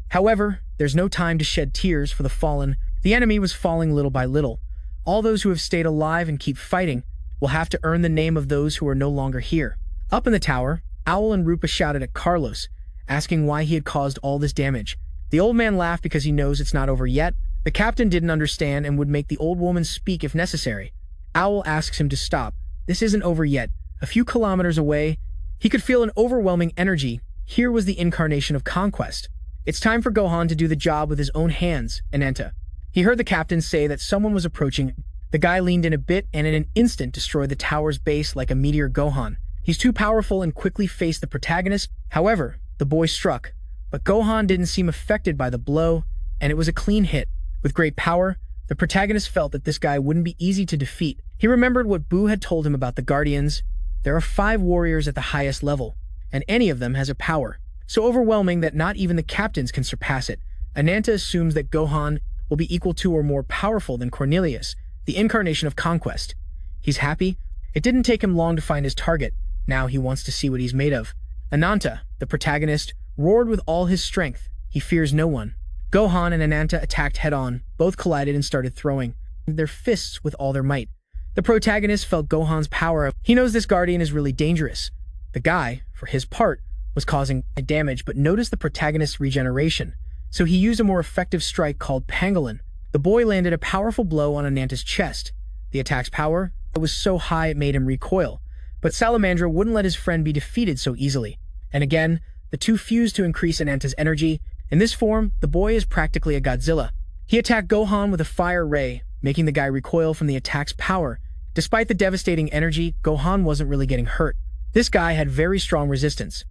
However, there's no time to shed tears for the fallen. The enemy was falling little by little. All those who have stayed alive and keep fighting will have to earn the name of those who are no longer here. Up in the tower, Owl and Rupa shouted at Carlos, asking why he had caused all this damage. The old man laughed because he knows it's not over yet. The captain didn't understand and would make the old woman speak if necessary. Owl asks him to stop. This isn't over yet. A few kilometers away, he could feel an overwhelming energy. Here was the incarnation of conquest. It's time for Gohan to do the job with his own hands, Ananta. He heard the captain say that someone was approaching. The guy leaned in a bit and in an instant destroyed the tower's base like a meteor. Gohan. He's too powerful and quickly faced the protagonist. However, the boy struck, but Gohan didn't seem affected by the blow, and it was a clean hit. With great power, the protagonist felt that this guy wouldn't be easy to defeat. He remembered what Boo had told him about the Guardians. There are 5 warriors at the highest level, and any of them has a power so overwhelming that not even the captains can surpass it. Ananta assumes that Gohan will be equal to or more powerful than Cornelius, the incarnation of conquest. He's happy. It didn't take him long to find his target. Now he wants to see what he's made of. Ananta, the protagonist, roared with all his strength. He fears no one. Gohan and Ananta attacked head-on. Both collided and started throwing their fists with all their might. The protagonist felt Gohan's power. He knows this guardian is really dangerous. The guy, for his part, was causing damage but noticed the protagonist's regeneration, so he used a more effective strike called Pangolin. The boy landed a powerful blow on Ananta's chest. The attack's power was so high it made him recoil, but Salamandra wouldn't let his friend be defeated so easily. And again, the two fused to increase Ananta's energy. In this form, the boy is practically a Godzilla. He attacked Gohan with a fire ray, making the guy recoil from the attack's power. Despite the devastating energy, Gohan wasn't really getting hurt. This guy had very strong resistance.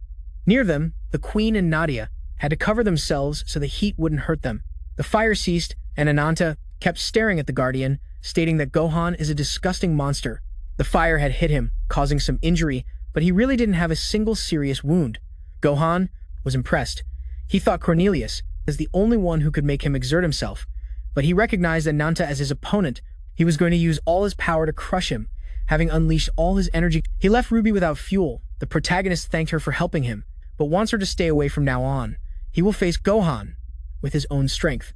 Near them, the Queen and Nadia had to cover themselves so the heat wouldn't hurt them. The fire ceased, and Ananta kept staring at the Guardian, stating that Gohan is a disgusting monster. The fire had hit him, causing some injury, but he really didn't have a single serious wound. Gohan was impressed. He thought Cornelius was the only one who could make him exert himself, but he recognized Ananta as his opponent. He was going to use all his power to crush him. Having unleashed all his energy, he left Ruby without fuel. The protagonist thanked her for helping him, but wants her to stay away from now on. He will face Gohan with his own strength.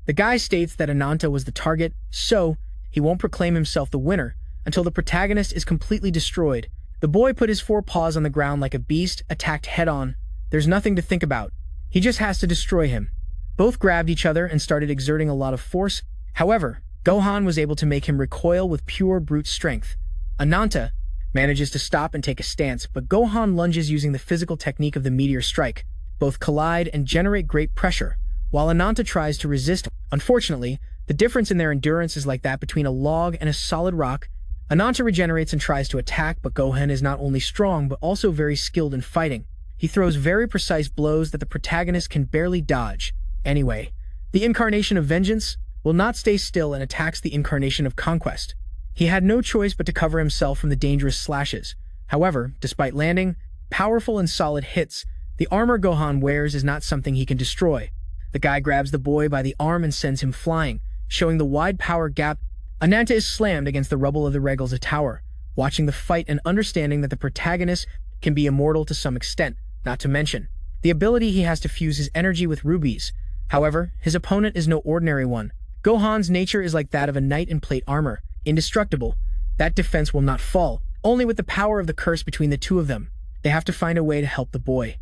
The guy states that Ananta was the target, so he won't proclaim himself the winner until the protagonist is completely destroyed. The boy put his 4 paws on the ground like a beast, attacked head-on. There's nothing to think about. He just has to destroy him. Both grabbed each other and started exerting a lot of force. However, Gohan was able to make him recoil with pure brute strength. Ananta manages to stop and take a stance, but Gohan lunges using the physical technique of the meteor strike. Both collide and generate great pressure, while Ananta tries to resist. Unfortunately, the difference in their endurance is like that between a log and a solid rock. Ananta regenerates and tries to attack, but Gohan is not only strong but also very skilled in fighting. He throws very precise blows that the protagonist can barely dodge. Anyway, the incarnation of vengeance will not stay still and attacks the incarnation of conquest. He had no choice but to cover himself from the dangerous slashes. However, despite landing powerful and solid hits, the armor Gohan wears is not something he can destroy. The guy grabs the boy by the arm and sends him flying, showing the wide power gap. Ananta is slammed against the rubble of the Regalza tower, watching the fight and understanding that the protagonist can be immortal to some extent, not to mention the ability he has to fuse his energy with rubies. However, his opponent is no ordinary one. Gohan's nature is like that of a knight in plate armor, indestructible. That defense will not fall, only with the power of the curse between the two of them. They have to find a way to help the boy.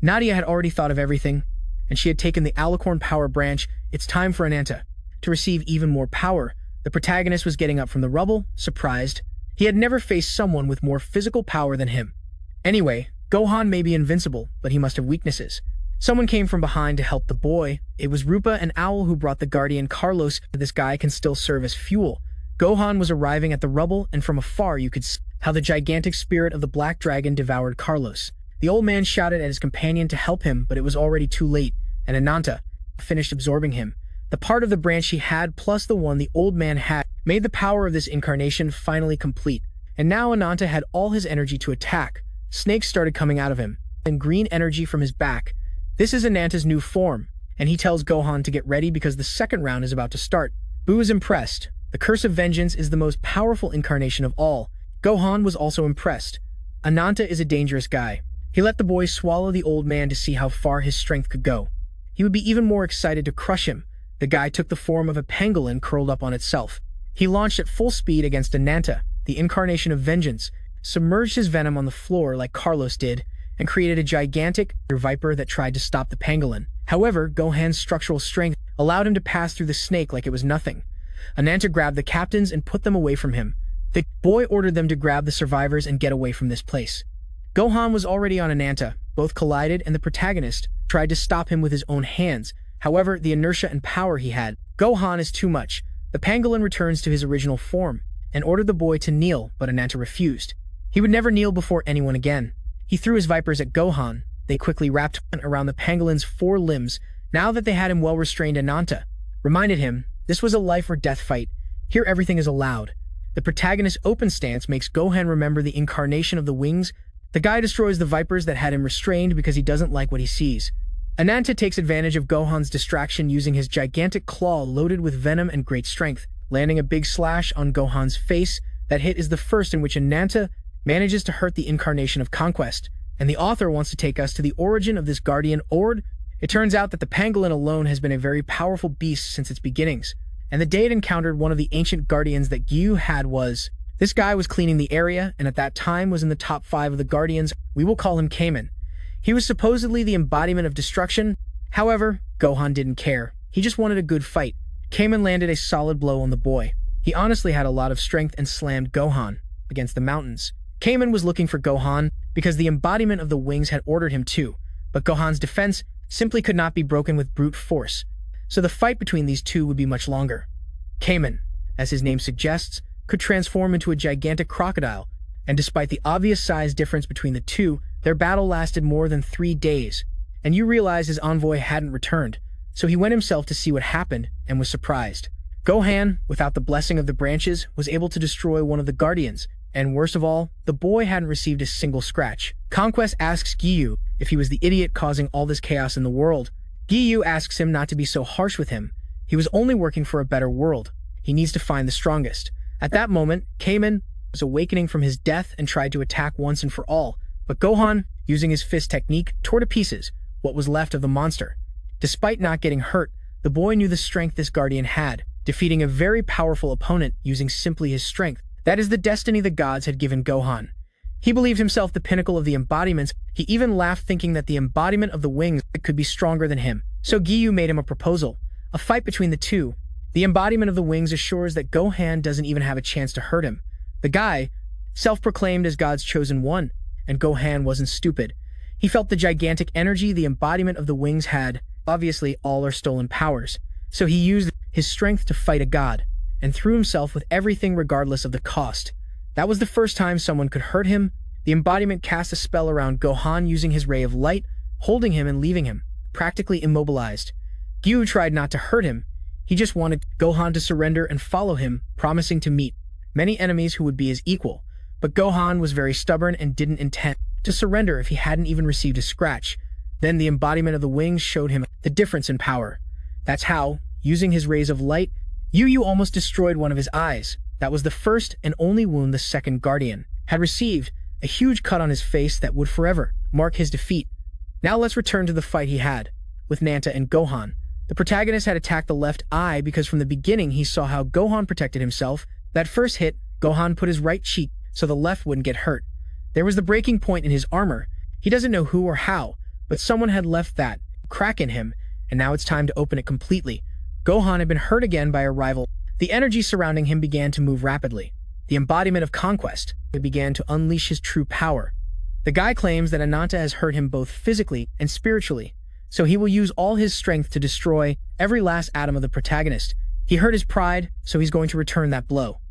Nadia had already thought of everything, and she had taken the Alicorn power branch. It's time for Ananta to receive even more power. The protagonist was getting up from the rubble, surprised. He had never faced someone with more physical power than him. Anyway, Gohan may be invincible, but he must have weaknesses. Someone came from behind to help the boy. It was Rupa and Owl who brought the guardian Carlos. This guy can still serve as fuel. Gohan was arriving at the rubble, and from afar you could see how the gigantic spirit of the Black Dragon devoured Carlos. The old man shouted at his companion to help him, but it was already too late, and Ananta finished absorbing him. The part of the branch he had plus the one the old man had made the power of this incarnation finally complete. And now Ananta had all his energy to attack. Snakes started coming out of him, and green energy from his back. This is Ananta's new form, and he tells Gohan to get ready because the second round is about to start. Buu is impressed. The Curse of Vengeance is the most powerful incarnation of all. Gohan was also impressed. Ananta is a dangerous guy. He let the boy swallow the old man to see how far his strength could go. He would be even more excited to crush him. The guy took the form of a pangolin curled up on itself. He launched at full speed against Ananta, the incarnation of vengeance, submerged his venom on the floor like Carlos did, and created a gigantic viper that tried to stop the pangolin. However, Gohan's structural strength allowed him to pass through the snake like it was nothing. Ananta grabbed the captains and put them away from him. The boy ordered them to grab the survivors and get away from this place. Gohan was already on Ananta. Both collided, and the protagonist tried to stop him with his own hands. However, the inertia and power he had. Gohan is too much. The pangolin returns to his original form and ordered the boy to kneel, but Ananta refused. He would never kneel before anyone again. He threw his vipers at Gohan. They quickly wrapped around the pangolin's 4 limbs. Now that they had him well restrained, Ananta reminded him this was a life or death fight. Here everything is allowed. The protagonist's open stance makes Gohan remember the incarnation of the wings. The guy destroys the vipers that had him restrained because he doesn't like what he sees. Ananta takes advantage of Gohan's distraction using his gigantic claw loaded with venom and great strength, landing a big slash on Gohan's face. That hit is the first in which Ananta manages to hurt the incarnation of conquest, and the author wants to take us to the origin of this guardian Ord. It turns out that the pangolin alone has been a very powerful beast since its beginnings, and the day it encountered one of the ancient guardians that Gyu had was... This guy was cleaning the area, and at that time was in the top 5 of the guardians. We will call him Kamen. He was supposedly the embodiment of destruction. However, Gohan didn't care. He just wanted a good fight. Kamen landed a solid blow on the boy. He honestly had a lot of strength and slammed Gohan against the mountains. Kamen was looking for Gohan because the embodiment of the wings had ordered him to, but Gohan's defense simply could not be broken with brute force, so the fight between these two would be much longer. Kamen, as his name suggests, could transform into a gigantic crocodile, and despite the obvious size difference between the two, their battle lasted more than 3 days, and you realize his envoy hadn't returned, so he went himself to see what happened and was surprised. Gohan, without the blessing of the branches, was able to destroy one of the guardians, and worst of all, the boy hadn't received a single scratch. Conquest asks Gyu if he was the idiot causing all this chaos in the world. Gyu asks him not to be so harsh with him. He was only working for a better world. He needs to find the strongest. At that moment, Kamen was awakening from his death and tried to attack once and for all, but Gohan, using his fist technique, tore to pieces what was left of the monster. Despite not getting hurt, the boy knew the strength this guardian had, defeating a very powerful opponent using simply his strength. That is the destiny the gods had given Gohan. He believed himself the pinnacle of the embodiments. He even laughed thinking that the embodiment of the wings could be stronger than him. So Gyu made him a proposal, a fight between the two. The embodiment of the wings assures that Gohan doesn't even have a chance to hurt him. The guy, self-proclaimed as God's chosen one, and Gohan wasn't stupid. He felt the gigantic energy the embodiment of the wings had. Obviously, all are stolen powers. So he used his strength to fight a god, and threw himself with everything regardless of the cost. That was the first time someone could hurt him. The embodiment cast a spell around Gohan using his ray of light, holding him and leaving him, practically immobilized. Gyu tried not to hurt him. He just wanted Gohan to surrender and follow him, promising to meet many enemies who would be his equal. But Gohan was very stubborn and didn't intend to surrender if he hadn't even received a scratch. Then the embodiment of the wings showed him the difference in power. That's how, using his rays of light, Yu almost destroyed one of his eyes. That was the first and only wound the second guardian had received, a huge cut on his face that would forever mark his defeat. Now let's return to the fight he had with Nanta and Gohan. The protagonist had attacked the left eye because from the beginning he saw how Gohan protected himself. That first hit, Gohan put his right cheek so the left wouldn't get hurt. There was the breaking point in his armor. He doesn't know who or how, but someone had left that crack in him, and now it's time to open it completely. Gohan had been hurt again by a rival. The energy surrounding him began to move rapidly. the embodiment of conquest, he began to unleash his true power. The guy claims that Ananta has hurt him both physically and spiritually, so he will use all his strength to destroy every last atom of the protagonist. He hurt his pride, so he's going to return that blow.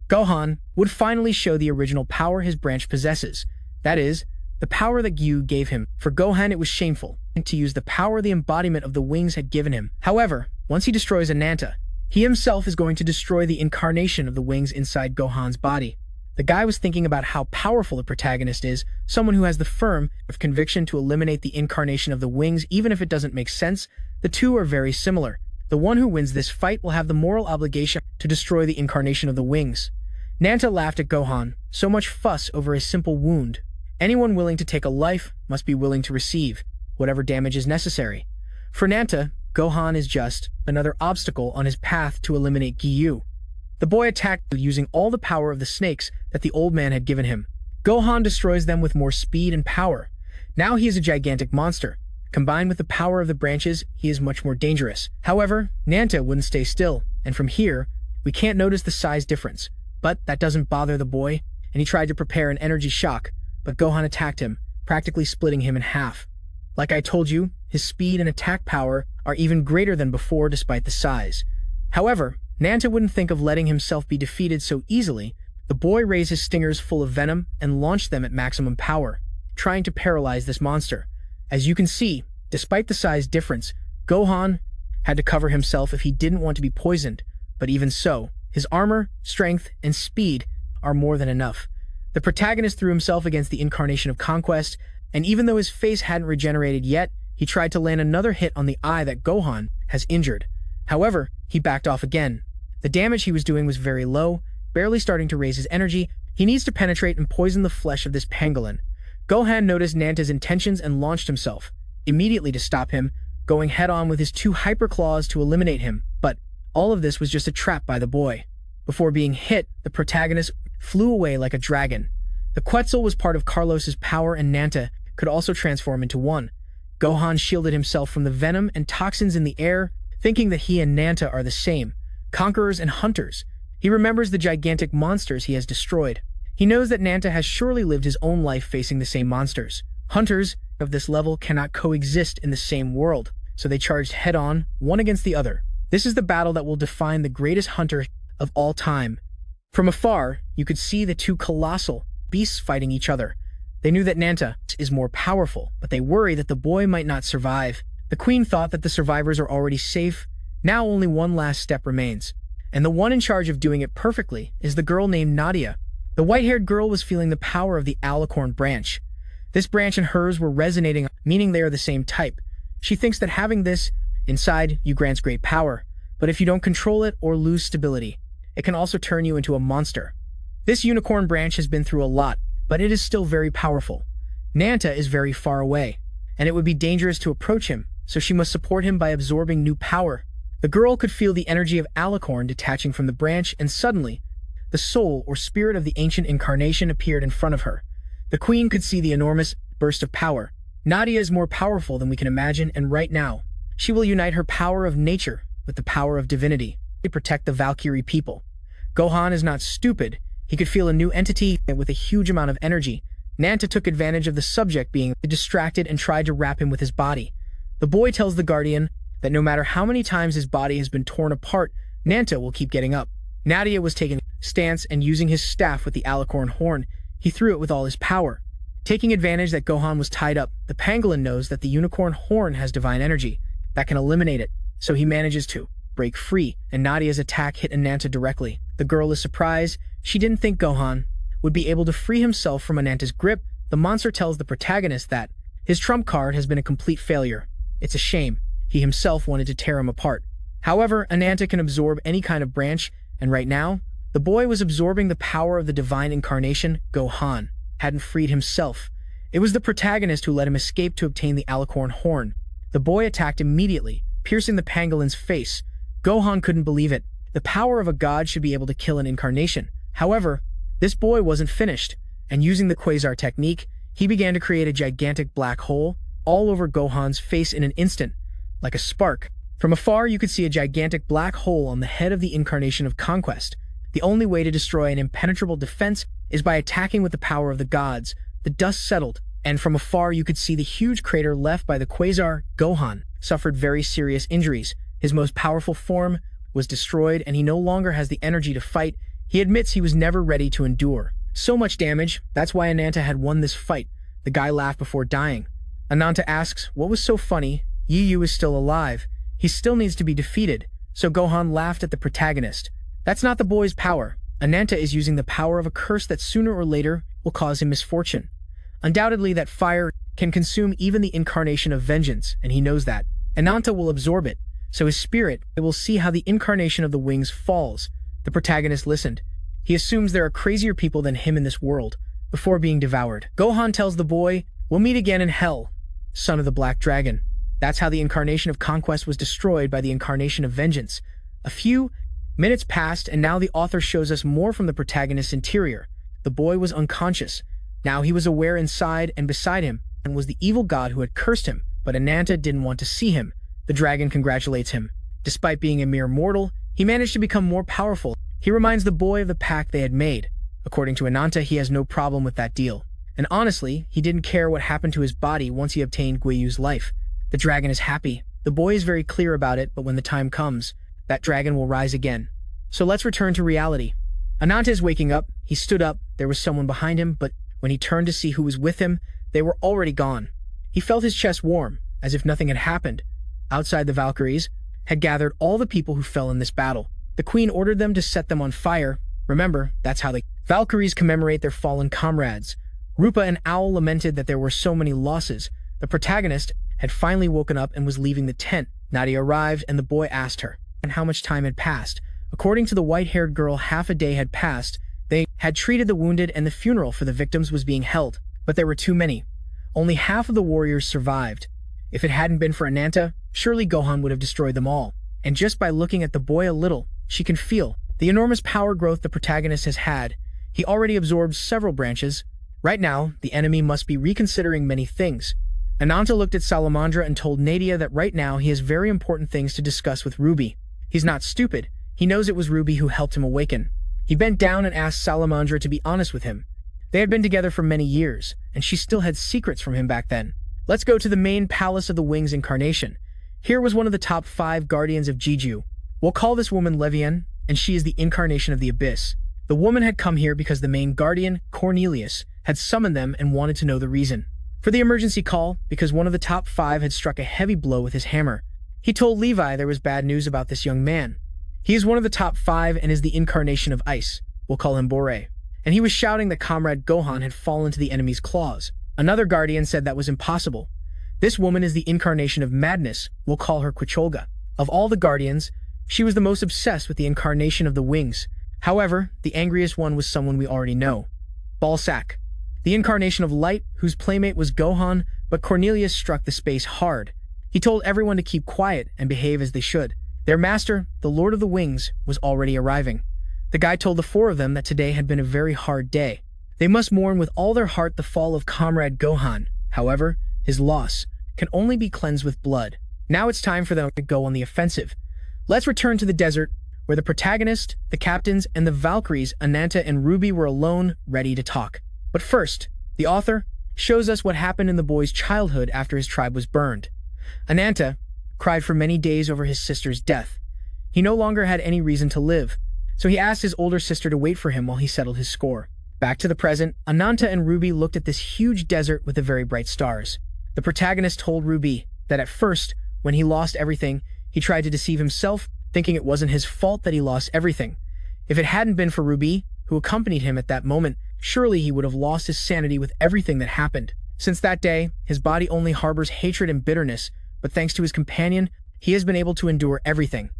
Gohan would finally show the original power his branch possesses. That is, the power that Gyu gave him. For Gohan, it was shameful to use the power the embodiment of the wings had given him. However, once he destroys Ananta, he himself is going to destroy the incarnation of the wings inside Gohan's body. The guy was thinking about how powerful the protagonist is, someone who has the firm conviction to eliminate the incarnation of the wings even if it doesn't make sense. The two are very similar. The one who wins this fight will have the moral obligation to destroy the incarnation of the wings. Nanta laughed at Gohan. So much fuss over a simple wound. Anyone willing to take a life must be willing to receive whatever damage is necessary. For Nanta, Gohan is just another obstacle on his path to eliminate Gyu. The boy attacked using all the power of the snakes that the old man had given him. Gohan destroys them with more speed and power. Now he is a gigantic monster. Combined with the power of the branches, he is much more dangerous. However, Nanta wouldn't stay still, and from here, we can't notice the size difference. But that doesn't bother the boy, and he tried to prepare an energy shock, but Gohan attacked him, practically splitting him in half. Like I told you, his speed and attack power are even greater than before despite the size. However, Nanta wouldn't think of letting himself be defeated so easily. The boy raised his stingers full of venom and launched them at maximum power, trying to paralyze this monster. As you can see, despite the size difference, Gohan had to cover himself if he didn't want to be poisoned, but even so, his armor, strength, and speed are more than enough. The protagonist threw himself against the incarnation of conquest, and even though his face hadn't regenerated yet, he tried to land another hit on the eye that Gohan has injured. However, he backed off again. The damage he was doing was very low, barely starting to raise his energy. He needs to penetrate and poison the flesh of this pangolin. Gohan noticed Nanta's intentions and launched himself, immediately to stop him, going head-on with his two hyper claws to eliminate him. But all of this was just a trap by the boy. Before being hit, the protagonist flew away like a dragon. The Quetzal was part of Carlos's power, and Nanta could also transform into one. Gohan shielded himself from the venom and toxins in the air, thinking that he and Nanta are the same, conquerors and hunters. He remembers the gigantic monsters he has destroyed. He knows that Nanta has surely lived his own life facing the same monsters. Hunters of this level cannot coexist in the same world, so they charged head-on, one against the other. This is the battle that will define the greatest hunter of all time. From afar, you could see the two colossal beasts fighting each other. They knew that Nanta is more powerful, but they worry that the boy might not survive. The queen thought that the survivors are already safe. Now only one last step remains, and the one in charge of doing it perfectly is the girl named Nadia. The white-haired girl was feeling the power of the alicorn branch. This branch and hers were resonating, meaning they are the same type. She thinks that having this inside you grants great power, but if you don't control it or lose stability, it can also turn you into a monster. This unicorn branch has been through a lot, but it is still very powerful. Nanta is very far away, and it would be dangerous to approach him, so she must support him by absorbing new power. The girl could feel the energy of alicorn detaching from the branch, and suddenly, the soul or spirit of the ancient incarnation appeared in front of her. The queen could see the enormous burst of power. Nadia is more powerful than we can imagine, and right now, she will unite her power of nature with the power of divinity to protect the Valkyrie people. Gohan is not stupid. He could feel a new entity with a huge amount of energy. Nanta took advantage of the subject being distracted and tried to wrap him with his body. The boy tells the Guardian that no matter how many times his body has been torn apart, Nanta will keep getting up. Nadia was taking a stance and using his staff with the alicorn horn, he threw it with all his power. Taking advantage that Gohan was tied up, the pangolin knows that the unicorn horn has divine energy that can eliminate it, so he manages to break free, and Nadia's attack hit Ananta directly. The girl is surprised. She didn't think Gohan would be able to free himself from Ananta's grip. The monster tells the protagonist that his trump card has been a complete failure. It's a shame. He himself wanted to tear him apart. However, Ananta can absorb any kind of branch, and right now, the boy was absorbing the power of the divine incarnation. Gohan hadn't freed himself. It was the protagonist who let him escape to obtain the alicorn horn. The boy attacked immediately, piercing the pangolin's face. Gohan couldn't believe it. The power of a god should be able to kill an incarnation. However, this boy wasn't finished, and using the quasar technique, he began to create a gigantic black hole all over Gohan's face in an instant, like a spark. From afar, you could see a gigantic black hole on the head of the incarnation of conquest. The only way to destroy an impenetrable defense is by attacking with the power of the gods. The dust settled, and from afar you could see the huge crater left by the quasar. Gohan suffered very serious injuries. His most powerful form was destroyed, and he no longer has the energy to fight. He admits he was never ready to endure so much damage. That's why Ananta had won this fight. The guy laughed before dying. Ananta asks, what was so funny? Yu is still alive. He still needs to be defeated. So Gohan laughed at the protagonist. That's not the boy's power. Ananta is using the power of a curse that sooner or later will cause him misfortune. Undoubtedly, that fire can consume even the incarnation of vengeance, and he knows that. Ananta will absorb it, so his spirit will see how the incarnation of the wings falls. The protagonist listened. He assumes there are crazier people than him in this world, before being devoured. Gohan tells the boy, we'll meet again in hell, son of the Black Dragon. That's how the incarnation of conquest was destroyed by the incarnation of vengeance. A few minutes passed, and now the author shows us more from the protagonist's interior. The boy was unconscious. Now he was aware inside and beside him, and was the evil god who had cursed him, but Ananta didn't want to see him. The dragon congratulates him. Despite being a mere mortal, he managed to become more powerful. He reminds the boy of the pact they had made. According to Ananta, he has no problem with that deal. And honestly, he didn't care what happened to his body once he obtained Guiyu's life. The dragon is happy. The boy is very clear about it, but when the time comes, that dragon will rise again. So let's return to reality. Ananta is waking up. He stood up. There was someone behind him, but when he turned to see who was with him, they were already gone. He felt his chest warm, as if nothing had happened. Outside, the Valkyries had gathered all the people who fell in this battle. The queen ordered them to set them on fire. Remember, that's how the Valkyries commemorate their fallen comrades. Rupa and Owl lamented that there were so many losses. The protagonist had finally woken up and was leaving the tent. Nadia arrived, and the boy asked her how much time had passed. According to the white-haired girl, half a day had passed. They had treated the wounded, and the funeral for the victims was being held. But there were too many. Only half of the warriors survived. If it hadn't been for Ananta, surely Gohan would have destroyed them all. And just by looking at the boy a little, she can feel the enormous power growth the protagonist has had. He already absorbed several branches. Right now, the enemy must be reconsidering many things. Ananta looked at Salamandra and told Nadia that right now he has very important things to discuss with Ruby. He's not stupid. He knows it was Ruby who helped him awaken. He bent down and asked Salamandra to be honest with him. They had been together for many years, and she still had secrets from him back then. Let's go to the main palace of the Wings incarnation. Here was one of the top 5 guardians of Jeju. We'll call this woman Levian, and she is the incarnation of the Abyss. The woman had come here because the main guardian, Cornelius, had summoned them and wanted to know the reason for the emergency call, because one of the top 5 had struck a heavy blow with his hammer. He told Levi there was bad news about this young man. He is one of the top 5 and is the incarnation of ice. We'll call him Bore. And he was shouting that Comrade Gohan had fallen to the enemy's claws. Another guardian said that was impossible. This woman is the incarnation of madness. We'll call her Quicholga. Of all the guardians, she was the most obsessed with the incarnation of the wings. However, the angriest one was someone we already know. Balsac, the incarnation of light, whose playmate was Gohan, but Cornelius struck the space hard. He told everyone to keep quiet and behave as they should. Their master, the Lord of the Wings, was already arriving. The guy told the 4 of them that today had been a very hard day. They must mourn with all their heart the fall of Comrade Gohan. However, his loss can only be cleansed with blood. Now it's time for them to go on the offensive. Let's return to the desert, where the protagonist, the captains, and the Valkyries, Ananta and Ruby, were alone, ready to talk. But first, the author shows us what happened in the boy's childhood after his tribe was burned. Ananta cried for many days over his sister's death. He no longer had any reason to live, so he asked his older sister to wait for him while he settled his score. Back to the present, Ananta and Ruby looked at this huge desert with the very bright stars. The protagonist told Ruby that at first, when he lost everything, he tried to deceive himself, thinking it wasn't his fault that he lost everything. If it hadn't been for Ruby, who accompanied him at that moment, surely he would have lost his sanity with everything that happened. Since that day, his body only harbors hatred and bitterness, but thanks to his companion, he has been able to endure everything.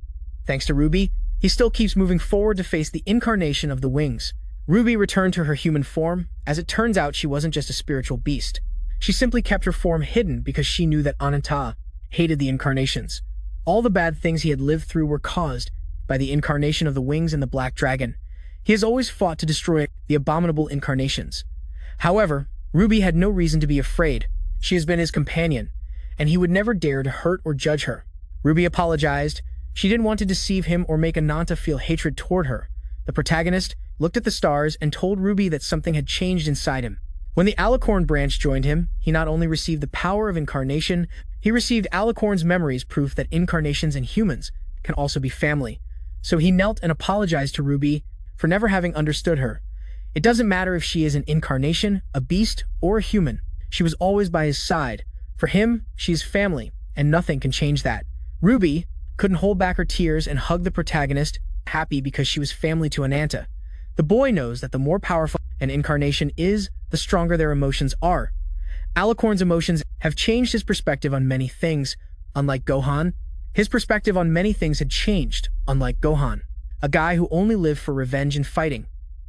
Thanks to Ruby, he still keeps moving forward to face the incarnation of the Wings. Ruby returned to her human form. As it turns out, she wasn't just a spiritual beast. She simply kept her form hidden because she knew that Ananta hated the incarnations. All the bad things he had lived through were caused by the incarnation of the Wings and the Black Dragon. He has always fought to destroy the abominable incarnations. However, Ruby had no reason to be afraid. She has been his companion, and he would never dare to hurt or judge her. Ruby apologized. She didn't want to deceive him or make Ananta feel hatred toward her. The protagonist looked at the stars and told Ruby that something had changed inside him. When the alicorn branch joined him, he not only received the power of incarnation, he received alicorn's memories, proof that incarnations and humans can also be family. So he knelt and apologized to Ruby for never having understood her. It doesn't matter if she is an incarnation, a beast, or a human. She was always by his side. For him, she is family, and nothing can change that. Ruby couldn't hold back her tears and hugged the protagonist, happy because she was family to Ananta. The boy knows that the more powerful an incarnation is, the stronger their emotions are. Alicorn's emotions have changed his perspective on many things. Unlike Gohan, his perspective on many things had changed, unlike Gohan, a guy who only lived for revenge and fighting.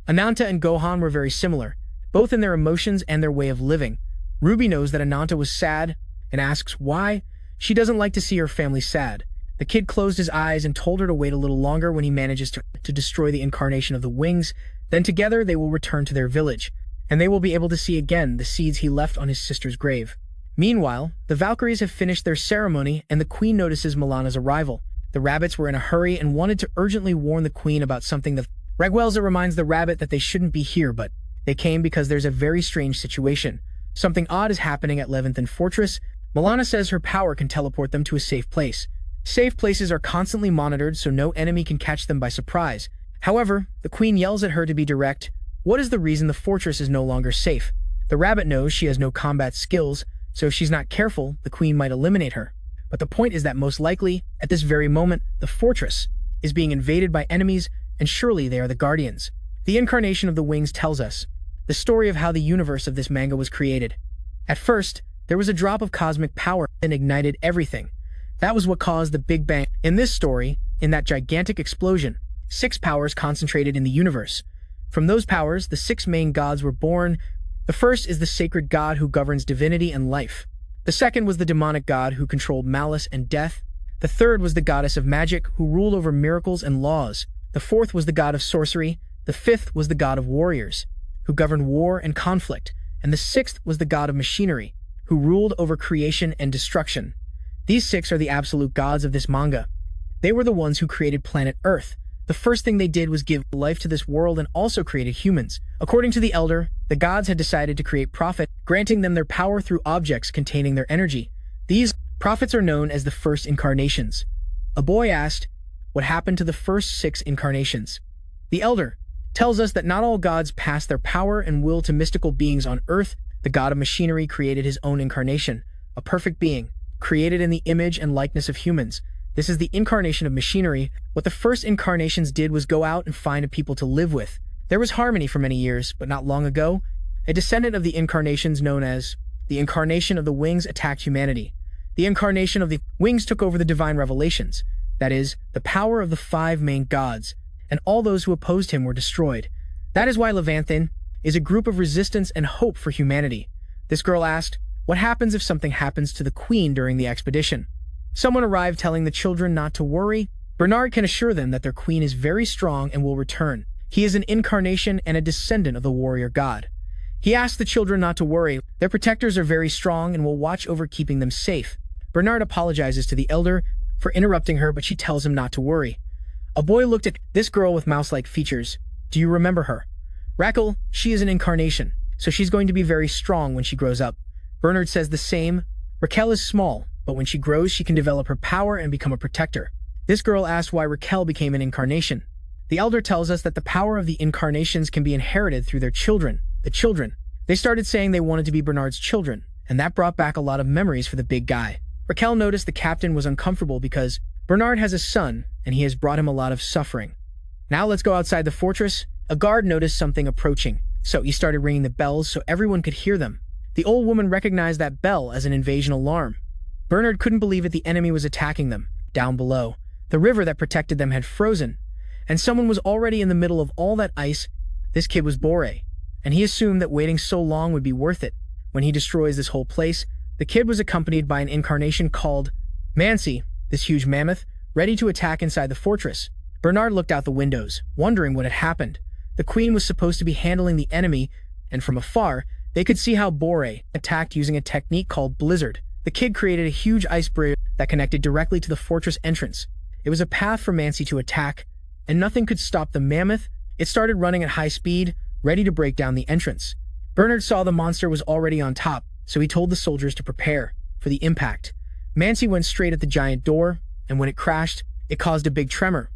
Ananta and Gohan were very similar, both in their emotions and their way of living. Ruby knows that Ananta was sad and asks why. She doesn't like to see her family sad. The kid closed his eyes and told her to wait a little longer when he manages to destroy the incarnation of the wings. Then together they will return to their village, and they will be able to see again the seeds he left on his sister's grave. Meanwhile, the Valkyries have finished their ceremony and the queen notices Milana's arrival. The rabbits were in a hurry and wanted to urgently warn the queen about something. The Ragwelza reminds the rabbit that they shouldn't be here, but they came because there's a very strange situation. Something odd is happening at Levanthan Fortress. Milana says her power can teleport them to a safe place. Safe places are constantly monitored so no enemy can catch them by surprise. However, the queen yells at her to be direct. What is the reason the fortress is no longer safe? The rabbit knows she has no combat skills, so if she's not careful, the queen might eliminate her. But the point is that most likely, at this very moment, the fortress is being invaded by enemies, and surely they are the Guardians. The incarnation of the wings tells us the story of how the universe of this manga was created. At first, there was a drop of cosmic power and ignited everything. That was what caused the Big Bang. In this story, in that gigantic explosion, 6 powers concentrated in the universe. From those powers, the 6 main gods were born. The first is the sacred god who governs divinity and life. The second was the demonic god who controlled malice and death. The third was the goddess of magic who ruled over miracles and laws. The fourth was the god of sorcery. The fifth was the god of warriors, who governed war and conflict. And the sixth was the god of machinery, who ruled over creation and destruction. These 6 are the absolute gods of this manga. They were the ones who created planet Earth. The first thing they did was give life to this world and also created humans. According to the Elder, the gods had decided to create prophet, granting them their power through objects containing their energy. These prophets are known as the first incarnations. A boy asked, what happened to the first 6 incarnations? The Elder tells us that not all gods pass their power and will to mystical beings on Earth. The god of machinery created his own incarnation, a perfect being, created in the image and likeness of humans. This is the incarnation of machinery. What the first incarnations did was go out and find a people to live with. There was harmony for many years, but not long ago, a descendant of the incarnations known as the incarnation of the wings attacked humanity. The incarnation of the wings took over the divine revelations, that is, the power of the 5 main gods, and all those who opposed him were destroyed. That is why Levanthan is a group of resistance and hope for humanity. This girl asked, what happens if something happens to the queen during the expedition? Someone arrived telling the children not to worry. Bernard can assure them that their queen is very strong and will return. He is an incarnation and a descendant of the warrior god. He asked the children not to worry. Their protectors are very strong and will watch over keeping them safe. Bernard apologizes to the Elder for interrupting her, but she tells him not to worry. A boy looked at this girl with mouse-like features. Do you remember her? Raquel, she is an incarnation, so she's going to be very strong when she grows up. Bernard says the same. Raquel is small, but when she grows, she can develop her power and become a protector. This girl asked why Raquel became an incarnation. The Elder tells us that the power of the incarnations can be inherited through their children, the children. They started saying they wanted to be Bernard's children, and that brought back a lot of memories for the big guy. Raquel noticed the captain was uncomfortable because Bernard has a son, and he has brought him a lot of suffering. Now let's go outside the fortress. A guard noticed something approaching, so he started ringing the bells so everyone could hear them. The old woman recognized that bell as an invasion alarm. Bernard couldn't believe it. The enemy was attacking them. Down below, the river that protected them had frozen, and someone was already in the middle of all that ice. This kid was Bore, and he assumed that waiting so long would be worth it. When he destroys this whole place, the kid was accompanied by an incarnation called Mansi, this huge mammoth, ready to attack inside the fortress. Bernard looked out the windows, wondering what had happened. The queen was supposed to be handling the enemy, and from afar, they could see how Bore attacked using a technique called Blizzard. The kid created a huge ice barrier that connected directly to the fortress entrance. It was a path for Mansi to attack, and nothing could stop the mammoth. It started running at high speed, ready to break down the entrance. Bernard saw the monster was already on top, so he told the soldiers to prepare for the impact. Mancy went straight at the giant door, and when it crashed, it caused a big tremor.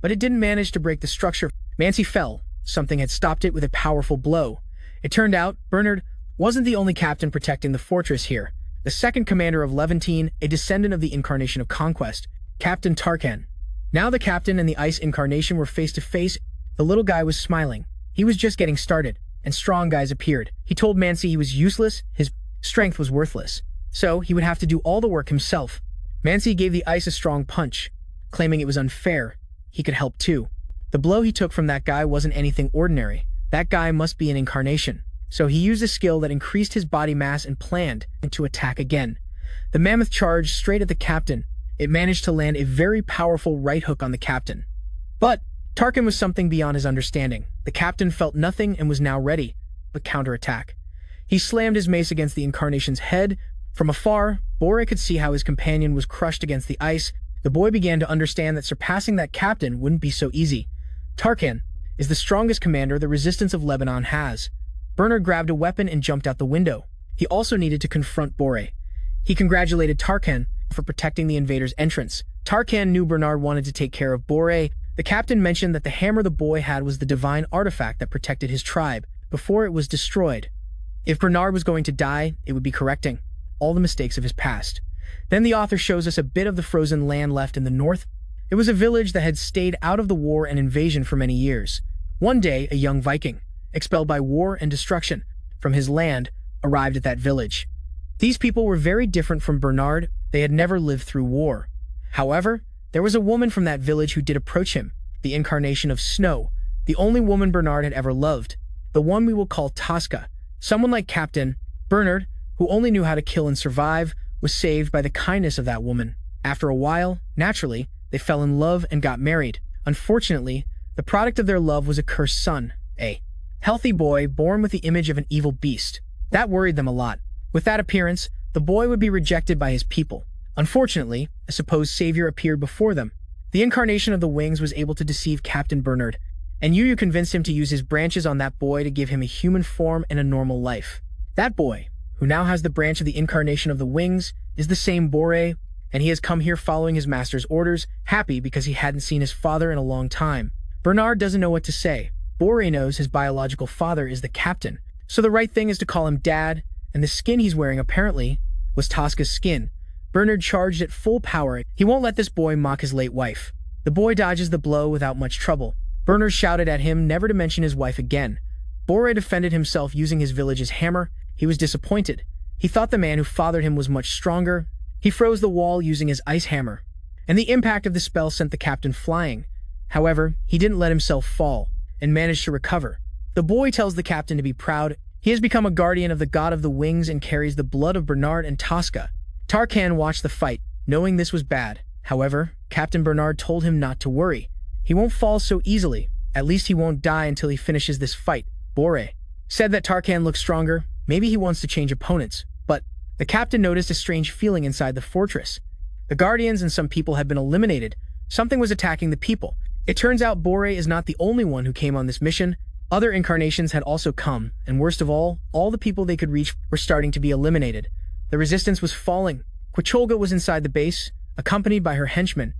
But it didn't manage to break the structure. Mancy fell. Something had stopped it with a powerful blow. It turned out Bernard wasn't the only captain protecting the fortress here. The second commander of Levantine, a descendant of the incarnation of conquest, Captain Tarkan. Now the captain and the ice incarnation were face to face. The little guy was smiling. He was just getting started, and strong guys appeared. He told Mancy he was useless, his strength was worthless, so he would have to do all the work himself. Mancy gave the ice a strong punch, claiming it was unfair. He could help too. The blow he took from that guy wasn't anything ordinary. That guy must be an incarnation. So he used a skill that increased his body mass and planned to attack again. The mammoth charged straight at the captain. It managed to land a very powerful right hook on the captain. But Tarkan was something beyond his understanding. The captain felt nothing and was now ready, but counterattack. He slammed his mace against the incarnation's head. From afar, Bore could see how his companion was crushed against the ice. The boy began to understand that surpassing that captain wouldn't be so easy. Tarkan is the strongest commander the resistance of Lebanon has. Bernard grabbed a weapon and jumped out the window. He also needed to confront Bore. He congratulated Tarkan for protecting the invaders' entrance. Tarkan knew Bernard wanted to take care of Bore. The captain mentioned that the hammer the boy had was the divine artifact that protected his tribe before it was destroyed. If Bernard was going to die, it would be correcting all the mistakes of his past. Then the author shows us a bit of the frozen land left in the north. It was a village that had stayed out of the war and invasion for many years. One day, a young Viking, expelled by war and destruction from his land, arrived at that village. These people were very different from Bernard. They had never lived through war. However, there was a woman from that village who did approach him, the incarnation of Snow, the only woman Bernard had ever loved, the one we will call Tosca. Someone like Captain Bernard, who only knew how to kill and survive, was saved by the kindness of that woman. After a while, naturally, they fell in love and got married. Unfortunately, the product of their love was a cursed son, a healthy boy born with the image of an evil beast. That worried them a lot. With that appearance, the boy would be rejected by his people. Unfortunately, a supposed savior appeared before them. The incarnation of the wings was able to deceive Captain Bernard, and Yu convinced him to use his branches on that boy to give him a human form and a normal life. That boy, who now has the branch of the incarnation of the wings, is the same Bore, and he has come here following his master's orders, happy because he hadn't seen his father in a long time. Bernard doesn't know what to say. Bore knows his biological father is the captain, so the right thing is to call him Dad, and the skin he's wearing apparently was Tosca's skin. Bernard charged at full power. He won't let this boy mock his late wife. The boy dodges the blow without much trouble. Bernard shouted at him never to mention his wife again. Bore defended himself using his village's hammer. He was disappointed. He thought the man who fathered him was much stronger. He froze the wall using his ice hammer, and the impact of the spell sent the captain flying. However, he didn't let himself fall, and managed to recover. The boy tells the captain to be proud. He has become a guardian of the god of the wings and carries the blood of Bernard and Tosca. Tarkan watched the fight, knowing this was bad. However, Captain Bernard told him not to worry. He won't fall so easily. At least he won't die until he finishes this fight. Bore said that Tarkan looked stronger. Maybe he wants to change opponents. But the captain noticed a strange feeling inside the fortress. The guardians and some people had been eliminated. Something was attacking the people. It turns out Bore is not the only one who came on this mission. Other incarnations had also come, and worst of all the people they could reach were starting to be eliminated. The resistance was falling. Quicholga was inside the base, accompanied by her henchmen,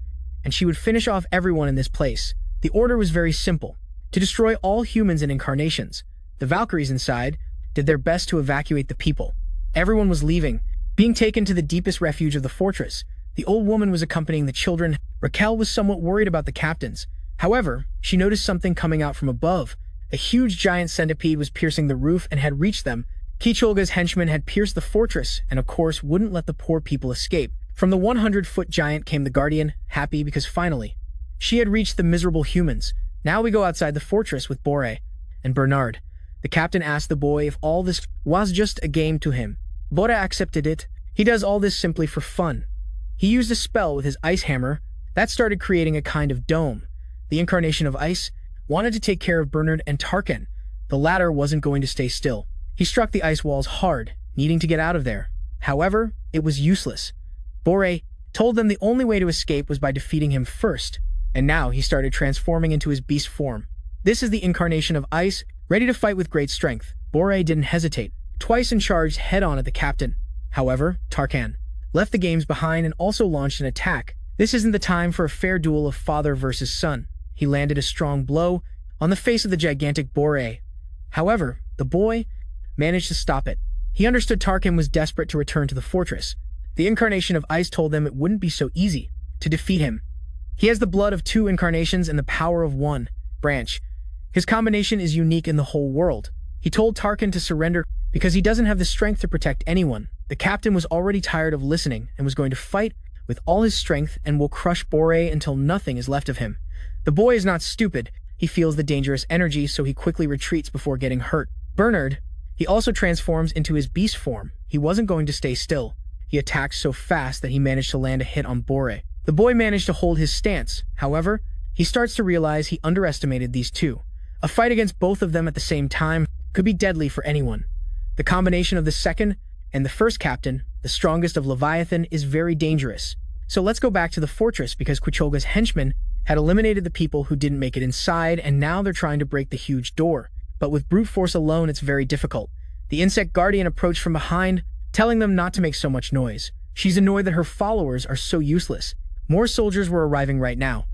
and she would finish off everyone in this place. The order was very simple: to destroy all humans and incarnations. The Valkyries inside did their best to evacuate the people. Everyone was leaving, being taken to the deepest refuge of the fortress. The old woman was accompanying the children. Raquel was somewhat worried about the captains. However, she noticed something coming out from above. A huge giant centipede was piercing the roof and had reached them. Quicholga's henchmen had pierced the fortress and of course wouldn't let the poor people escape. From the 100-foot giant came the guardian, happy because finally she had reached the miserable humans. Now we go outside the fortress with Bore and Bernard. The captain asked the boy if all this was just a game to him. Bore accepted it. He does all this simply for fun. He used a spell with his ice hammer that started creating a kind of dome. The incarnation of ice wanted to take care of Bernard and Tarkan. The latter wasn't going to stay still. He struck the ice walls hard, needing to get out of there. However, it was useless. Bore told them the only way to escape was by defeating him first, and now he started transforming into his beast form. This is the incarnation of ice, ready to fight with great strength. Bore didn't hesitate, twice and charged head-on at the captain. However, Tarkan left the games behind and also launched an attack. This isn't the time for a fair duel of father versus son. He landed a strong blow on the face of the gigantic Bore. However, the boy managed to stop it. He understood Tarkan was desperate to return to the fortress. The incarnation of ice told them it wouldn't be so easy to defeat him. He has the blood of 2 incarnations and the power of 1 branch. His combination is unique in the whole world. He told Tarkan to surrender because he doesn't have the strength to protect anyone. The captain was already tired of listening and was going to fight with all his strength and will crush Bore until nothing is left of him. The boy is not stupid. He feels the dangerous energy, so he quickly retreats before getting hurt. Bernard, he also transforms into his beast form. He wasn't going to stay still. He attacked so fast that he managed to land a hit on Bore. The boy managed to hold his stance. However, he starts to realize he underestimated these two. A fight against both of them at the same time could be deadly for anyone. The combination of the second and the first captain, the strongest of Leviathan, is very dangerous. So let's go back to the fortress because Quichulga's henchmen had eliminated the people who didn't make it inside, and now they're trying to break the huge door. But with brute force alone, it's very difficult. The insect guardian approached from behind, telling them not to make so much noise. She's annoyed that her followers are so useless. More soldiers were arriving right now.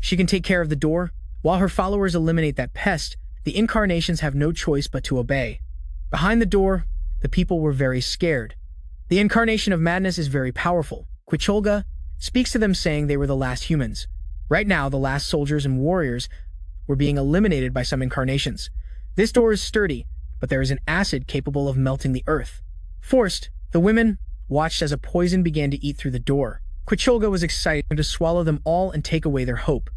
She can take care of the door. While her followers eliminate that pest, the incarnations have no choice but to obey. Behind the door, the people were very scared. The incarnation of madness is very powerful. Quichulga speaks to them saying they were the last humans. Right now, the last soldiers and warriors were being eliminated by some incarnations. This door is sturdy, but there is an acid capable of melting the earth. Forced, the women watched as a poison began to eat through the door. Quichulga was excited to swallow them all and take away their hope.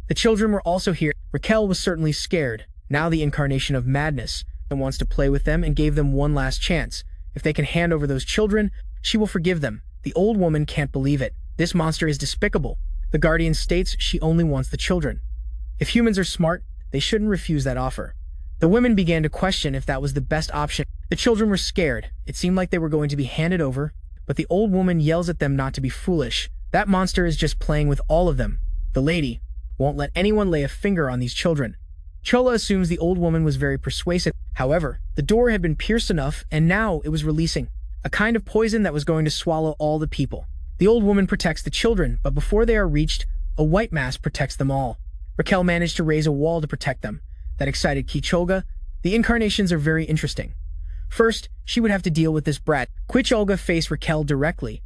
The children were also here. Raquel was certainly scared. Now the incarnation of madness and wants to play with them and gave them one last chance. If they can hand over those children, she will forgive them. The old woman can't believe it. This monster is despicable. The guardian states she only wants the children. If humans are smart, they shouldn't refuse that offer. The women began to question if that was the best option. The children were scared. It seemed like they were going to be handed over, but the old woman yells at them not to be foolish. That monster is just playing with all of them. The lady won't let anyone lay a finger on these children. Chola assumes the old woman was very persuasive. However, the door had been pierced enough, and now it was releasing a kind of poison that was going to swallow all the people. The old woman protects the children, but before they are reached, a white mass protects them all. Raquel managed to raise a wall to protect them. That excited Quichulga. The incarnations are very interesting. First, she would have to deal with this brat. Quichulga faced Raquel directly,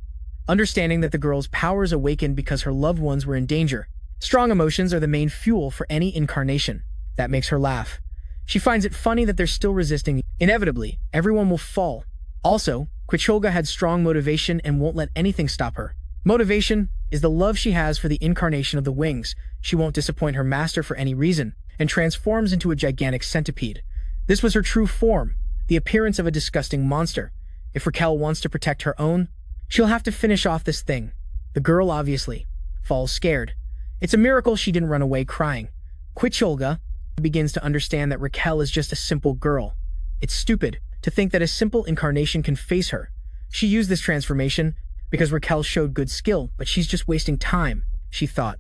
understanding that the girl's powers awakened because her loved ones were in danger. Strong emotions are the main fuel for any incarnation. That makes her laugh. She finds it funny that they're still resisting. Inevitably, everyone will fall. Also, Quichulga had strong motivation and won't let anything stop her. Motivation is the love she has for the incarnation of the wings. She won't disappoint her master for any reason, and transforms into a gigantic centipede. This was her true form, the appearance of a disgusting monster. If Raquel wants to protect her own, she'll have to finish off this thing. The girl obviously falls scared. It's a miracle she didn't run away crying. Quichulga begins to understand that Raquel is just a simple girl. It's stupid to think that a simple incarnation can face her. She used this transformation because Raquel showed good skill, but she's just wasting time, she thought.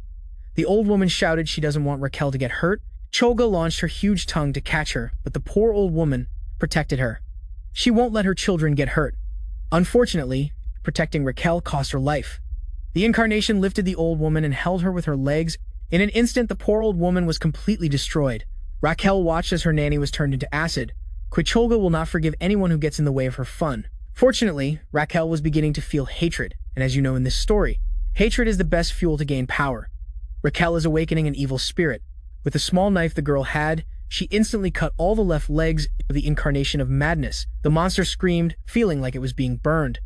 The old woman shouted she doesn't want Raquel to get hurt. Cholga launched her huge tongue to catch her, but the poor old woman protected her. She won't let her children get hurt. Unfortunately, protecting Raquel cost her life. The incarnation lifted the old woman and held her with her legs. In an instant, the poor old woman was completely destroyed. Raquel watched as her nanny was turned into acid. Quichulga will not forgive anyone who gets in the way of her fun. Fortunately, Raquel was beginning to feel hatred, and as you know in this story, hatred is the best fuel to gain power. Raquel is awakening an evil spirit. With the small knife the girl had, she instantly cut all the left legs of the incarnation of madness. The monster screamed, feeling like it was being burned.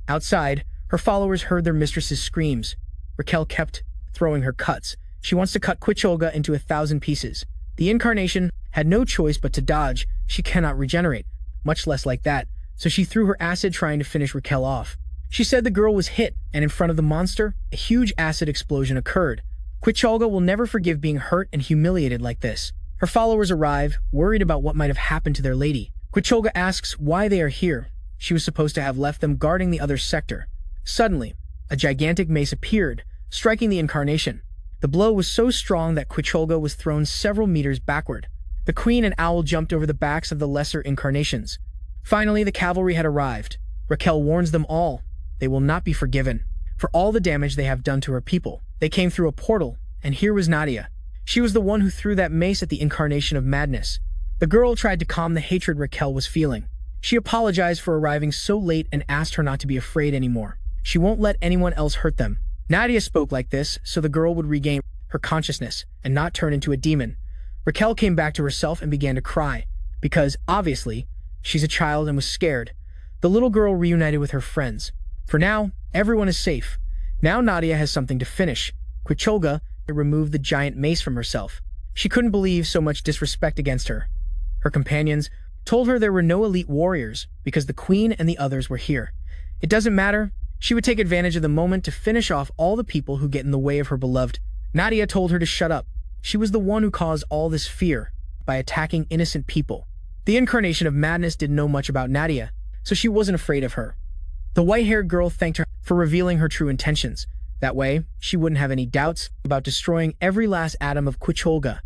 Outside, her followers heard their mistress's screams. Raquel kept throwing her cuts. She wants to cut Quichulga into 1,000 pieces. The incarnation had no choice but to dodge. She cannot regenerate, much less like that, so she threw her acid trying to finish Raquel off. She said the girl was hit, and in front of the monster, a huge acid explosion occurred. Quichulga will never forgive being hurt and humiliated like this. Her followers arrive, worried about what might have happened to their lady. Quichulga asks why they are here. She was supposed to have left them guarding the other sector. Suddenly, a gigantic mace appeared, striking the incarnation. The blow was so strong that Quichulga was thrown several meters backward. The queen and owl jumped over the backs of the lesser incarnations. Finally, the cavalry had arrived. Raquel warns them all. They will not be forgiven for all the damage they have done to her people. They came through a portal, and here was Nadia. She was the one who threw that mace at the incarnation of madness. The girl tried to calm the hatred Raquel was feeling. She apologized for arriving so late and asked her not to be afraid anymore. She won't let anyone else hurt them. Nadia spoke like this so the girl would regain her consciousness and not turn into a demon. Raquel came back to herself and began to cry, because, obviously, she's a child and was scared. The little girl reunited with her friends. For now, everyone is safe. Now Nadia has something to finish. Quichulga removed the giant mace from herself. She couldn't believe so much disrespect against her. Her companions told her there were no elite warriors because the queen and the others were here. It doesn't matter. She would take advantage of the moment to finish off all the people who get in the way of her beloved. Nadia told her to shut up. She was the one who caused all this fear by attacking innocent people. The incarnation of madness didn't know much about Nadia, so she wasn't afraid of her. The white-haired girl thanked her for revealing her true intentions. That way, she wouldn't have any doubts about destroying every last atom of Quichulga.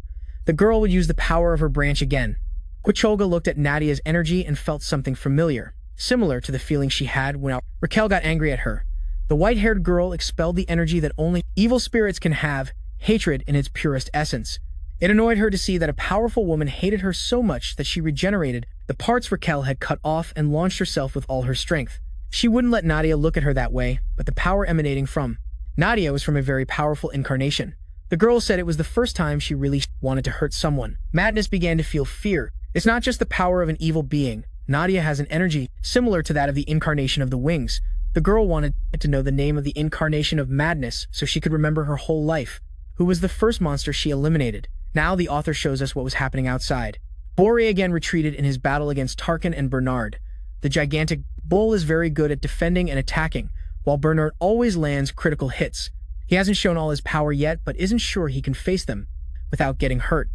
The girl would use the power of her branch again. Quichulga looked at Nadia's energy and felt something familiar, similar to the feeling she had when Raquel got angry at her. The white-haired girl expelled the energy that only evil spirits can have, hatred in its purest essence. It annoyed her to see that a powerful woman hated her so much that she regenerated the parts Raquel had cut off and launched herself with all her strength. She wouldn't let Nadia look at her that way, but the power emanating from Nadia was from a very powerful incarnation. The girl said it was the first time she really wanted to hurt someone. Madness began to feel fear. It's not just the power of an evil being. Nadia has an energy similar to that of the incarnation of the wings. The girl wanted to know the name of the incarnation of madness so she could remember her whole life. Who was the first monster she eliminated? Now the author shows us what was happening outside. Bore again retreated in his battle against Tarkin and Bernard. The gigantic bull is very good at defending and attacking, while Bernard always lands critical hits. He hasn't shown all his power yet, but isn't sure he can face them without getting hurt.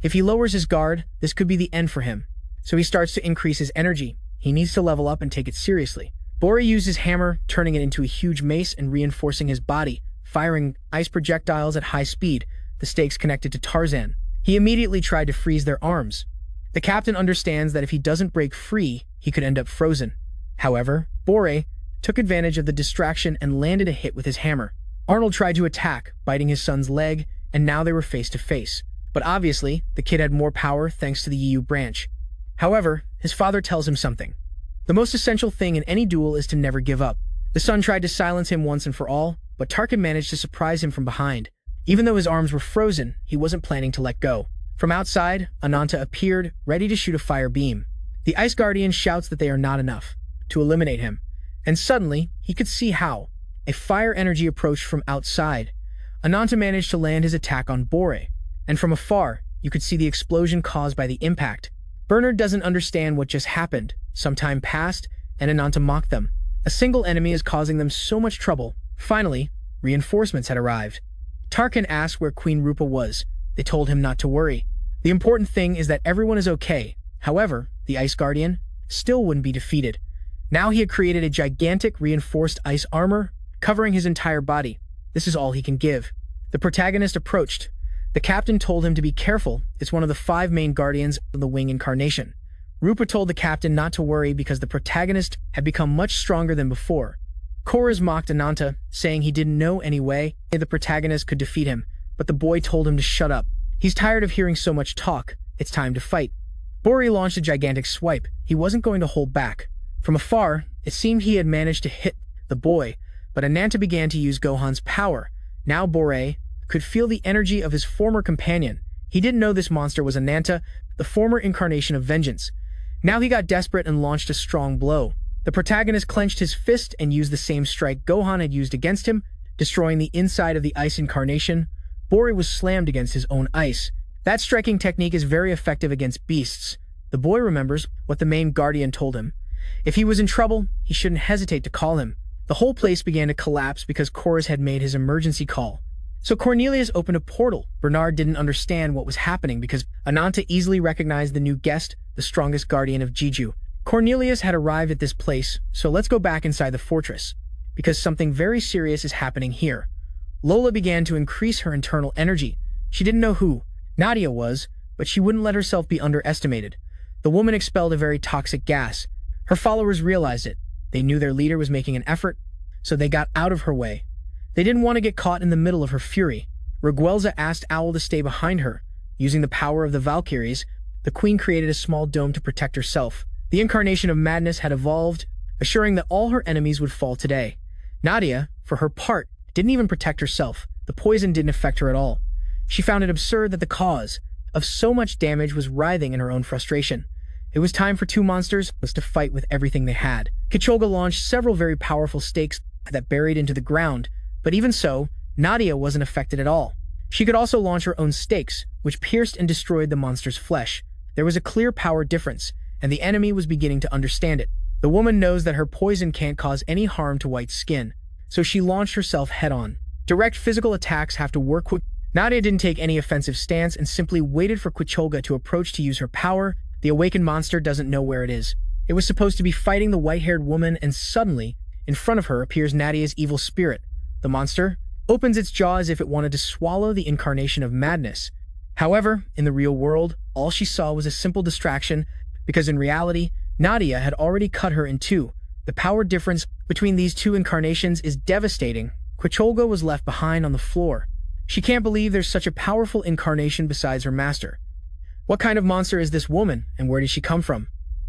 If he lowers his guard, this could be the end for him. So he starts to increase his energy. He needs to level up and take it seriously. Bore used his hammer, turning it into a huge mace and reinforcing his body, firing ice projectiles at high speed, the stakes connected to Tarzan. He immediately tried to freeze their arms. The captain understands that if he doesn't break free, he could end up frozen. However, Bore took advantage of the distraction and landed a hit with his hammer. Arnold tried to attack, biting his son's leg, and now they were face to face. But obviously, the kid had more power thanks to the EU branch. However, his father tells him something. The most essential thing in any duel is to never give up. The son tried to silence him once and for all, but Tarkin managed to surprise him from behind. Even though his arms were frozen, he wasn't planning to let go. From outside, Ananta appeared, ready to shoot a fire beam. The Ice Guardian shouts that they are not enough to eliminate him. And suddenly, he could see how. A fire energy approached from outside. Ananta managed to land his attack on Bore, and from afar, you could see the explosion caused by the impact. Bernard doesn't understand what just happened. Some time passed, and Ananta mocked them. A single enemy is causing them so much trouble. Finally, reinforcements had arrived. Tarkin asked where Queen Rupa was. They told him not to worry. The important thing is that everyone is okay. However, the Ice Guardian still wouldn't be defeated. Now he had created a gigantic reinforced ice armor, covering his entire body. This is all he can give. The protagonist approached. The captain told him to be careful. It's one of the 5 main guardians of the wing incarnation. Rupa told the captain not to worry because the protagonist had become much stronger than before. Korras mocked Ananta, saying he didn't know any way the protagonist could defeat him, but the boy told him to shut up. He's tired of hearing so much talk. It's time to fight. Bore launched a gigantic swipe. He wasn't going to hold back. From afar, it seemed he had managed to hit the boy, but Ananta began to use Gohan's power. Now Bore could feel the energy of his former companion. He didn't know this monster was Ananta, the former incarnation of vengeance. Now he got desperate and launched a strong blow. The protagonist clenched his fist and used the same strike Gohan had used against him, destroying the inside of the ice incarnation. Bore was slammed against his own ice. That striking technique is very effective against beasts. The boy remembers what the main guardian told him. If he was in trouble, he shouldn't hesitate to call him. The whole place began to collapse because Korras had made his emergency call. So Cornelius opened a portal. Bernard didn't understand what was happening because Ananta easily recognized the new guest, the strongest guardian of Jeju. Cornelius had arrived at this place, so let's go back inside the fortress, because something very serious is happening here. Lola began to increase her internal energy. She didn't know who Nadia was, but she wouldn't let herself be underestimated. The woman expelled a very toxic gas. Her followers realized it. They knew their leader was making an effort, so they got out of her way. They didn't want to get caught in the middle of her fury. Raguelza asked Owl to stay behind her. Using the power of the Valkyries, the queen created a small dome to protect herself. The incarnation of madness had evolved, assuring that all her enemies would fall today. Nadia, for her part, didn't even protect herself. The poison didn't affect her at all. She found it absurd that the cause of so much damage was writhing in her own frustration. It was time for two monsters to fight with everything they had. Kicholga launched several very powerful stakes that buried into the ground, but even so, Nadia wasn't affected at all. She could also launch her own stakes, which pierced and destroyed the monster's flesh. There was a clear power difference, and the enemy was beginning to understand it. The woman knows that her poison can't cause any harm to white skin, so she launched herself head-on. Direct physical attacks have to work quick. Nadia didn't take any offensive stance and simply waited for Kicholga to approach to use her power. The awakened monster doesn't know where it is. It was supposed to be fighting the white-haired woman, and suddenly, in front of her appears Nadia's evil spirit. The monster opens its jaw as if it wanted to swallow the incarnation of madness. However, in the real world, all she saw was a simple distraction, because in reality, Nadia had already cut her in two. The power difference between these two incarnations is devastating. Kicholga was left behind on the floor. She can't believe there's such a powerful incarnation besides her master. What kind of monster is this woman, and where did she come from?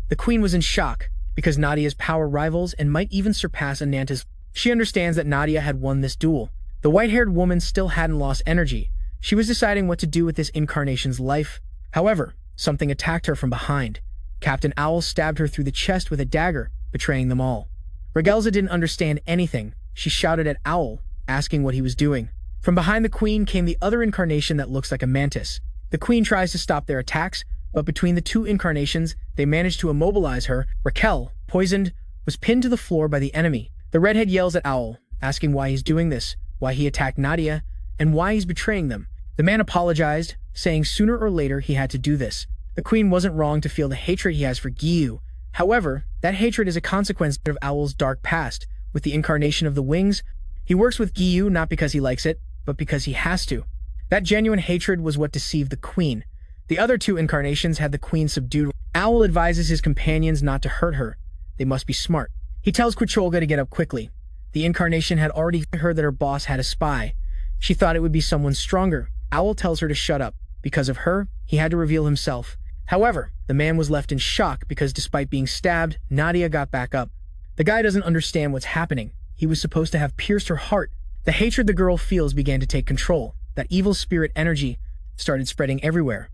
The queen was in shock, because Nadia's power rivals and might even surpass Ananta's. She understands that Nadia had won this duel. The white-haired woman still hadn't lost energy. She was deciding what to do with this incarnation's life. However, something attacked her from behind. Captain Owl stabbed her through the chest with a dagger, betraying them all. Raguelza didn't understand anything. She shouted at Owl, asking what he was doing. From behind the queen came the other incarnation that looks like a mantis. The queen tries to stop their attacks, but between the two incarnations, they manage to immobilize her. Raquel, poisoned, was pinned to the floor by the enemy. The redhead yells at Owl, asking why he's doing this, why he attacked Nadia, and why he's betraying them. The man apologized, saying sooner or later he had to do this. The queen wasn't wrong to feel the hatred he has for Giyu. However, that hatred is a consequence of Owl's dark past. With the incarnation of the wings, he works with Giyu not because he likes it, but because he has to. That genuine hatred was what deceived the queen. The other two incarnations had the queen subdued. Owl advises his companions not to hurt her. They must be smart. He tells Kicholga to get up quickly. The incarnation had already heard that her boss had a spy. She thought it would be someone stronger. Owl tells her to shut up. Because of her, he had to reveal himself. However, the man was left in shock because despite being stabbed, Nadia got back up. The guy doesn't understand what's happening. He was supposed to have pierced her heart. The hatred the girl feels began to take control. That evil spirit energy started spreading everywhere.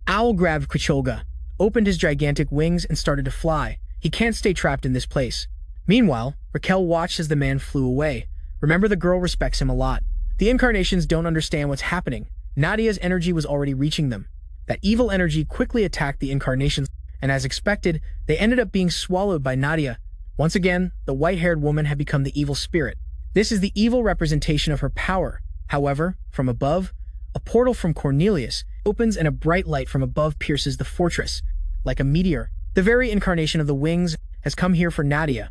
Owl grabbed Kicholga, opened his gigantic wings, and started to fly. He can't stay trapped in this place. Meanwhile, Raquel watched as the man flew away. Remember, the girl respects him a lot. The incarnations don't understand what's happening. Nadia's energy was already reaching them. That evil energy quickly attacked the incarnations, and as expected, they ended up being swallowed by Nadia. Once again, the white-haired woman had become the evil spirit. This is the evil representation of her power. However, from above, a portal from Cornelius opens and a bright light from above pierces the fortress. Like a meteor, the very incarnation of the wings has come here for Nadia.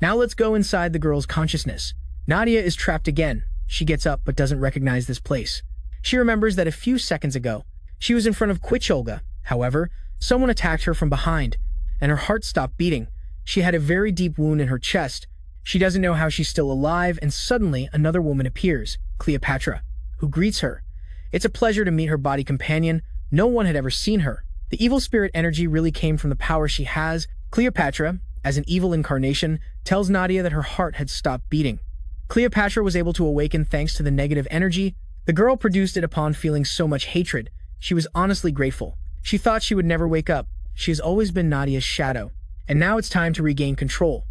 Now let's go inside the girl's consciousness. Nadia is trapped again. She gets up but doesn't recognize this place. She remembers that a few seconds ago, she was in front of Kicholga. However, someone attacked her from behind, and her heart stopped beating. She had a very deep wound in her chest. She doesn't know how she's still alive, and suddenly another woman appears, Cleopatra, who greets her. It's a pleasure to meet her body companion. No one had ever seen her. The evil spirit energy really came from the power she has. Cleopatra, as an evil incarnation, tells Nadia that her heart had stopped beating. Cleopatra was able to awaken thanks to the negative energy. The girl produced it upon feeling so much hatred. She was honestly grateful. She thought she would never wake up. She has always been Nadia's shadow. And now it's time to regain control.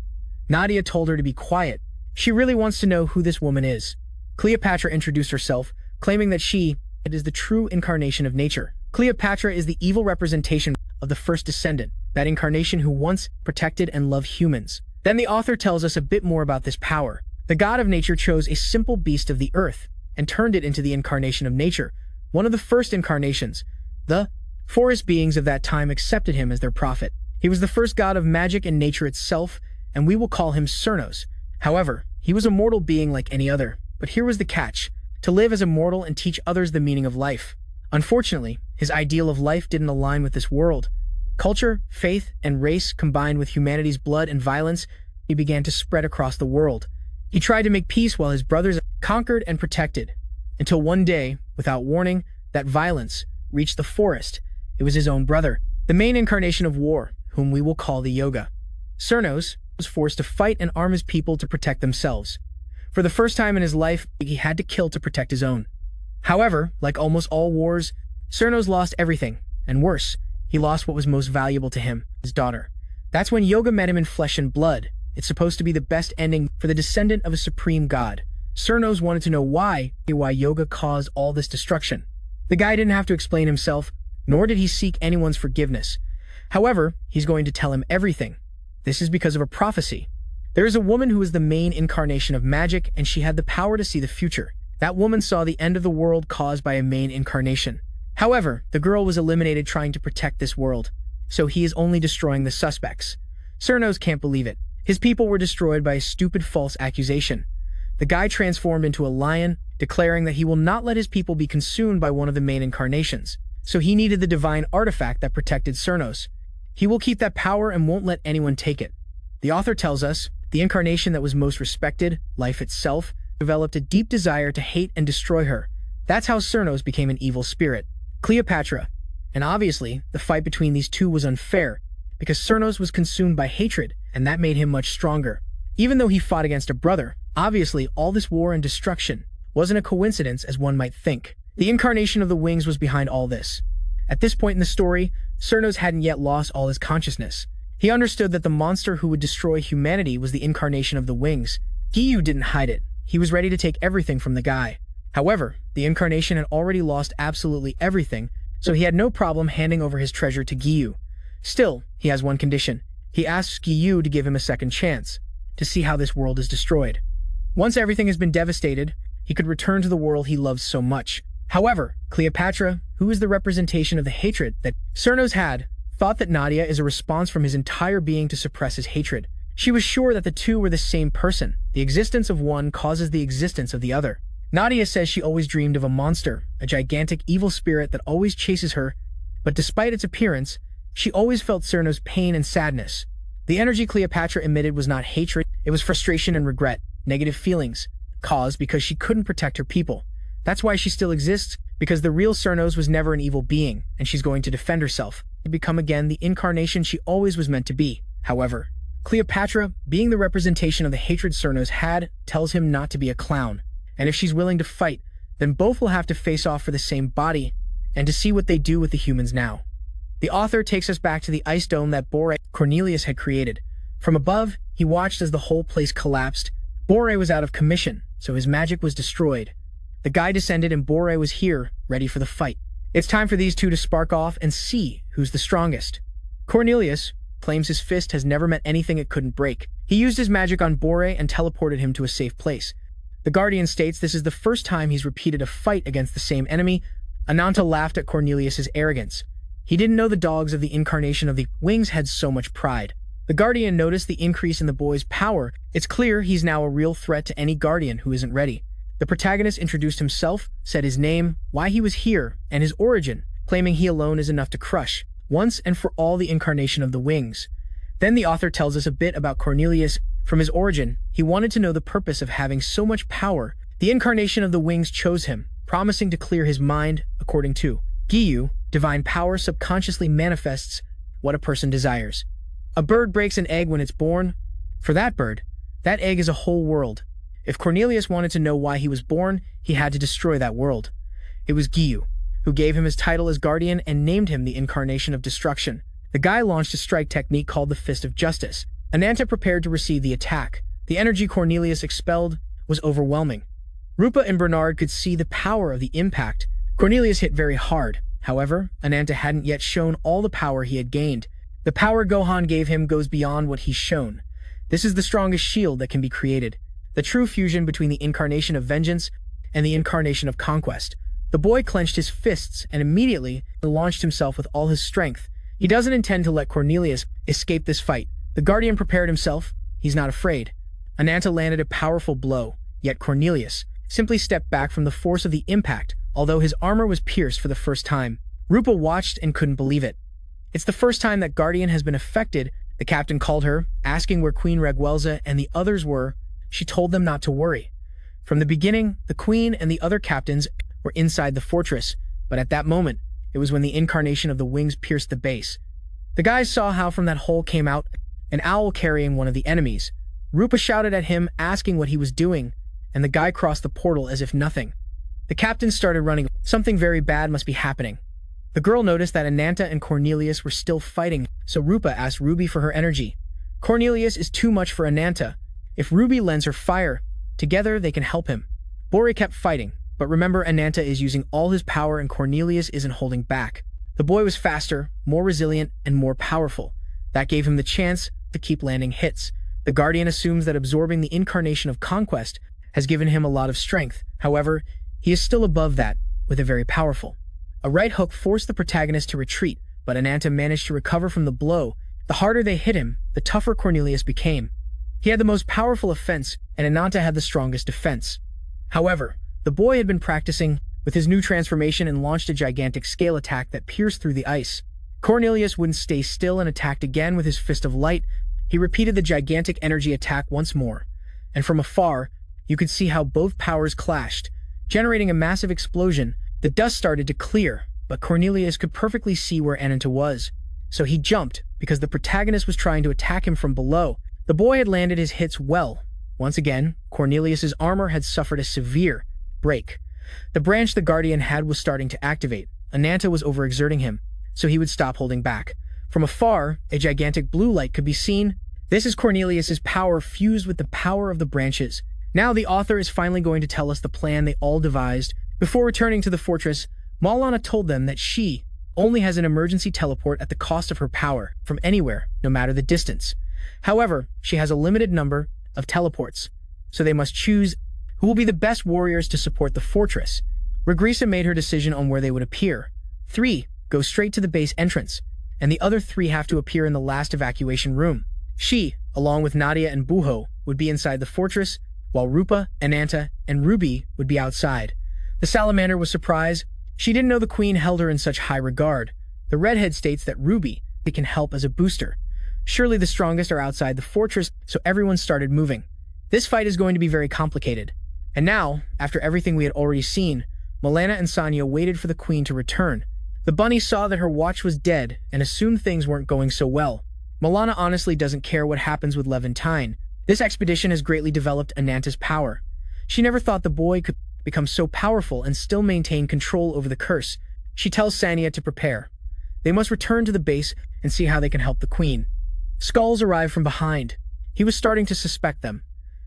Nadia told her to be quiet. She really wants to know who this woman is. Cleopatra introduced herself, claiming that she is the true incarnation of nature. Cleopatra is the evil representation of the first descendant, that incarnation who once protected and loved humans. Then the author tells us a bit more about this power. The god of nature chose a simple beast of the earth and turned it into the incarnation of nature, one of the first incarnations. The forest beings of that time accepted him as their prophet. He was the first god of magic and nature itself, and we will call him Cernos. However, he was a mortal being like any other. But here was the catch. to live as a mortal and teach others the meaning of life. Unfortunately, his ideal of life didn't align with this world. Culture, faith, and race combined with humanity's blood and violence, he began to spread across the world. He tried to make peace while his brothers conquered and protected, until one day, without warning, that violence reached the forest. It was his own brother, the main incarnation of war, whom we will call the Yoga. Cernos was forced to fight and arm his people to protect themselves. For the first time in his life, he had to kill to protect his own. However, like almost all wars, Cernos lost everything, and worse, he lost what was most valuable to him, his daughter. That's when Yoga met him in flesh and blood. It's supposed to be the best ending for the descendant of a supreme god. Cernos wanted to know why Yoga caused all this destruction. The guy didn't have to explain himself, nor did he seek anyone's forgiveness. However, he's going to tell him everything. This is because of a prophecy. There is a woman who is the main incarnation of magic, and she had the power to see the future. That woman saw the end of the world caused by a main incarnation. However, the girl was eliminated trying to protect this world, so he is only destroying the suspects. Cernos can't believe it. His people were destroyed by a stupid false accusation. The guy transformed into a lion, declaring that he will not let his people be consumed by one of the main incarnations. So he needed the divine artifact that protected Cernos. He will keep that power and won't let anyone take it. The author tells us, the incarnation that was most respected, life itself, developed a deep desire to hate and destroy her. That's how Cernos became an evil spirit. Cleopatra. And obviously, the fight between these two was unfair, because Cernos was consumed by hatred, and that made him much stronger. Even though he fought against a brother, obviously all this war and destruction wasn't a coincidence as one might think. The incarnation of the wings was behind all this. At this point in the story, Cernos hadn't yet lost all his consciousness. He understood that the monster who would destroy humanity was the incarnation of the wings. Giyu didn't hide it. He was ready to take everything from the guy. However, the incarnation had already lost absolutely everything, so he had no problem handing over his treasure to Giyu. Still, he has one condition. He asks Giyu to give him a second chance, to see how this world is destroyed. Once everything has been devastated, he could return to the world he loves so much. However, Cleopatra, who is the representation of the hatred that Cernos had, thought that Nadia is a response from his entire being to suppress his hatred. She was sure that the two were the same person. The existence of one causes the existence of the other. Nadia says she always dreamed of a monster, a gigantic evil spirit that always chases her, but despite its appearance, she always felt Cernos' pain and sadness. The energy Cleopatra emitted was not hatred, it was frustration and regret, negative feelings, caused because she couldn't protect her people. That's why she still exists, because the real Cernos was never an evil being, and she's going to defend herself, to become again the incarnation she always was meant to be. However, Cleopatra, being the representation of the hatred Cernos had, tells him not to be a clown. And if she's willing to fight, then both will have to face off for the same body, and to see what they do with the humans now. The author takes us back to the ice dome that Cornelius had created. From above, he watched as the whole place collapsed. Bore was out of commission, so his magic was destroyed. The guy descended and Bore was here, ready for the fight. It's time for these two to spark off and see who's the strongest. Cornelius claims his fist has never met anything it couldn't break. He used his magic on Bore and teleported him to a safe place. The Guardian states this is the first time he's repeated a fight against the same enemy. Ananta laughed at Cornelius's arrogance. He didn't know the dogs of the incarnation of the wings had so much pride. The Guardian noticed the increase in the boy's power. It's clear he's now a real threat to any Guardian who isn't ready. The protagonist introduced himself, said his name, why he was here, and his origin, claiming he alone is enough to crush, once and for all, the incarnation of the wings. Then the author tells us a bit about Cornelius. From his origin, he wanted to know the purpose of having so much power. The incarnation of the wings chose him, promising to clear his mind. According to Giyu, divine power subconsciously manifests what a person desires. A bird breaks an egg when it's born. For that bird, that egg is a whole world. If Cornelius wanted to know why he was born, he had to destroy that world. It was Giyu who gave him his title as Guardian and named him the incarnation of destruction. The guy launched a strike technique called the Fist of Justice. Ananta prepared to receive the attack. The energy Cornelius expelled was overwhelming. Rupa and Bernard could see the power of the impact. Cornelius hit very hard. However, Ananta hadn't yet shown all the power he had gained. The power Gohan gave him goes beyond what he's shown. This is the strongest shield that can be created. The true fusion between the incarnation of vengeance and the incarnation of conquest. The boy clenched his fists and immediately launched himself with all his strength. He doesn't intend to let Cornelius escape this fight. The Guardian prepared himself. He's not afraid. Ananta landed a powerful blow, yet Cornelius, simply stepped back from the force of the impact, although his armor was pierced for the first time. Rupa watched and couldn't believe it. It's the first time that Guardian has been affected. The captain called her, asking where Queen Reguelza and the others were. She told them not to worry. From the beginning, the queen and the other captains were inside the fortress, but at that moment, it was when the incarnation of the wings pierced the base. The guys saw how from that hole came out an owl carrying one of the enemies. Rupa shouted at him, asking what he was doing, and the guy crossed the portal as if nothing. The captain started running. Something very bad must be happening. The girl noticed that Ananta and Cornelius were still fighting, so Rupa asked Ruby for her energy. Cornelius is too much for Ananta. If Ruby lends her fire, together they can help him. Bori kept fighting, but remember Ananta is using all his power and Cornelius isn't holding back. The boy was faster, more resilient, and more powerful. That gave him the chance to keep landing hits. The Guardian assumes that absorbing the incarnation of conquest has given him a lot of strength. However, he is still above that, with a very powerful. A right hook forced the protagonist to retreat, but Ananta managed to recover from the blow. The harder they hit him, the tougher Cornelius became. He had the most powerful offense, and Ananta had the strongest defense. However, the boy had been practicing with his new transformation and launched a gigantic scale attack that pierced through the ice. Cornelius wouldn't stay still and attacked again with his fist of light. He repeated the gigantic energy attack once more, and from afar, you could see how both powers clashed, generating a massive explosion. The dust started to clear, but Cornelius could perfectly see where Ananta was. So he jumped, because the protagonist was trying to attack him from below. The boy had landed his hits well. Once again, Cornelius's armor had suffered a severe break. The branch the Guardian had was starting to activate. Ananta was overexerting him, so he would stop holding back. From afar, a gigantic blue light could be seen. This is Cornelius's power fused with the power of the branches. Now the author is finally going to tell us the plan they all devised. Before returning to the fortress, Malana told them that she only has an emergency teleport at the cost of her power, from anywhere, no matter the distance. However, she has a limited number of teleports, so they must choose who will be the best warriors to support the fortress. Regresa made her decision on where they would appear. 3 go straight to the base entrance, and the other 3 have to appear in the last evacuation room. She, along with Nadia and Buho, would be inside the fortress, while Rupa, Ananta, and Ruby would be outside. The salamander was surprised. She didn't know the queen held her in such high regard. The redhead states that Ruby can help as a booster. Surely the strongest are outside the fortress, so everyone started moving. This fight is going to be very complicated. And now, after everything we had already seen, Malana and Sanya waited for the queen to return. The bunny saw that her watch was dead and assumed things weren't going so well. Malana honestly doesn't care what happens with Levantine. This expedition has greatly developed Ananta's power. She never thought the boy could become so powerful and still maintain control over the curse. She tells Sanya to prepare. They must return to the base and see how they can help the queen. Skulls arrive from behind. He was starting to suspect them.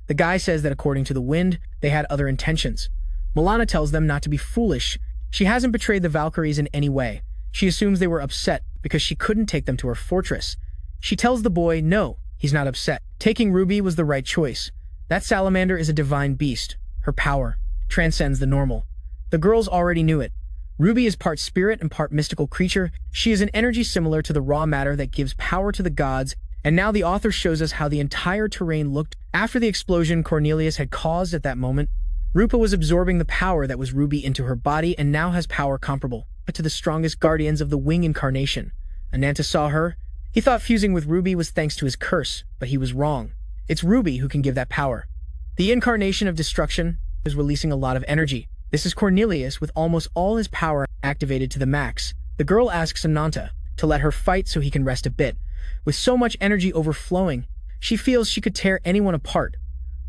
The guy says that according to the wind, they had other intentions. Malana tells them not to be foolish. She hasn't betrayed the Valkyries in any way. She assumes they were upset because she couldn't take them to her fortress. She tells the boy no, he's not upset. Taking Ruby was the right choice. That salamander is a divine beast. Her power transcends the normal. The girls already knew it. Ruby is part spirit and part mystical creature. She is an energy similar to the raw matter that gives power to the gods, and now the author shows us how the entire terrain looked after the explosion Cornelius had caused at that moment. Rupa was absorbing the power that was Ruby into her body and now has power comparable to the strongest guardians of the wing incarnation. Ananta saw her. He thought fusing with Ruby was thanks to his curse, but he was wrong. It's Ruby who can give that power. The incarnation of destruction is releasing a lot of energy. This is Cornelius with almost all his power activated to the max. The girl asks Ananta to let her fight so he can rest a bit. With so much energy overflowing, she feels she could tear anyone apart.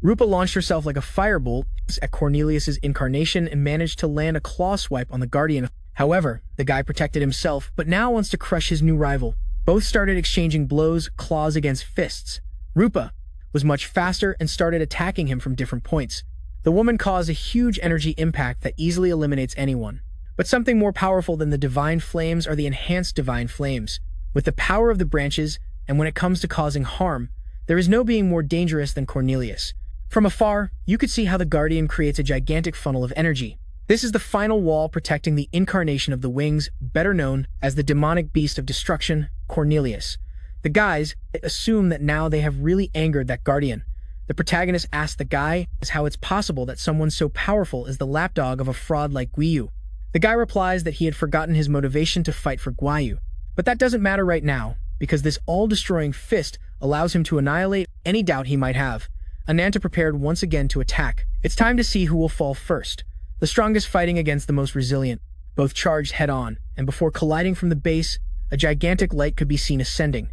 Rupa launched herself like a firebolt at Cornelius's incarnation and managed to land a claw swipe on the Guardian. However, the guy protected himself, but now wants to crush his new rival. Both started exchanging blows, claws against fists. Rupa was much faster and started attacking him from different points. The woman caused a huge energy impact that easily eliminates anyone. But something more powerful than the divine flames are the enhanced divine flames. With the power of the branches, and when it comes to causing harm, there is no being more dangerous than Cornelius. From afar, you could see how the Guardian creates a gigantic funnel of energy. This is the final wall protecting the incarnation of the wings, better known as the demonic beast of destruction, Cornelius. The guys assume that now they have really angered that Guardian. The protagonist asks the guy how it's possible that someone so powerful is the lapdog of a fraud like Guiyu. The guy replies that he had forgotten his motivation to fight for Guiyu. But that doesn't matter right now, because this all-destroying fist allows him to annihilate any doubt he might have. Ananta prepared once again to attack. It's time to see who will fall first. The strongest fighting against the most resilient. Both charged head-on, and before colliding from the base, a gigantic light could be seen ascending.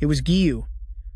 It was Guiyu,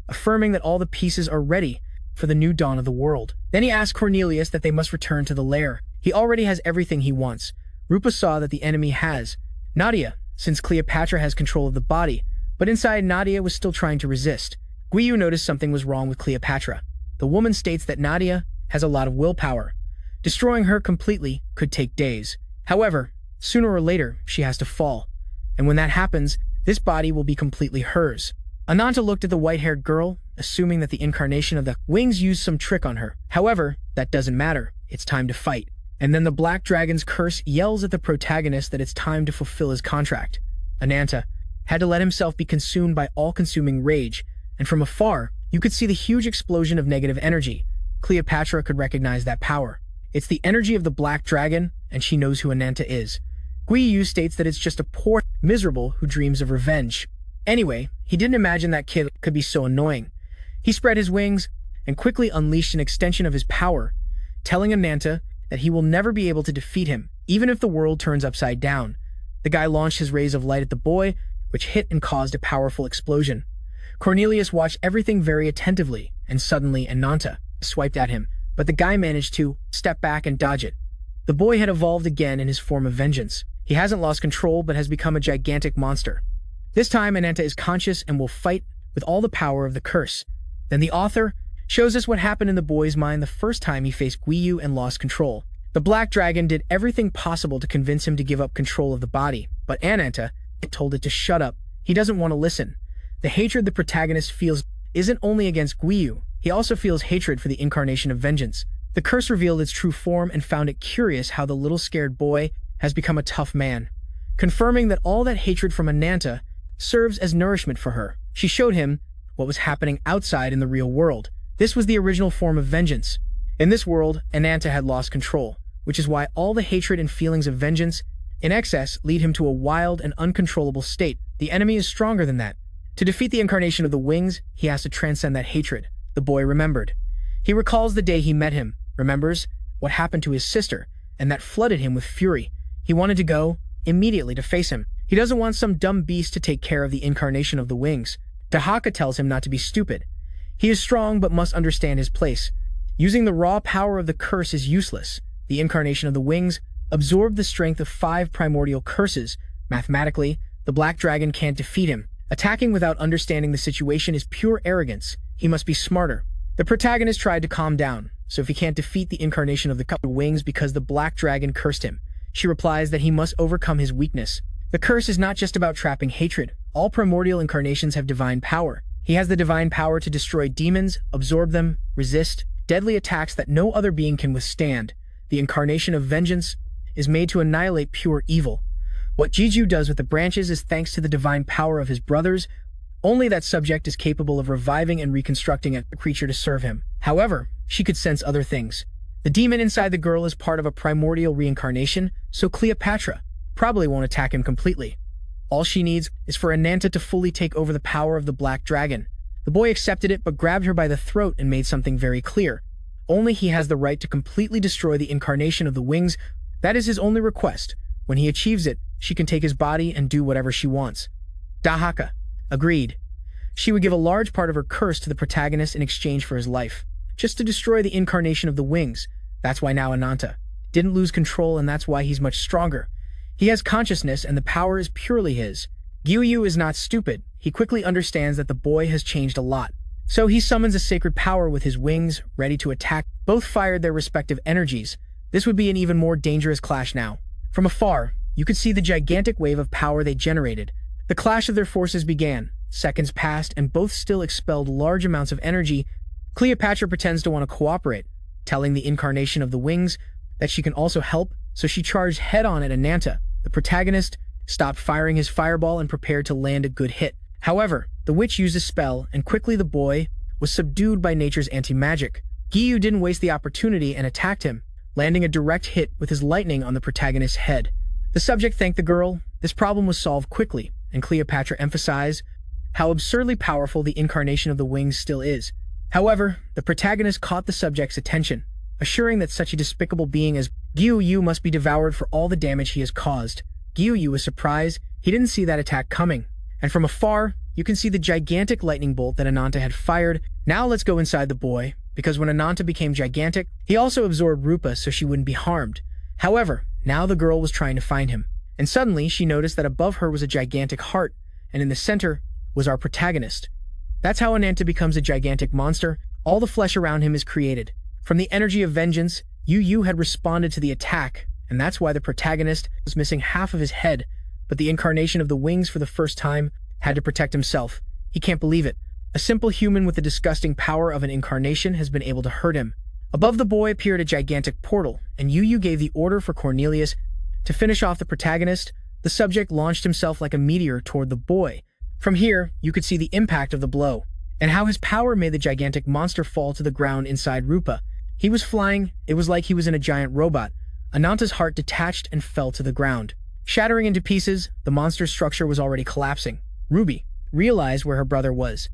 affirming that all the pieces are ready for the new dawn of the world. Then he asked Cornelius that they must return to the lair. He already has everything he wants. Rupa saw that the enemy has Nadia, since Cleopatra has control of the body, but inside Nadia was still trying to resist. Guiyu noticed something was wrong with Cleopatra. The woman states that Nadia has a lot of willpower. Destroying her completely could take days. However, sooner or later, she has to fall. And when that happens, this body will be completely hers. Ananta looked at the white-haired girl, assuming that the incarnation of the wings used some trick on her. However, that doesn't matter. It's time to fight. And then the black dragon's curse yells at the protagonist that it's time to fulfill his contract. Ananta had to let himself be consumed by all-consuming rage, and from afar, you could see the huge explosion of negative energy. Cleopatra could recognize that power. It's the energy of the black dragon, and she knows who Ananta is. Guiyu states that it's just a poor miserable who dreams of revenge. Anyway, he didn't imagine that kid could be so annoying. He spread his wings and quickly unleashed an extension of his power, telling Ananta that he will never be able to defeat him, even if the world turns upside down. The guy launched his rays of light at the boy, which hit and caused a powerful explosion. Cornelius watched everything very attentively, and suddenly Ananta swiped at him, but the guy managed to step back and dodge it. The boy had evolved again in his form of vengeance. He hasn't lost control, but has become a gigantic monster. This time, Ananta is conscious and will fight with all the power of the curse. Then the author shows us what happened in the boy's mind the first time he faced Guiyu and lost control. The black dragon did everything possible to convince him to give up control of the body, but Ananta told it to shut up. He doesn't want to listen. The hatred the protagonist feels isn't only against Guiyu, he also feels hatred for the incarnation of vengeance. The curse revealed its true form and found it curious how the little scared boy has become a tough man, confirming that all that hatred from Ananta serves as nourishment for her. She showed him what was happening outside in the real world. This was the original form of vengeance. In this world, Ananta had lost control, which is why all the hatred and feelings of vengeance in excess lead him to a wild and uncontrollable state. The enemy is stronger than that. To defeat the incarnation of the wings, he has to transcend that hatred. The boy remembered. He recalls the day he met him, remembers what happened to his sister, and that flooded him with fury. He wanted to go immediately to face him. He doesn't want some dumb beast to take care of the incarnation of the wings. Dahaka tells him not to be stupid. He is strong but must understand his place. Using the raw power of the curse is useless. The incarnation of the wings absorbed the strength of 5 primordial curses. Mathematically, the black dragon can't defeat him. Attacking without understanding the situation is pure arrogance. He must be smarter. The protagonist tried to calm down, so if he can't defeat the incarnation of the wings because the black dragon cursed him, she replies that he must overcome his weakness. The curse is not just about trapping hatred. All primordial incarnations have divine power. He has the divine power to destroy demons, absorb them, resist deadly attacks that no other being can withstand. The incarnation of vengeance is made to annihilate pure evil. What Jiju does with the branches is thanks to the divine power of his brothers. Only that subject is capable of reviving and reconstructing a creature to serve him. However, she could sense other things. The demon inside the girl is part of a primordial reincarnation, so Cleopatra probably won't attack him completely. All she needs is for Ananta to fully take over the power of the black dragon. The boy accepted it but grabbed her by the throat and made something very clear. Only he has the right to completely destroy the incarnation of the wings. That is his only request. When he achieves it, she can take his body and do whatever she wants. Dahaka agreed. She would give a large part of her curse to the protagonist in exchange for his life, just to destroy the incarnation of the wings. That's why now Ananta didn't lose control, and that's why he's much stronger. He has consciousness and the power is purely his. Guiyu is not stupid. He quickly understands that the boy has changed a lot. So he summons a sacred power with his wings, ready to attack. Both fired their respective energies. This would be an even more dangerous clash now. From afar, you could see the gigantic wave of power they generated. The clash of their forces began. Seconds passed, and both still expelled large amounts of energy. Cleopatra pretends to want to cooperate, telling the incarnation of the wings that she can also help, so she charged head-on at Ananta. The protagonist stopped firing his fireball and prepared to land a good hit. However, the witch used a spell, and quickly the boy was subdued by nature's anti-magic. Giyu didn't waste the opportunity and attacked him, landing a direct hit with his lightning on the protagonist's head. The subject thanked the girl. This problem was solved quickly, and Cleopatra emphasized how absurdly powerful the incarnation of the wings still is. However, the protagonist caught the subject's attention, assuring that such a despicable being as Giyu must be devoured for all the damage he has caused. Giyu was surprised. He didn't see that attack coming, and from afar, you can see the gigantic lightning bolt that Ananta had fired. Now let's go inside the boy, because when Ananta became gigantic, he also absorbed Rupa so she wouldn't be harmed. However, now the girl was trying to find him, and suddenly she noticed that above her was a gigantic heart, and in the center was our protagonist. That's how Ananta becomes a gigantic monster. All the flesh around him is created. From the energy of vengeance, Yu had responded to the attack, and that's why the protagonist was missing half of his head, but the incarnation of the wings for the first time had to protect himself. He can't believe it. A simple human with the disgusting power of an incarnation has been able to hurt him. Above the boy appeared a gigantic portal, and Yu gave the order for Cornelius to finish off the protagonist. The subject launched himself like a meteor toward the boy. From here, you could see the impact of the blow, and how his power made the gigantic monster fall to the ground inside Rupa. He was flying. It was like he was in a giant robot. Ananta's heart detached and fell to the ground. Shattering into pieces, the monster's structure was already collapsing. Ruby realized where her brother was.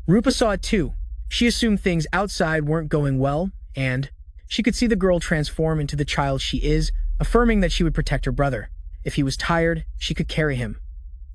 Rupa saw it too. She assumed things outside weren't going well, and she could see the girl transform into the child she is, affirming that she would protect her brother. If he was tired, she could carry him.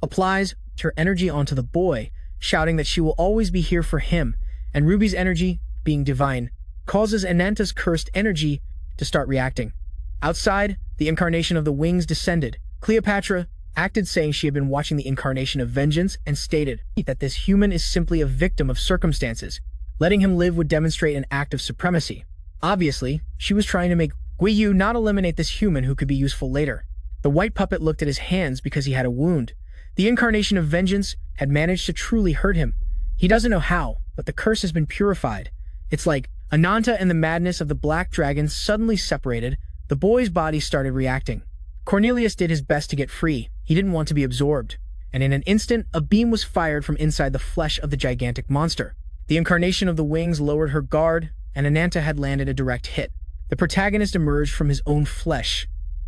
Applies her energy onto the boy, shouting that she will always be here for him, and Ruby's energy, being divine, causes Ananta's cursed energy to start reacting. Outside, the incarnation of the wings descended. Cleopatra acted, saying she had been watching the incarnation of vengeance, and stated that this human is simply a victim of circumstances. Letting him live would demonstrate an act of supremacy. Obviously, she was trying to make Guiyu not eliminate this human who could be useful later. The white puppet looked at his hands because he had a wound. The incarnation of vengeance had managed to truly hurt him. He doesn't know how, but the curse has been purified. It's like Ananta and the madness of the black dragon suddenly separated. The boy's body started reacting. Cornelius did his best to get free. He didn't want to be absorbed. And in an instant, a beam was fired from inside the flesh of the gigantic monster. The incarnation of the wings lowered her guard, and Ananta had landed a direct hit. The protagonist emerged from his own flesh.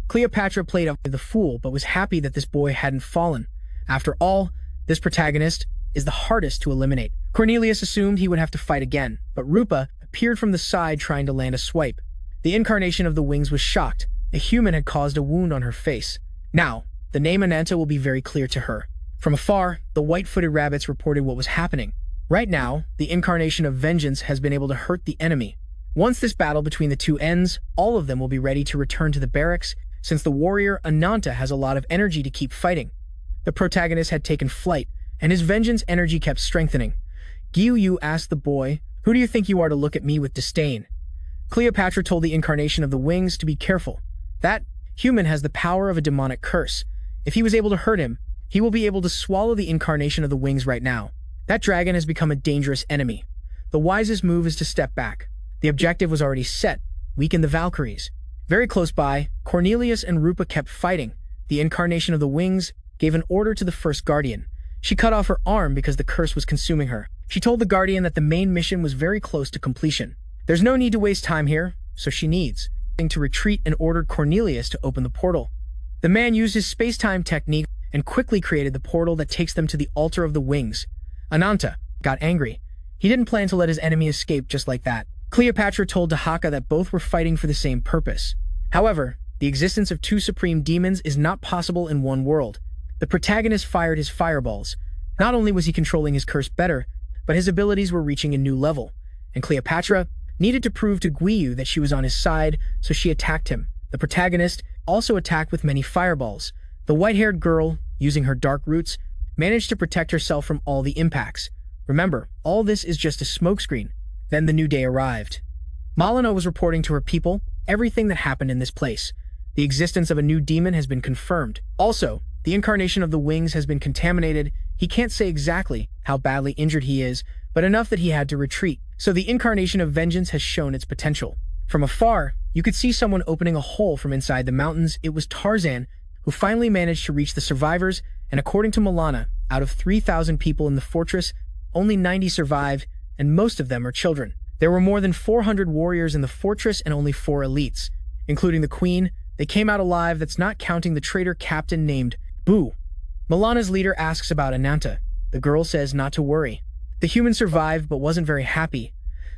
Cleopatra played up the fool, but was happy that this boy hadn't fallen. After all, this protagonist is the hardest to eliminate. Cornelius assumed he would have to fight again, but Rupa appeared from the side trying to land a swipe. The incarnation of the wings was shocked. A human had caused a wound on her face. Now, the name Ananta will be very clear to her. From afar, the white-footed rabbits reported what was happening. Right now, the incarnation of vengeance has been able to hurt the enemy. Once this battle between the two ends, all of them will be ready to return to the barracks, since the warrior Ananta has a lot of energy to keep fighting. The protagonist had taken flight, and his vengeance energy kept strengthening. Giyu asked the boy, "Who do you think you are to look at me with disdain?" Cleopatra told the incarnation of the wings to be careful. That human has the power of a demonic curse. If he was able to hurt him, he will be able to swallow the incarnation of the wings right now. That dragon has become a dangerous enemy. The wisest move is to step back. The objective was already set: weaken the Valkyries. Very close by, Cornelius and Rupa kept fighting. The incarnation of the wings gave an order to the first guardian. She cut off her arm because the curse was consuming her. She told the guardian that the main mission was very close to completion. There's no need to waste time here, so she needs to retreat, and ordered Cornelius to open the portal. The man used his space-time technique and quickly created the portal that takes them to the altar of the wings. Ananta got angry. He didn't plan to let his enemy escape just like that. Cleopatra told Dahaka that both were fighting for the same purpose. However, the existence of two supreme demons is not possible in one world. The protagonist fired his fireballs. Not only was he controlling his curse better, but his abilities were reaching a new level, and Cleopatra needed to prove to Guiyu that she was on his side, so she attacked him. The protagonist also attacked with many fireballs. The white-haired girl, using her dark roots, managed to protect herself from all the impacts. Remember, all this is just a smokescreen. Then the new day arrived. Malina was reporting to her people everything that happened in this place. The existence of a new demon has been confirmed. Also, the incarnation of the wings has been contaminated. He can't say exactly how badly injured he is, but enough that he had to retreat. So the incarnation of vengeance has shown its potential. From afar, you could see someone opening a hole from inside the mountains. It was Tarzan, who finally managed to reach the survivors, and according to Malana, out of 3,000 people in the fortress, only 90 survived. and most of them are children. There were more than 400 warriors in the fortress and only 4 elites, including the queen. They came out alive, that's not counting the traitor captain named Boo. Milana's leader asks about Ananta. The girl says not to worry. The human survived but wasn't very happy.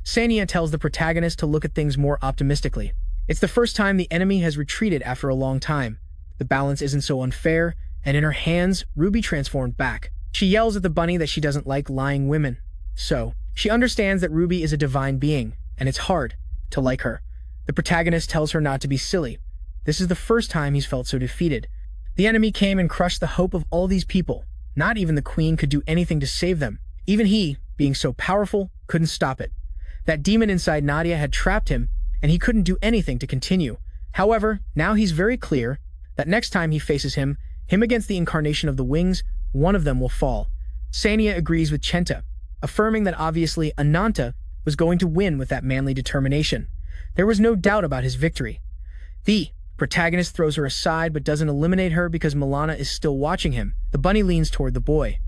Sania tells the protagonist to look at things more optimistically. It's the first time the enemy has retreated after a long time. The balance isn't so unfair, and in her hands, Ruby transformed back. She yells at the bunny that she doesn't like lying women. So, she understands that Ruby is a divine being, and it's hard to like her. The protagonist tells her not to be silly. This is the first time he's felt so defeated. The enemy came and crushed the hope of all these people. Not even the queen could do anything to save them. Even he, being so powerful, couldn't stop it. That demon inside Nadia had trapped him, and he couldn't do anything to continue. However, now he's very clear that next time he faces him against the incarnation of the wings, one of them will fall. Sania agrees with Chenta, affirming that obviously Ananta was going to win with that manly determination. There was no doubt about his victory. The protagonist throws her aside but doesn't eliminate her because Milana is still watching him. The bunny leans toward the boy.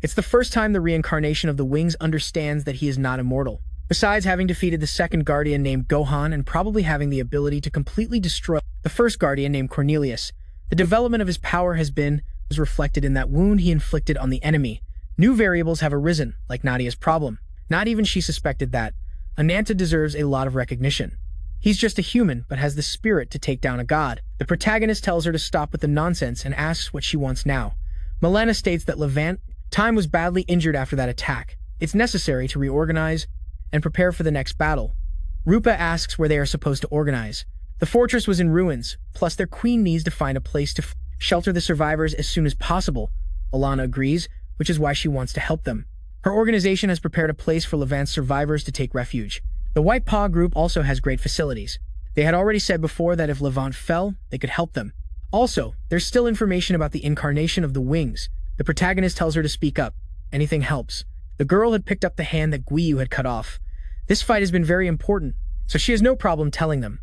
It's the first time the reincarnation of the wings understands that he is not immortal. Besides having defeated the second guardian named Gohan and probably having the ability to completely destroy the first guardian named Cornelius, the development of his power was reflected in that wound he inflicted on the enemy. New variables have arisen, like Nadia's problem. Not even she suspected that. Ananta deserves a lot of recognition. He's just a human, but has the spirit to take down a god. The protagonist tells her to stop with the nonsense and asks what she wants now. Milana states that Levant time was badly injured after that attack. It's necessary to reorganize and prepare for the next battle. Rupa asks where they are supposed to organize. The fortress was in ruins, plus their queen needs to find a place to shelter the survivors as soon as possible. Alana agrees, which is why she wants to help them. Her organization has prepared a place for Levant's survivors to take refuge. The White Paw group also has great facilities. They had already said before that if Levant fell, they could help them. Also, there's still information about the incarnation of the wings. The protagonist tells her to speak up. Anything helps. The girl had picked up the hand that Guiyu had cut off. This fight has been very important, so she has no problem telling them.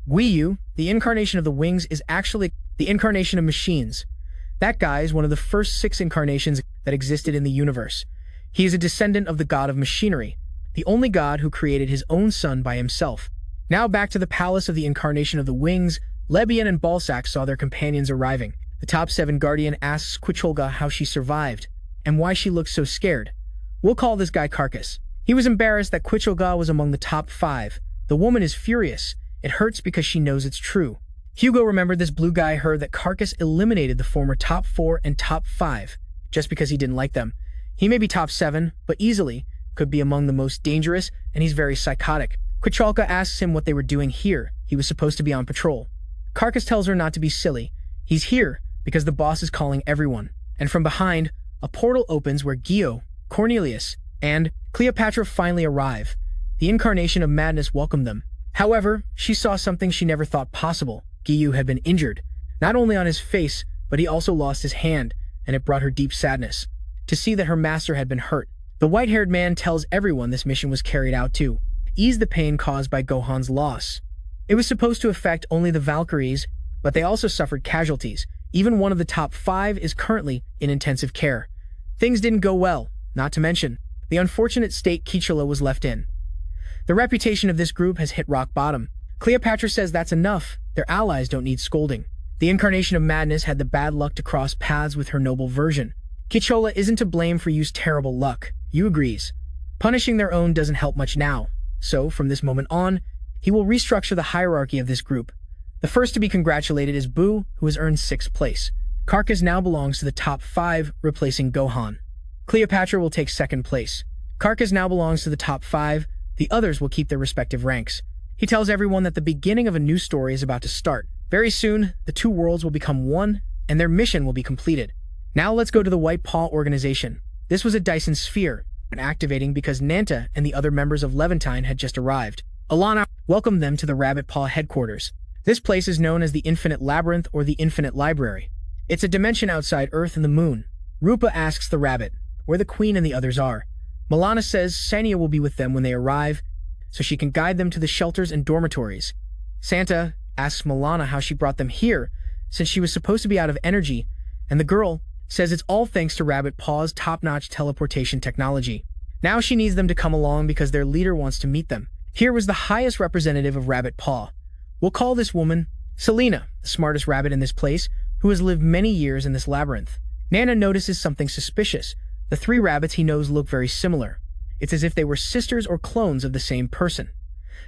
Guiyu, the incarnation of the wings, is actually the incarnation of machines. That guy is one of the first 6 incarnations that existed in the universe. He is a descendant of the god of machinery, the only god who created his own son by himself. Now back to the palace of the incarnation of the wings, Lebian and Balsac saw their companions arriving. The top 7 guardian asks Quicholga how she survived, and why she looks so scared. We'll call this guy Carcass. He was embarrassed that Quicholga was among the top 5. The woman is furious. It hurts because she knows it's true. Hugo remembered this blue guy heard that Carcass eliminated the former top 4 and top 5, just because he didn't like them. He may be top 7, but easily could be among the most dangerous, and he's very psychotic. Quicholga asks him what they were doing here. He was supposed to be on patrol. Carcass tells her not to be silly. He's here because the boss is calling everyone. And from behind, a portal opens where Gio, Cornelius, and Cleopatra finally arrive. The incarnation of madness welcomed them. However, she saw something she never thought possible. Gio had been injured, not only on his face, but he also lost his hand, and it brought her deep sadness to see that her master had been hurt. The white-haired man tells everyone this mission was carried out to ease the pain caused by Gohan's loss. It was supposed to affect only the Valkyries, but they also suffered casualties. Even one of the top 5 is currently in intensive care. Things didn't go well, not to mention the unfortunate state Quichula was left in. The reputation of this group has hit rock bottom. Cleopatra says that's enough. Their allies don't need scolding. The incarnation of madness had the bad luck to cross paths with her noble version. Quichola isn't to blame for Yu's terrible luck. Yu agrees. Punishing their own doesn't help much now. So, from this moment on, he will restructure the hierarchy of this group. The first to be congratulated is Boo, who has earned 6th place. Carcass now belongs to the top 5, replacing Gohan. Cleopatra will take 2nd place. Carcass now belongs to the top 5. The others will keep their respective ranks. He tells everyone that the beginning of a new story is about to start. Very soon, the 2 worlds will become one, and their mission will be completed. Now let's go to the White Paw organization. This was a Dyson sphere, and activating because Nanta and the other members of Levantine had just arrived. Alana welcomed them to the Rabbit Paw headquarters. This place is known as the Infinite Labyrinth or the Infinite Library. It's a dimension outside Earth and the Moon. Rupa asks the rabbit where the Queen and the others are. Milana says Sania will be with them when they arrive, so she can guide them to the shelters and dormitories. Santa asks Milana how she brought them here, since she was supposed to be out of energy, and the girl says it's all thanks to Rabbit Paw's top-notch teleportation technology. Now she needs them to come along because their leader wants to meet them. Here was the highest representative of Rabbit Paw. We'll call this woman Selena, the smartest rabbit in this place, who has lived many years in this labyrinth. Nana notices something suspicious. The three rabbits he knows look very similar. It's as if they were sisters or clones of the same person.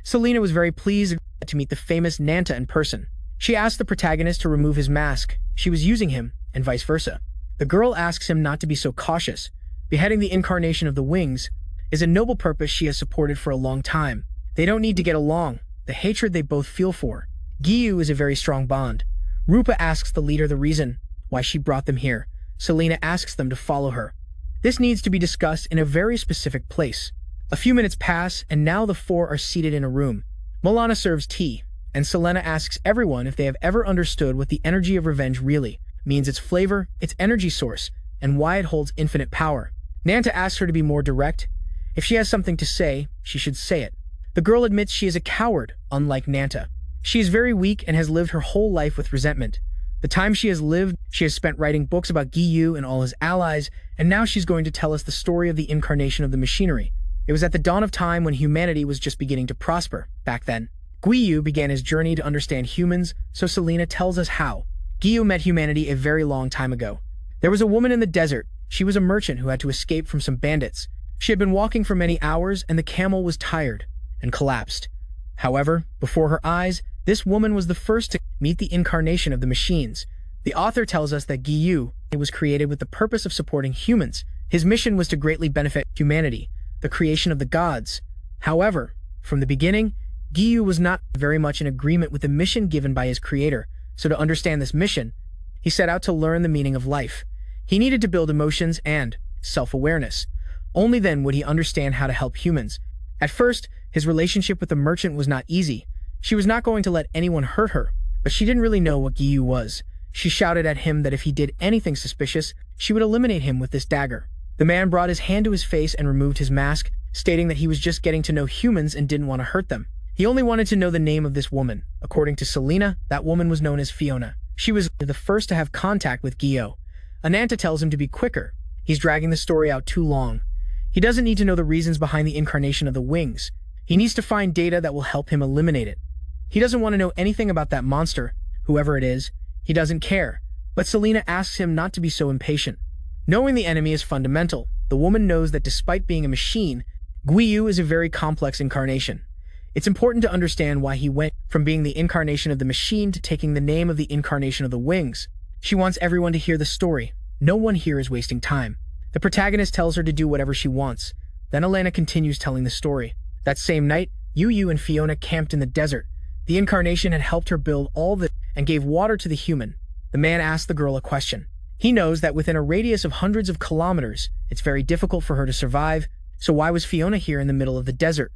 Selena was very pleased to meet the famous Nanta in person. She asked the protagonist to remove his mask. She was using him, and vice versa. The girl asks him not to be so cautious. Beheading the incarnation of the wings is a noble purpose she has supported for a long time. They don't need to get along. The hatred they both feel for Giyu is a very strong bond. Rupa asks the leader the reason why she brought them here. Selena asks them to follow her. This needs to be discussed in a very specific place. A few minutes pass, and now the four are seated in a room. Milana serves tea, and Selena asks everyone if they have ever understood what the energy of revenge really means, its flavor, its energy source, and why it holds infinite power. Nanta asks her to be more direct. If she has something to say, she should say it. The girl admits she is a coward, unlike Nanta. She is very weak and has lived her whole life with resentment. The time she has lived, she has spent writing books about Giyu and all his allies, and now she's going to tell us the story of the incarnation of the machinery. It was at the dawn of time when humanity was just beginning to prosper. Back then, Giyu began his journey to understand humans, so Selena tells us how. Giyu met humanity a very long time ago. There was a woman in the desert. She was a merchant who had to escape from some bandits. She had been walking for many hours, and the camel was tired and collapsed. However, before her eyes, this woman was the first to meet the incarnation of the machines. The author tells us that Giyu was created with the purpose of supporting humans. His mission was to greatly benefit humanity, the creation of the gods. However, from the beginning, Giyu was not very much in agreement with the mission given by his creator, so to understand this mission, he set out to learn the meaning of life. He needed to build emotions and self-awareness. Only then would he understand how to help humans. At first, his relationship with the merchant was not easy. She was not going to let anyone hurt her, but she didn't really know what Giyu was. She shouted at him that if he did anything suspicious, she would eliminate him with this dagger. The man brought his hand to his face and removed his mask, stating that he was just getting to know humans and didn't want to hurt them. He only wanted to know the name of this woman. According to Selena, that woman was known as Fiona. She was the first to have contact with Giyu. Ananta tells him to be quicker. He's dragging the story out too long. He doesn't need to know the reasons behind the incarnation of the wings. He needs to find data that will help him eliminate it. He doesn't want to know anything about that monster, whoever it is. He doesn't care. But Selena asks him not to be so impatient. Knowing the enemy is fundamental. The woman knows that despite being a machine, Giyu is a very complex incarnation. It's important to understand why he went from being the incarnation of the machine to taking the name of the incarnation of the wings. She wants everyone to hear the story. No one here is wasting time. The protagonist tells her to do whatever she wants. Then Elena continues telling the story. That same night, Yu and Fiona camped in the desert. The incarnation had helped her build all this and gave water to the human. The man asked the girl a question. He knows that within a radius of hundreds of kilometers, it's very difficult for her to survive, so why was Fiona here in the middle of the desert?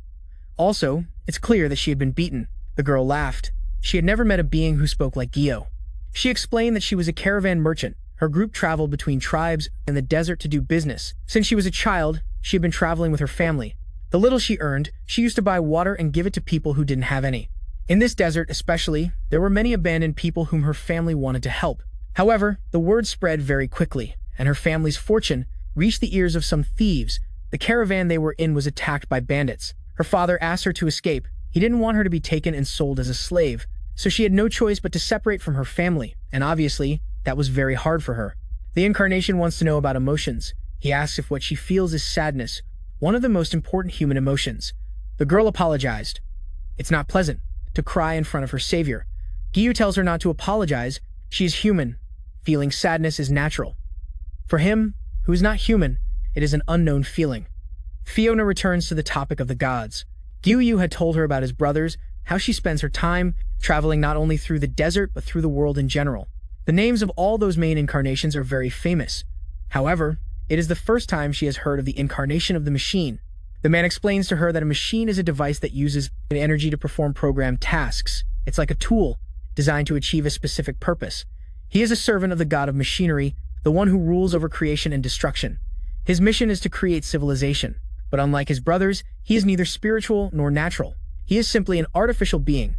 Also, it's clear that she had been beaten. The girl laughed. She had never met a being who spoke like Giyu. She explained that she was a caravan merchant. Her group traveled between tribes in the desert to do business. Since she was a child, she had been traveling with her family. The little she earned, she used to buy water and give it to people who didn't have any. In this desert especially, there were many abandoned people whom her family wanted to help. However, the word spread very quickly, and her family's fortune reached the ears of some thieves. The caravan they were in was attacked by bandits. Her father asked her to escape. He didn't want her to be taken and sold as a slave, so she had no choice but to separate from her family, and obviously, that was very hard for her. The incarnation wants to know about emotions. He asks if what she feels is sadness, one of the most important human emotions. The girl apologized. It's not pleasant to cry in front of her savior. Giyu tells her not to apologize. She is human. Feeling sadness is natural. For him, who is not human, it is an unknown feeling. Fiona returns to the topic of the gods. Giyu had told her about his brothers, how she spends her time traveling not only through the desert but through the world in general. The names of all those main incarnations are very famous. However, it is the first time she has heard of the incarnation of the machine. The man explains to her that a machine is a device that uses energy to perform programmed tasks. It's like a tool designed to achieve a specific purpose. He is a servant of the god of machinery, the one who rules over creation and destruction. His mission is to create civilization. But unlike his brothers, he is neither spiritual nor natural. He is simply an artificial being.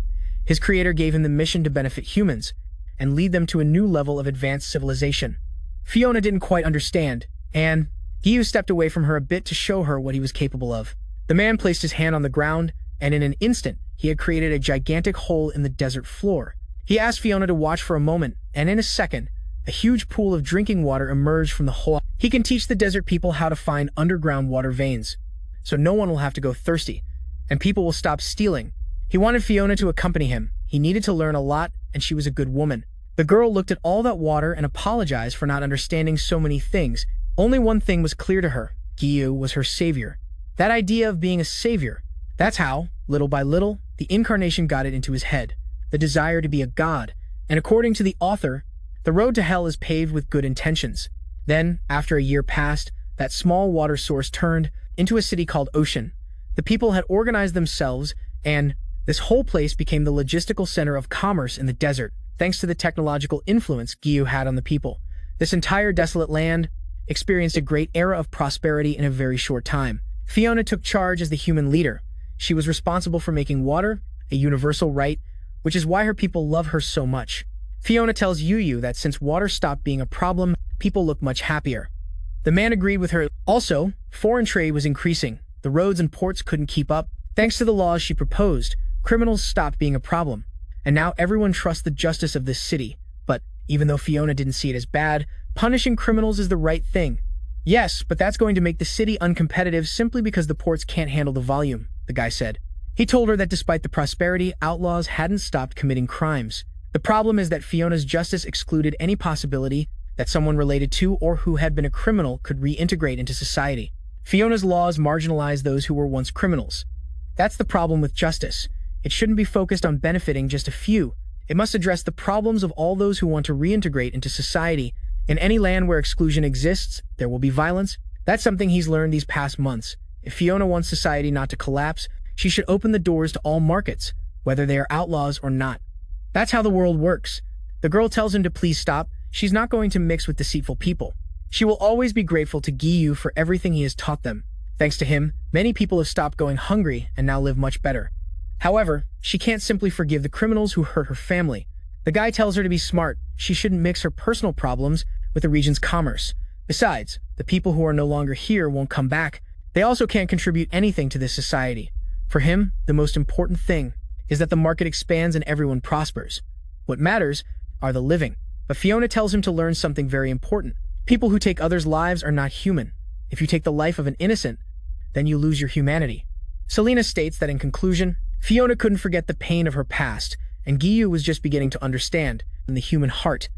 His creator gave him the mission to benefit humans and lead them to a new level of advanced civilization. Fiona didn't quite understand, and Giyu stepped away from her a bit to show her what he was capable of. The man placed his hand on the ground, and in an instant, he had created a gigantic hole in the desert floor. He asked Fiona to watch for a moment, and in a second, a huge pool of drinking water emerged from the hole. He can teach the desert people how to find underground water veins, so no one will have to go thirsty, and people will stop stealing. He wanted Fiona to accompany him. He needed to learn a lot, and she was a good woman. The girl looked at all that water and apologized for not understanding so many things. Only one thing was clear to her. Giyu was her savior. That idea of being a savior. That's how, little by little, the incarnation got it into his head. The desire to be a god. And according to the author, the road to hell is paved with good intentions. Then, after a year passed, that small water source turned into a city called Ocean. The people had organized themselves, and this whole place became the logistical center of commerce in the desert, thanks to the technological influence Giyu had on the people. This entire desolate land experienced a great era of prosperity in a very short time. Fiona took charge as the human leader. She was responsible for making water a universal right, which is why her people love her so much. Fiona tells Yuyu that since water stopped being a problem, people look much happier. The man agreed with her. Also, foreign trade was increasing. The roads and ports couldn't keep up. Thanks to the laws she proposed, criminals stopped being a problem. And now everyone trusts the justice of this city. But even though Fiona didn't see it as bad, punishing criminals is the right thing. Yes, but that's going to make the city uncompetitive simply because the ports can't handle the volume, the guy said. He told her that despite the prosperity, outlaws hadn't stopped committing crimes. The problem is that Fiona's justice excluded any possibility that someone related to or who had been a criminal could reintegrate into society. Fiona's laws marginalized those who were once criminals. That's the problem with justice. It shouldn't be focused on benefiting just a few. It must address the problems of all those who want to reintegrate into society. In any land where exclusion exists, there will be violence. That's something he's learned these past months. If Fiona wants society not to collapse, she should open the doors to all markets, whether they are outlaws or not. That's how the world works. The girl tells him to please stop. She's not going to mix with deceitful people. She will always be grateful to Giyu for everything he has taught them. Thanks to him, many people have stopped going hungry and now live much better. However, she can't simply forgive the criminals who hurt her family. The guy tells her to be smart. She shouldn't mix her personal problems with the region's commerce. Besides, the people who are no longer here won't come back. They also can't contribute anything to this society. For him, the most important thing is that the market expands and everyone prospers. What matters are the living. But Fiona tells him to learn something very important. People who take others' lives are not human. If you take the life of an innocent, then you lose your humanity. Selena states that in conclusion, Fiona couldn't forget the pain of her past, and Giyu was just beginning to understand in the human heart.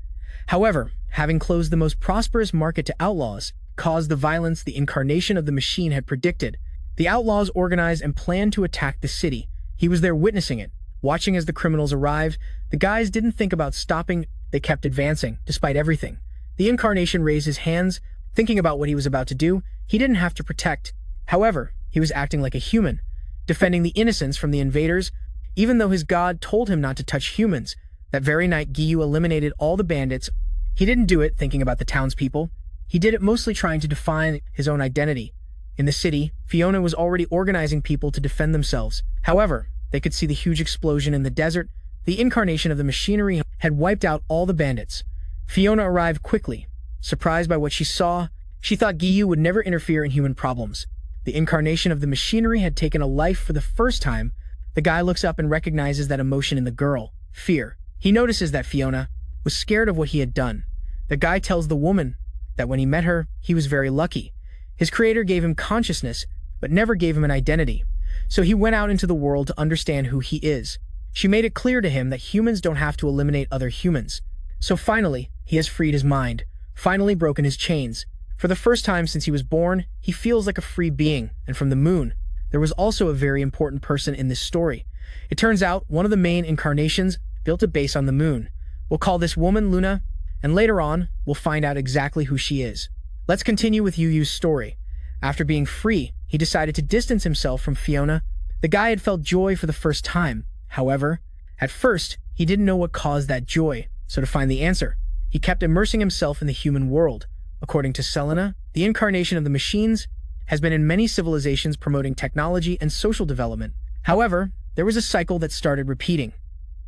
However, having closed the most prosperous market to outlaws caused the violence the incarnation of the machine had predicted. The outlaws organized and planned to attack the city. He was there witnessing it, watching as the criminals arrived. The guys didn't think about stopping. They kept advancing, despite everything. The incarnation raised his hands, thinking about what he was about to do. He didn't have to protect. However, he was acting like a human, defending the innocents from the invaders, even though his god told him not to touch humans. That very night, Giyu eliminated all the bandits. He didn't do it thinking about the townspeople. He did it mostly trying to define his own identity. In the city, Fiona was already organizing people to defend themselves. However, they could see the huge explosion in the desert. The incarnation of the machinery had wiped out all the bandits. Fiona arrived quickly. Surprised by what she saw, she thought Giyu would never interfere in human problems. The incarnation of the machinery had taken a life for the first time. The guy looks up and recognizes that emotion in the girl, fear. He notices that Fiona was scared of what he had done. The guy tells the woman that when he met her, he was very lucky. His creator gave him consciousness, but never gave him an identity. So he went out into the world to understand who he is. She made it clear to him that humans don't have to eliminate other humans. So finally, he has freed his mind, finally broken his chains. For the first time since he was born, he feels like a free being. And from the moon, there was also a very important person in this story. It turns out one of the main incarnations built a base on the moon. We'll call this woman Luna, and later on, we'll find out exactly who she is. Let's continue with Yuyu's story. After being free, he decided to distance himself from Fiona. The guy had felt joy for the first time. However, at first, he didn't know what caused that joy, so to find the answer, he kept immersing himself in the human world. According to Selena, the incarnation of the machines has been in many civilizations promoting technology and social development. However, there was a cycle that started repeating.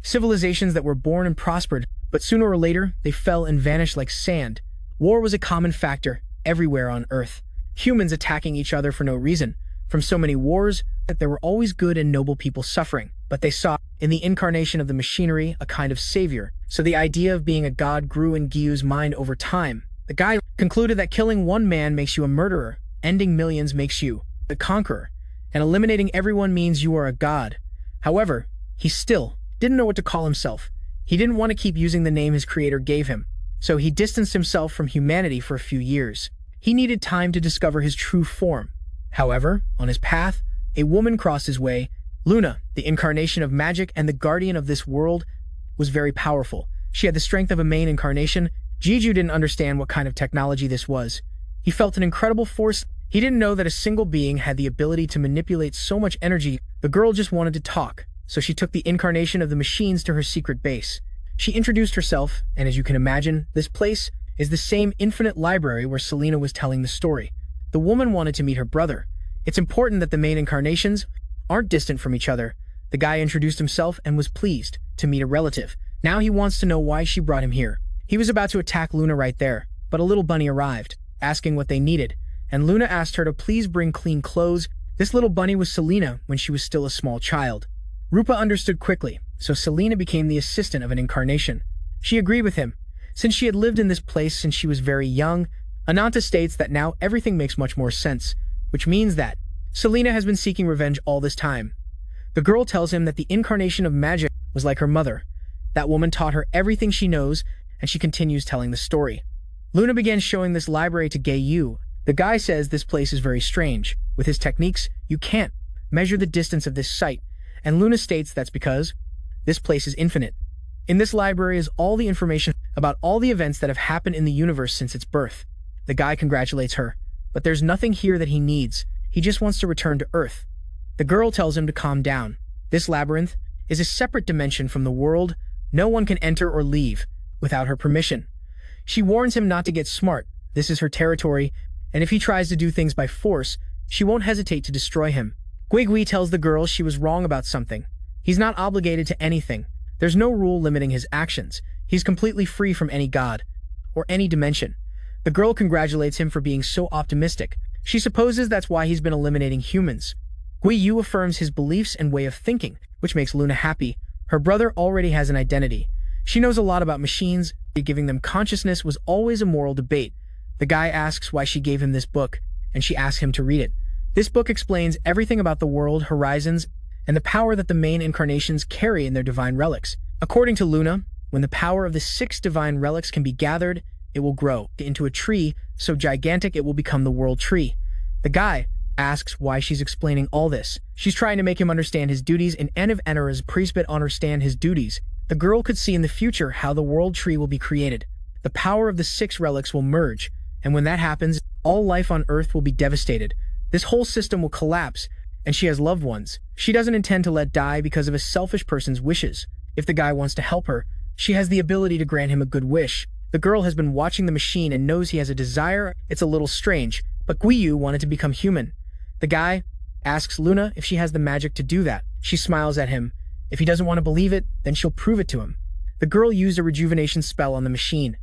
Civilizations that were born and prospered, but sooner or later, they fell and vanished like sand. War was a common factor everywhere on Earth. humans attacking each other for no reason. From so many wars, that there were always good and noble people suffering, but they saw in the incarnation of the machinery a kind of savior. So the idea of being a god grew in Gyu's mind over time. The guy concluded that killing one man makes you a murderer, ending millions makes you the conqueror, and eliminating everyone means you are a god. However, he still didn't know what to call himself. He didn't want to keep using the name his creator gave him, so he distanced himself from humanity for a few years. He needed time to discover his true form. However, on his path, a woman crossed his way. Luna, the incarnation of magic and the guardian of this world, was very powerful. She had the strength of a main incarnation. Jeju didn't understand what kind of technology this was. He felt an incredible force. He didn't know that a single being had the ability to manipulate so much energy. The girl just wanted to talk, so she took the incarnation of the machines to her secret base. She introduced herself, and as you can imagine, this place is the same infinite library where Selena was telling the story. The woman wanted to meet her brother. It's important that the main incarnations aren't distant from each other. The guy introduced himself and was pleased to meet a relative. Now he wants to know why she brought him here. He was about to attack Luna right there, but a little bunny arrived, asking what they needed, and Luna asked her to please bring clean clothes. This little bunny was Selena when she was still a small child. Rupa understood quickly, so Selena became the assistant of an incarnation. She agreed with him. Since she had lived in this place since she was very young, Ananta states that now everything makes much more sense, which means that Selena has been seeking revenge all this time. The girl tells him that the incarnation of magic was like her mother. That woman taught her everything she knows, and she continues telling the story. Luna began showing this library to Gyu. The guy says this place is very strange. With his techniques, you can't measure the distance of this site, and Luna states that's because this place is infinite. In this library is all the information about all the events that have happened in the universe since its birth. The guy congratulates her, but there's nothing here that he needs. He just wants to return to Earth. The girl tells him to calm down. This labyrinth is a separate dimension from the world. No one can enter or leave without her permission. She warns him not to get smart. This is her territory, and if he tries to do things by force, she won't hesitate to destroy him. Guigui tells the girl she was wrong about something. He's not obligated to anything. There's no rule limiting his actions. He's completely free from any god or any dimension. The girl congratulates him for being so optimistic. She supposes that's why he's been eliminating humans. Guiyu affirms his beliefs and way of thinking, which makes Luna happy. Her brother already has an identity. She knows a lot about machines. Giving them consciousness was always a moral debate. The guy asks why she gave him this book, and she asks him to read it. This book explains everything about the world, horizons, and the power that the main incarnations carry in their divine relics. According to Luna, when the power of the 6 divine relics can be gathered, it will grow into a tree so gigantic it will become the world tree. The guy asks why she's explaining all this. She's trying to make him understand his duties in Enev Enera's priest, but understand his duties. The girl could see in the future how the world tree will be created. The power of the 6 relics will merge, and when that happens, all life on Earth will be devastated. This whole system will collapse, and she has loved ones. She doesn't intend to let die because of a selfish person's wishes. If the guy wants to help her, she has the ability to grant him a good wish. The girl has been watching the machine and knows he has a desire. It's a little strange, but Guiyu wanted to become human. The guy asks Luna if she has the magic to do that. She smiles at him. If he doesn't want to believe it, then she'll prove it to him. The girl used a rejuvenation spell on the machine.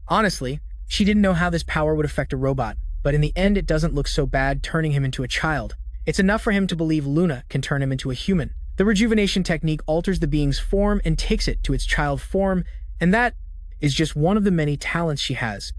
Honestly, she didn't know how this power would affect a robot, but in the end it doesn't look so bad turning him into a child. It's enough for him to believe Luna can turn him into a human. The rejuvenation technique alters the being's form and takes it to its child form, and that is just one of the many talents she has.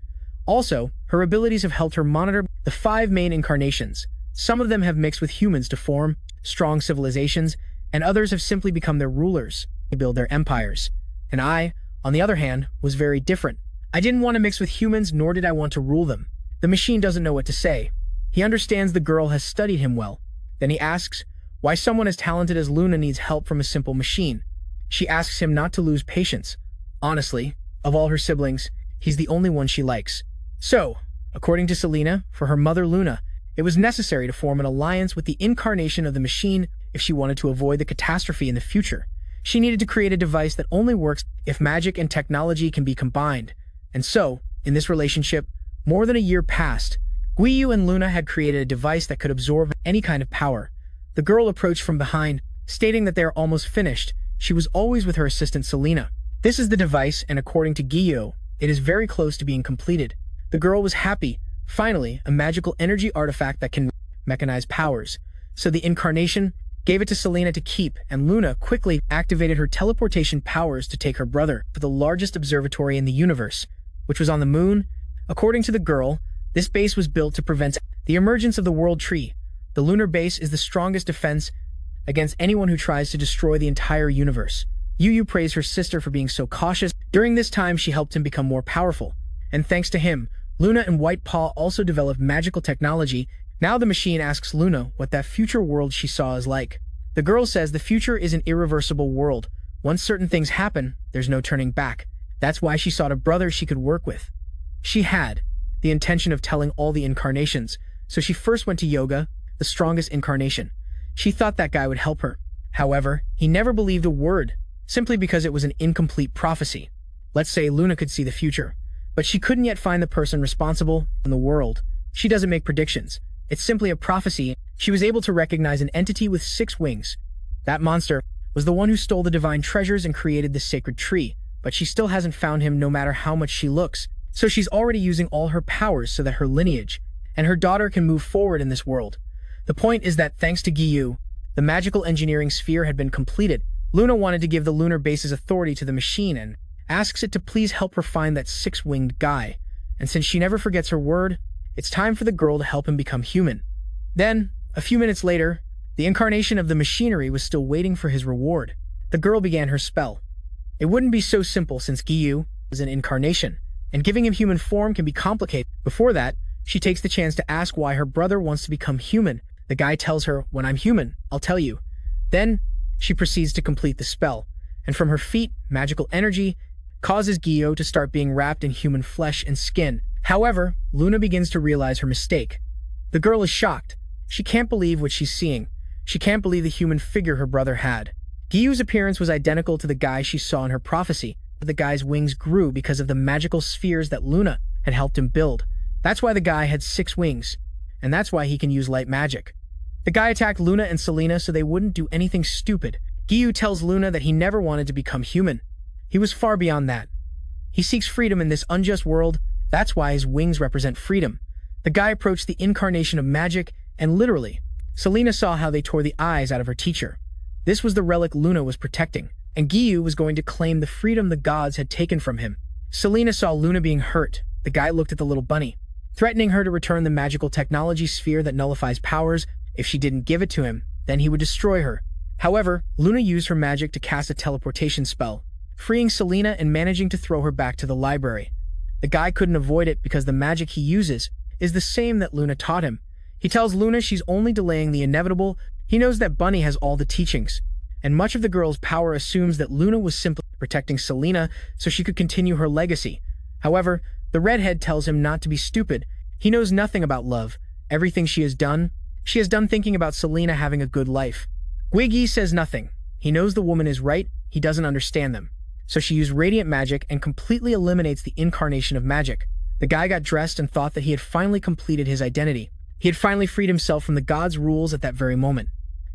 Also, her abilities have helped her monitor the 5 main incarnations. Some of them have mixed with humans to form strong civilizations, and others have simply become their rulers to build their empires. And I, on the other hand, was very different. I didn't want to mix with humans, nor did I want to rule them. The machine doesn't know what to say. He understands the girl has studied him well. Then he asks why someone as talented as Luna needs help from a simple machine. She asks him not to lose patience. Honestly, of all her siblings, he's the only one she likes. So, according to Selena, for her mother Luna, it was necessary to form an alliance with the incarnation of the machine if she wanted to avoid the catastrophe in the future. She needed to create a device that only works if magic and technology can be combined. And so, in this relationship, more than a year passed. Guiyu and Luna had created a device that could absorb any kind of power. The girl approached from behind, stating that they are almost finished. She was always with her assistant Selena. This is the device, and according to Guiyu, it is very close to being completed. The girl was happy, Finally, a magical energy artifact that can mechanize powers. So the incarnation gave it to Selena to keep, and Luna quickly activated her teleportation powers to take her brother to the largest observatory in the universe, which was on the moon. According to the girl, this base was built to prevent the emergence of the World Tree. The lunar base is the strongest defense against anyone who tries to destroy the entire universe. Yu praised her sister for being so cautious. During this time, she helped him become more powerful. And thanks to him, Luna and White Paw also developed magical technology. Now the machine asks Luna what that future world she saw is like. The girl says the future is an irreversible world. Once certain things happen, there's no turning back. That's why she sought a brother she could work with. She had the intention of telling all the incarnations, so she first went to Yoga, the strongest incarnation. She thought that guy would help her. However, he never believed a word, simply because it was an incomplete prophecy. Let's say Luna could see the future, but she couldn't yet find the person responsible in the world. She doesn't make predictions. It's simply a prophecy. She was able to recognize an entity with 6 wings. That monster was the one who stole the divine treasures and created the sacred tree, but she still hasn't found him no matter how much she looks. So she's already using all her powers so that her lineage and her daughter can move forward in this world. The point is that thanks to Giyu, the magical engineering sphere had been completed. Luna wanted to give the lunar base's authority to the machine and asks it to please help her find that 6-winged guy. And since she never forgets her word, it's time for the girl to help him become human. Then, a few minutes later, the incarnation of the machinery was still waiting for his reward. The girl began her spell. It wouldn't be so simple since Giyu is an incarnation, and giving him human form can be complicated. Before that, she takes the chance to ask why her brother wants to become human. The guy tells her, "When I'm human, I'll tell you." Then, she proceeds to complete the spell, and from her feet, magical energy causes Giyu to start being wrapped in human flesh and skin. However, Luna begins to realize her mistake. The girl is shocked. She can't believe what she's seeing. She can't believe the human figure her brother had. Giyu's appearance was identical to the guy she saw in her prophecy, but the guy's wings grew because of the magical spheres that Luna had helped him build. That's why the guy had 6 wings, and that's why he can use light magic. The guy attacked Luna and Selena so they wouldn't do anything stupid. Giyu tells Luna that he never wanted to become human. He was far beyond that. He seeks freedom in this unjust world. That's why his wings represent freedom. The guy approached the incarnation of magic, and literally, Selena saw how they tore the eyes out of her teacher. This was the relic Luna was protecting, and Giyu was going to claim the freedom the gods had taken from him. Selena saw Luna being hurt. The guy looked at the little bunny, threatening her to return the magical technology sphere that nullifies powers. If she didn't give it to him, then he would destroy her. However, Luna used her magic to cast a teleportation spell, freeing Selena and managing to throw her back to the library. The guy couldn't avoid it because the magic he uses is the same that Luna taught him. He tells Luna she's only delaying the inevitable. He knows that Bunny has all the teachings, and much of the girl's power assumes that Luna was simply protecting Selena so she could continue her legacy. However, the redhead tells him not to be stupid. He knows nothing about love. Everything she has done thinking about Selena having a good life. Guigui says nothing. He knows the woman is right. He doesn't understand them. So she used radiant magic and completely eliminates the incarnation of magic. The guy got dressed and thought that he had finally completed his identity. He had finally freed himself from the gods' rules at that very moment.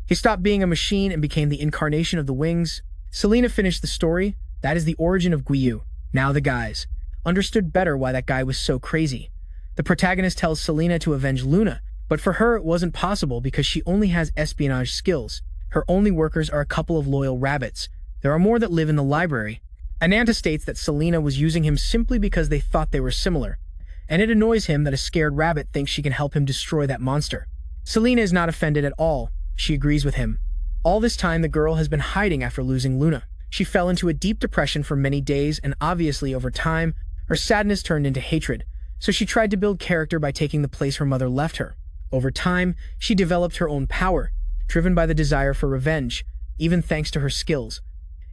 He stopped being a machine and became the incarnation of the wings. Selena finished the story. That is the origin of Guiyu. Now the guys understood better why that guy was so crazy. The protagonist tells Selena to avenge Luna, but for her it wasn't possible because she only has espionage skills. Her only workers are a couple of loyal rabbits. There are more that live in the library. Ananta states that Selena was using him simply because they thought they were similar, and it annoys him that a scared rabbit thinks she can help him destroy that monster. Selena is not offended at all. She agrees with him. All this time, the girl has been hiding after losing Luna. She fell into a deep depression for many days, and obviously over time, her sadness turned into hatred. So she tried to build character by taking the place her mother left her. Over time, she developed her own power, driven by the desire for revenge, even thanks to her skills.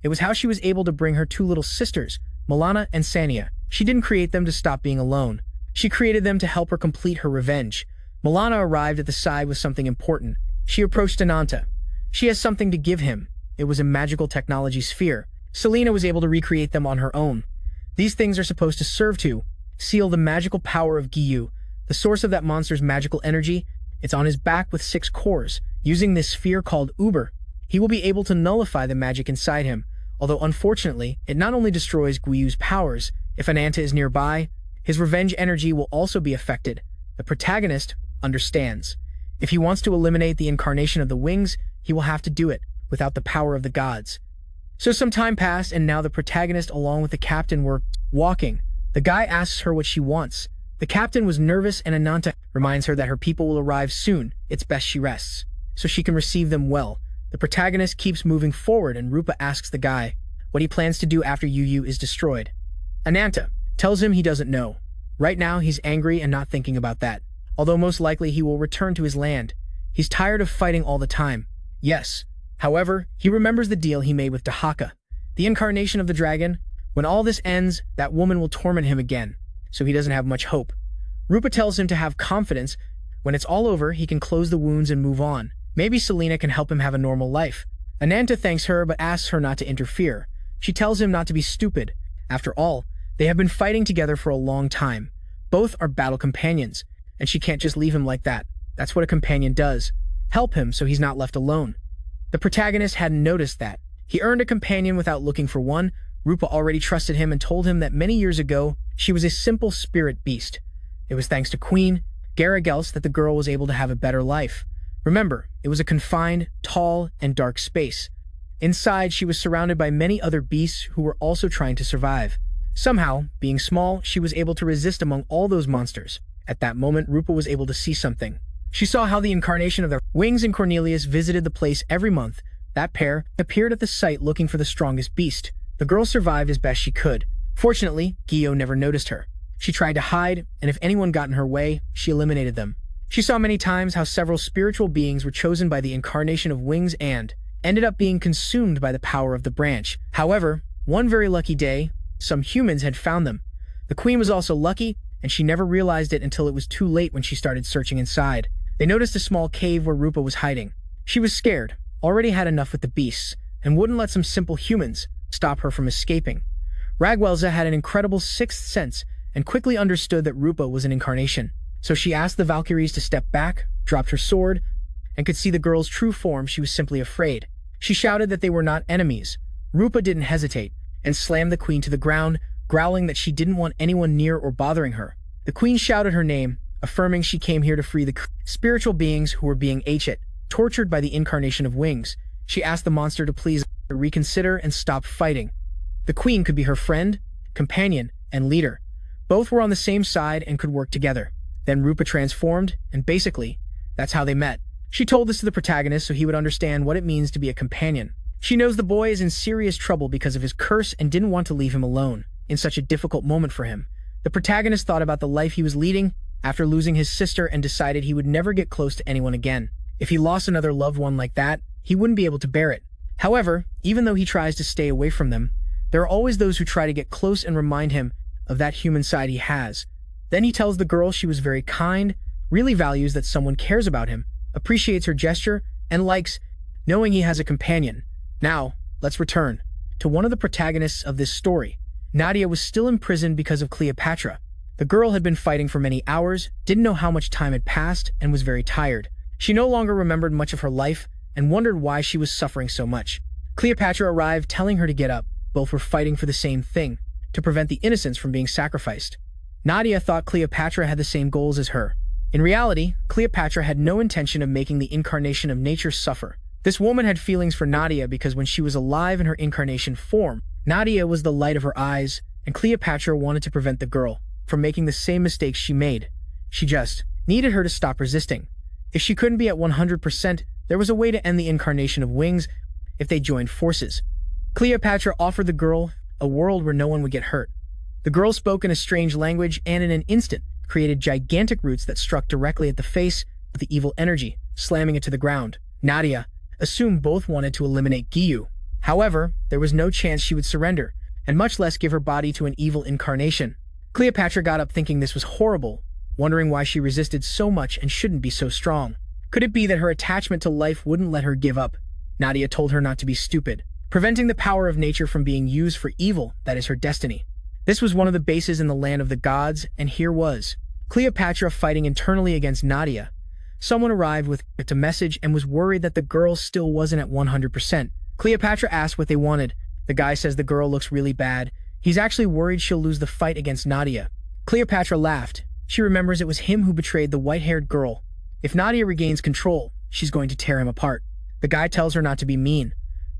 It was how she was able to bring her 2 little sisters, Milana and Sania. She didn't create them to stop being alone. She created them to help her complete her revenge. Milana arrived at the side with something important. She approached Ananta. She has something to give him. It was a magical technology sphere. Selena was able to recreate them on her own. These things are supposed to serve to seal the magical power of Giyu, the source of that monster's magical energy. It's on his back with 6 cores. Using this sphere called Uber, he will be able to nullify the magic inside him, although unfortunately, it not only destroys Guiyu's powers. If Ananta is nearby, his revenge energy will also be affected. The protagonist understands. If he wants to eliminate the incarnation of the wings, he will have to do it without the power of the gods. So some time passed, and now the protagonist along with the captain were walking. The guy asks her what she wants. The captain was nervous, and Ananta reminds her that her people will arrive soon. It's best she rests, so she can receive them well. The protagonist keeps moving forward, and Rupa asks the guy what he plans to do after Yu is destroyed. Ananta tells him he doesn't know. Right now, he's angry and not thinking about that. Although most likely he will return to his land. He's tired of fighting all the time. Yes. However, he remembers the deal he made with Dahaka, the incarnation of the dragon. When all this ends, that woman will torment him again, so he doesn't have much hope. Rupa tells him to have confidence. When it's all over, he can close the wounds and move on. Maybe Selena can help him have a normal life. Ananta thanks her but asks her not to interfere. She tells him not to be stupid. After all, they have been fighting together for a long time. Both are battle companions, and she can't just leave him like that. That's what a companion does. Help him so he's not left alone. The protagonist hadn't noticed that. He earned a companion without looking for one. Rupa already trusted him and told him that many years ago, she was a simple spirit beast. It was thanks to Queen Garagels that the girl was able to have a better life. Remember, it was a confined, tall, and dark space. Inside, she was surrounded by many other beasts who were also trying to survive. Somehow, being small, she was able to resist among all those monsters. At that moment, Rupa was able to see something. She saw how the incarnation of their wings and Cornelius visited the place every month. That pair appeared at the site looking for the strongest beast. The girl survived as best she could. Fortunately, Gio never noticed her. She tried to hide, and if anyone got in her way, she eliminated them. She saw many times how several spiritual beings were chosen by the incarnation of wings and ended up being consumed by the power of the branch. However, one very lucky day, some humans had found them. The queen was also lucky, and she never realized it until it was too late when she started searching inside. They noticed a small cave where Rupa was hiding. She was scared, already had enough with the beasts, and wouldn't let some simple humans stop her from escaping. Ragwelza had an incredible sixth sense and quickly understood that Rupa was an incarnation. So she asked the Valkyries to step back, dropped her sword, and could see the girl's true form. She was simply afraid. She shouted that they were not enemies. Rupa didn't hesitate and slammed the queen to the ground, growling that she didn't want anyone near or bothering her. The queen shouted her name, affirming she came here to free the spiritual beings who were being tortured by the incarnation of wings. She asked the monster to please reconsider and stop fighting. The queen could be her friend, companion, and leader. Both were on the same side and could work together. Then Rupa transformed, and basically, that's how they met. She told this to the protagonist so he would understand what it means to be a companion. She knows the boy is in serious trouble because of his curse and didn't want to leave him alone in such a difficult moment for him. The protagonist thought about the life he was leading after losing his sister and decided he would never get close to anyone again. If he lost another loved one like that, he wouldn't be able to bear it. However, even though he tries to stay away from them, there are always those who try to get close and remind him of that human side he has. Then he tells the girl she was very kind, really values that someone cares about him, appreciates her gesture, and likes knowing he has a companion. Now, let's return to one of the protagonists of this story. Nadia was still imprisoned because of Cleopatra. The girl had been fighting for many hours, didn't know how much time had passed, and was very tired. She no longer remembered much of her life and wondered why she was suffering so much. Cleopatra arrived, telling her to get up. Both were fighting for the same thing, to prevent the innocents from being sacrificed. Nadia thought Cleopatra had the same goals as her. In reality, Cleopatra had no intention of making the incarnation of nature suffer. This woman had feelings for Nadia because when she was alive in her incarnation form, Nadia was the light of her eyes, and Cleopatra wanted to prevent the girl from making the same mistakes she made. She just needed her to stop resisting. If she couldn't be at 100%, there was a way to end the incarnation of wings if they joined forces. Cleopatra offered the girl a world where no one would get hurt. The girl spoke in a strange language and in an instant created gigantic roots that struck directly at the face of the evil energy, slamming it to the ground. Nadia assumed both wanted to eliminate Giyu. However, there was no chance she would surrender, and much less give her body to an evil incarnation. Cleopatra got up thinking this was horrible, wondering why she resisted so much and shouldn't be so strong. Could it be that her attachment to life wouldn't let her give up? Nadia told her not to be stupid. Preventing the power of nature from being used for evil, that is her destiny. This was one of the bases in the land of the gods, and here was Cleopatra fighting internally against Nadia. Someone arrived with a message and was worried that the girl still wasn't at 100%. Cleopatra asked what they wanted. The guy says the girl looks really bad. He's actually worried she'll lose the fight against Nadia. Cleopatra laughed. She remembers it was him who betrayed the white-haired girl. If Nadia regains control, she's going to tear him apart. The guy tells her not to be mean.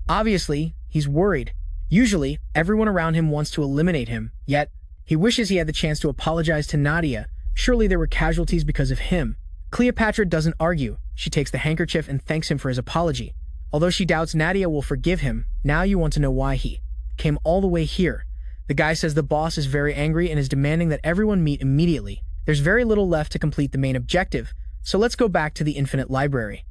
Obviously, he's worried. Usually, everyone around him wants to eliminate him, yet he wishes he had the chance to apologize to Nadia. Surely there were casualties because of him. Cleopatra doesn't argue. She takes the handkerchief and thanks him for his apology. Although she doubts Nadia will forgive him, now you want to know why he came all the way here. The guy says the boss is very angry and is demanding that everyone meet immediately. There's very little left to complete the main objective, so let's go back to the Infinite Library,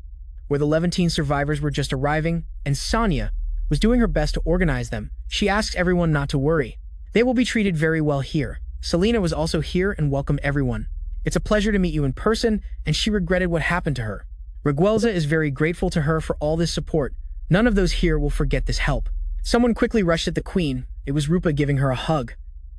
where the 11 survivors were just arriving, and Sonia was doing her best to organize them. She asks everyone not to worry. They will be treated very well here. Selena was also here and welcomed everyone. It's a pleasure to meet you in person, and she regretted what happened to her. Raguelza is very grateful to her for all this support. None of those here will forget this help. Someone quickly rushed at the queen. It was Rupa giving her a hug.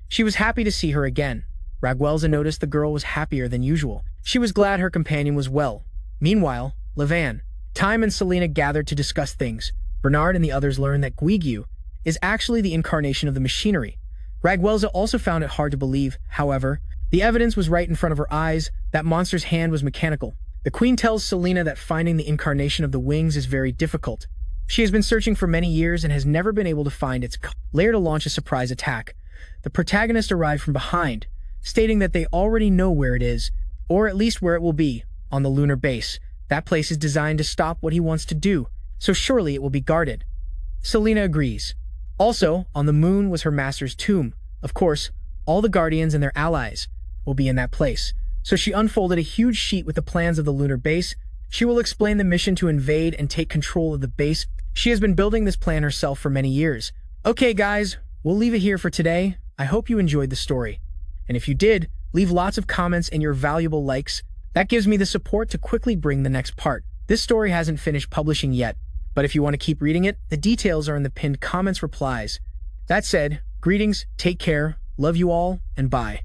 She was happy to see her again. Raguelza noticed the girl was happier than usual. She was glad her companion was well. Meanwhile, Levan, Time and Selena gathered to discuss things. Bernard and the others learned that Guigui is actually the incarnation of the machinery. Raguelza also found it hard to believe, however. The evidence was right in front of her eyes. That monster's hand was mechanical. The queen tells Selena that finding the incarnation of the wings is very difficult. She has been searching for many years and has never been able to find its lair to launch a surprise attack. The protagonist arrived from behind, stating that they already know where it is, or at least where it will be, on the lunar base. That place is designed to stop what he wants to do, so surely it will be guarded. Selena agrees. Also, on the moon was her master's tomb. Of course, all the Guardians and their allies will be in that place. So she unfolded a huge sheet with the plans of the lunar base. She will explain the mission to invade and take control of the base. She has been building this plan herself for many years. Okay guys, we'll leave it here for today. I hope you enjoyed the story. And if you did, leave lots of comments and your valuable likes. That gives me the support to quickly bring the next part. This story hasn't finished publishing yet, but if you want to keep reading it, the details are in the pinned comments replies. That said, greetings, take care, love you all, and bye.